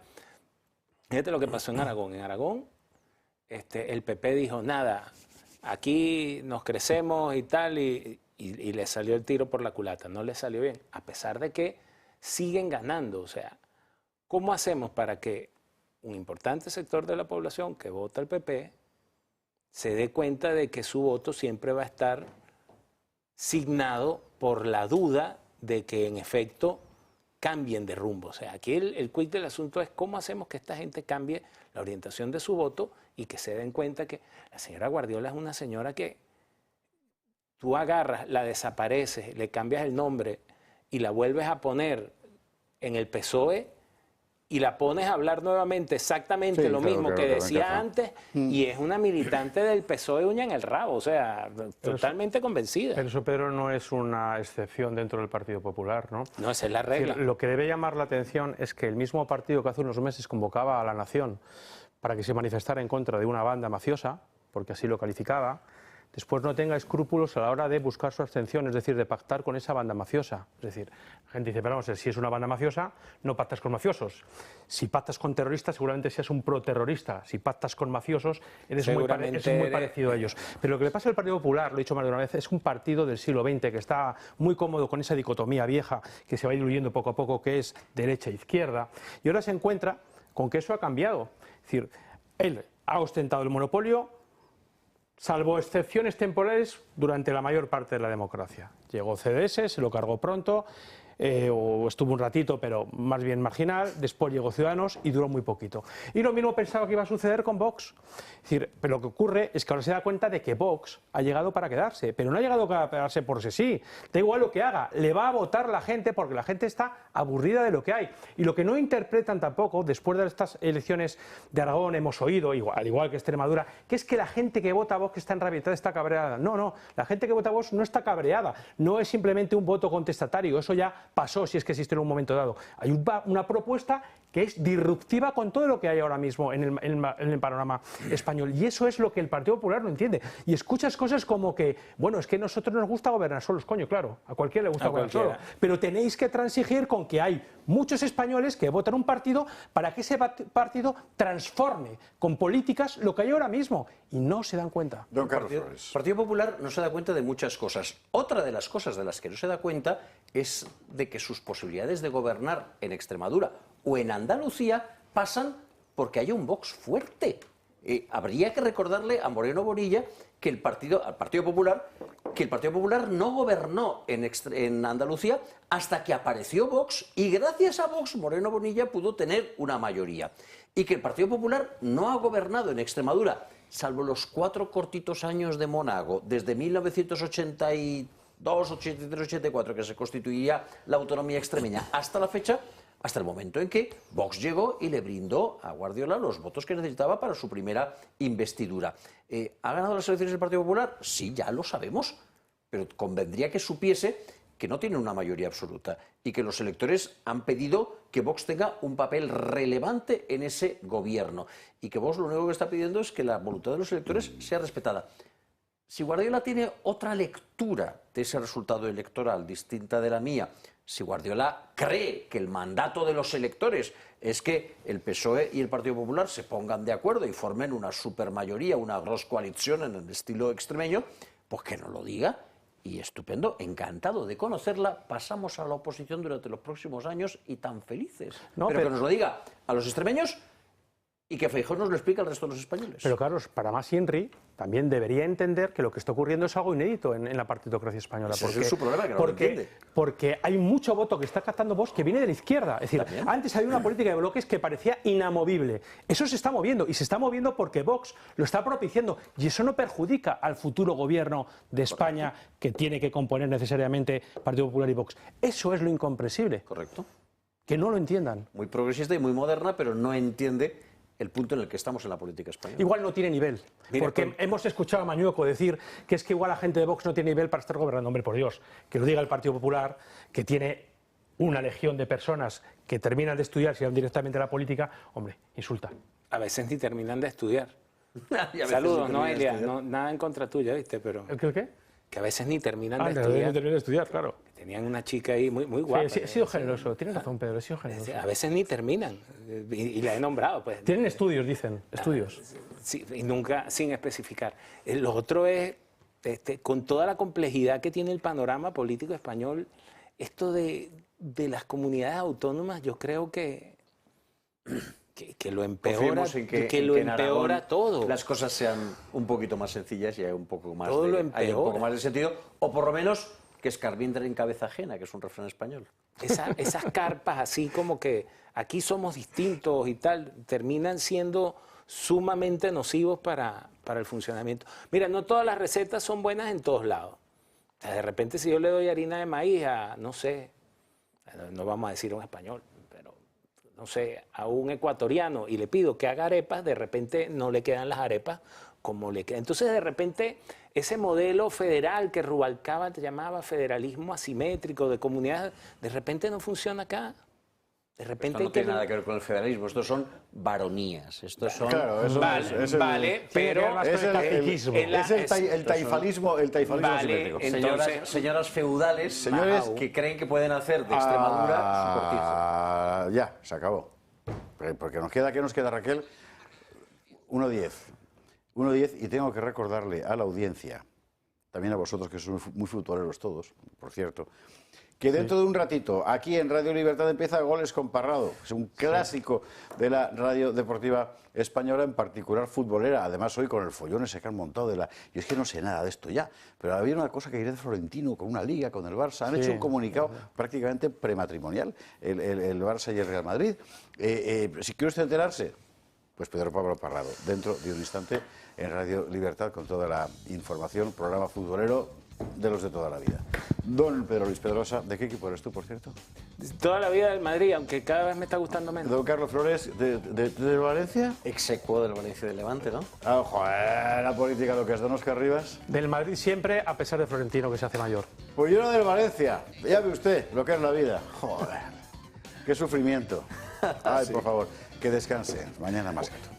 fíjate lo que pasó en Aragón. En Aragón el PP dijo, nada, aquí nos crecemos y tal, y le salió el tiro por la culata. No le salió bien, a pesar de que siguen ganando. O sea, ¿cómo hacemos para que un importante sector de la población que vota al PP se dé cuenta de que su voto siempre va a estar signado por la duda de que en efecto cambien de rumbo? O sea, aquí el quid del asunto es cómo hacemos que esta gente cambie la orientación de su voto y que se den cuenta que la señora Guardiola es una señora que tú agarras, la desapareces, le cambias el nombre y la vuelves a poner en el PSOE y la pones a hablar nuevamente exactamente lo mismo que decía antes, y es una militante del PSOE uña en el rabo, o sea, totalmente convencida. Pero eso, Pedro, no es una excepción dentro del Partido Popular, ¿no? No, esa es la regla. Lo que debe llamar la atención es que el mismo partido que hace unos meses convocaba a la nación para que se manifestara en contra de una banda mafiosa, porque así lo calificaba, después no tenga escrúpulos a la hora de buscar su abstención, es decir, de pactar con esa banda mafiosa. Es decir, la gente dice, pero vamos a ver, si es una banda mafiosa, no pactas con mafiosos. Si pactas con terroristas, seguramente seas un proterrorista. Si pactas con mafiosos, eres muy parecido a ellos. Pero lo que le pasa al Partido Popular, lo he dicho más de una vez, es un partido del siglo XX que está muy cómodo con esa dicotomía vieja que se va diluyendo poco a poco, que es derecha e izquierda, y ahora se encuentra con que eso ha cambiado. Es decir, él ha ostentado el monopolio, salvo excepciones temporales, durante la mayor parte de la democracia. Llegó CDS, se lo cargó pronto, o estuvo un ratito, pero más bien marginal. Después llegó Ciudadanos y duró muy poquito. Y lo mismo pensaba que iba a suceder con Vox. Es decir, pero lo que ocurre es que ahora se da cuenta de que Vox ha llegado para quedarse, pero no ha llegado para quedarse por sí. Da igual lo que haga, le va a votar la gente porque la gente está aburrida de lo que hay. Y lo que no interpretan tampoco, después de estas elecciones de Aragón, hemos oído, al igual que Extremadura, que es que la gente que vota a Vox está enrabiada, está cabreada. No, no, la gente que vota a Vox no está cabreada, no es simplemente un voto contestatario, eso ya pasó, si es que existe en un momento dado. Hay una propuesta que es disruptiva con todo lo que hay ahora mismo en el panorama español, y eso es lo que el Partido Popular no entiende. Y escuchas cosas como que, bueno, es que a nosotros nos gusta gobernar solos, coño, claro, a cualquiera le gusta gobernar solo, pero tenéis que transigir con que hay muchos españoles que votan un partido para que ese partido transforme con políticas lo que hay ahora mismo, y no se dan cuenta. Don Carlos Flores. El Partido Popular no se da cuenta de muchas cosas. Otra de las cosas de las que no se da cuenta es de que sus posibilidades de gobernar en Extremadura o en Andalucía pasan porque hay un Vox fuerte. Habría que recordarle a Moreno Bonilla que al Partido Popular no gobernó en Andalucía hasta que apareció Vox, y gracias a Vox Moreno Bonilla pudo tener una mayoría, y que el Partido Popular no ha gobernado en Extremadura, salvo los 4 cortitos años de Monago, desde 1982, 83, 84, que se constituía la autonomía extremeña, hasta la fecha, hasta el momento en que Vox llegó y le brindó a Guardiola los votos que necesitaba para su primera investidura. ¿Ha ganado las elecciones el Partido Popular? Sí, ya lo sabemos, pero convendría que supiese que no tiene una mayoría absoluta y que los electores han pedido que Vox tenga un papel relevante en ese gobierno, y que Vox lo único que está pidiendo es que la voluntad de los electores sea respetada. Si Guardiola tiene otra lectura de ese resultado electoral distinta de la mía, si Guardiola cree que el mandato de los electores es que el PSOE y el Partido Popular se pongan de acuerdo y formen una supermayoría, una gross coalición en el estilo extremeño, pues que no lo diga. Y estupendo, encantado de conocerla. Pasamos a la oposición durante los próximos años y tan felices. Pero que nos lo diga a los extremeños y que Feijóo nos lo explique al resto de los españoles. Pero Carlos, para más Inri, también debería entender que lo que está ocurriendo es algo inédito en la partitocracia española. Ese es su problema, que no lo entiende. Porque hay mucho voto que está captando Vox que viene de la izquierda. Es decir, antes había una política de bloques que parecía inamovible. Eso se está moviendo, y se está moviendo porque Vox lo está propiciando, y eso no perjudica al futuro gobierno de España, que tiene que componer necesariamente Partido Popular y Vox. Eso es lo incomprensible. Correcto. Que no lo entiendan. Muy progresista y muy moderna, pero no entiende el punto en el que estamos en la política española. Igual no tiene nivel, porque hemos escuchado a Mañueco decir que es que igual la gente de Vox no tiene nivel para estar gobernando. Hombre, por Dios, que lo diga el Partido Popular, que tiene una legión de personas que terminan de estudiar y se van directamente a la política. Hombre, insulta. A veces ni terminan de estudiar. Saludos, Noelia, nada en contra tuya, ¿viste? Pero ¿El qué? Que a veces ni terminan de estudiar. No terminan de estudiar, claro. Tenían una chica ahí muy guapa. Sí, he sido generoso, tienes razón, Pedro, he sido generoso. A veces ni terminan, y la he nombrado. Pues. Tienen estudios, dicen, estudios. Sí, y nunca sin especificar. Lo otro es, con toda la complejidad que tiene el panorama político español, esto de las comunidades autónomas, yo creo que lo empeora, que lo empeora todo. Las cosas sean un poquito más sencillas y hay un poco más, hay un poco más de sentido, o por lo menos que escarmienten en cabeza ajena, que es un refrán español. Esas carpas así como que aquí somos distintos y tal, terminan siendo sumamente nocivos para el funcionamiento. Mira, no todas las recetas son buenas en todos lados. O sea, de repente si yo le doy harina de maíz a, no sé, no vamos a decir un español, pero no sé, a un ecuatoriano y le pido que haga arepas, de repente no le quedan las arepas como le quedan. Entonces de repente ese modelo federal que Rubalcaba te llamaba federalismo asimétrico de comunidades, de repente no funciona acá. De repente no tiene nada que ver con el federalismo, estos son baronías, estos son... Claro, eso vale, pero es el taifalismo simétrico. Señoras feudales que creen que pueden hacer de Extremadura su cortijo. Ya, se acabó. Porque ¿qué nos queda, Raquel? 1-10. 1-10, y tengo que recordarle a la audiencia, también a vosotros que sois muy futboleros todos, por cierto, que dentro de un ratito, aquí en Radio Libertad empieza Goles con Parrado. Es un clásico de la radio deportiva española, en particular futbolera. Además, hoy con el follón ese que han montado Yo es que no sé nada de esto ya, pero había una cosa que quería de Florentino con una liga, con el Barça. Han hecho un comunicado prácticamente prematrimonial, el Barça y el Real Madrid. Si quiere usted enterarse, pues Pedro Pablo Parrado, dentro de un instante en Radio Libertad, con toda la información, programa futbolero de los de toda la vida. Don Pedro Luis Pedrosa, ¿de qué equipo eres tú, por cierto? Toda la vida del Madrid, aunque cada vez me está gustando menos. Don Carlos Flores, ¿de Valencia? Execuo del Valencia y del Levante, ¿no? Ah, joder, la política lo que es. Don Óscar Rivas. Del Madrid siempre, a pesar de Florentino, que se hace mayor. Pues yo no del Valencia. Ya ve usted lo que es la vida. Joder, qué sufrimiento. Ay, por favor, que descanse. Mañana más que tú.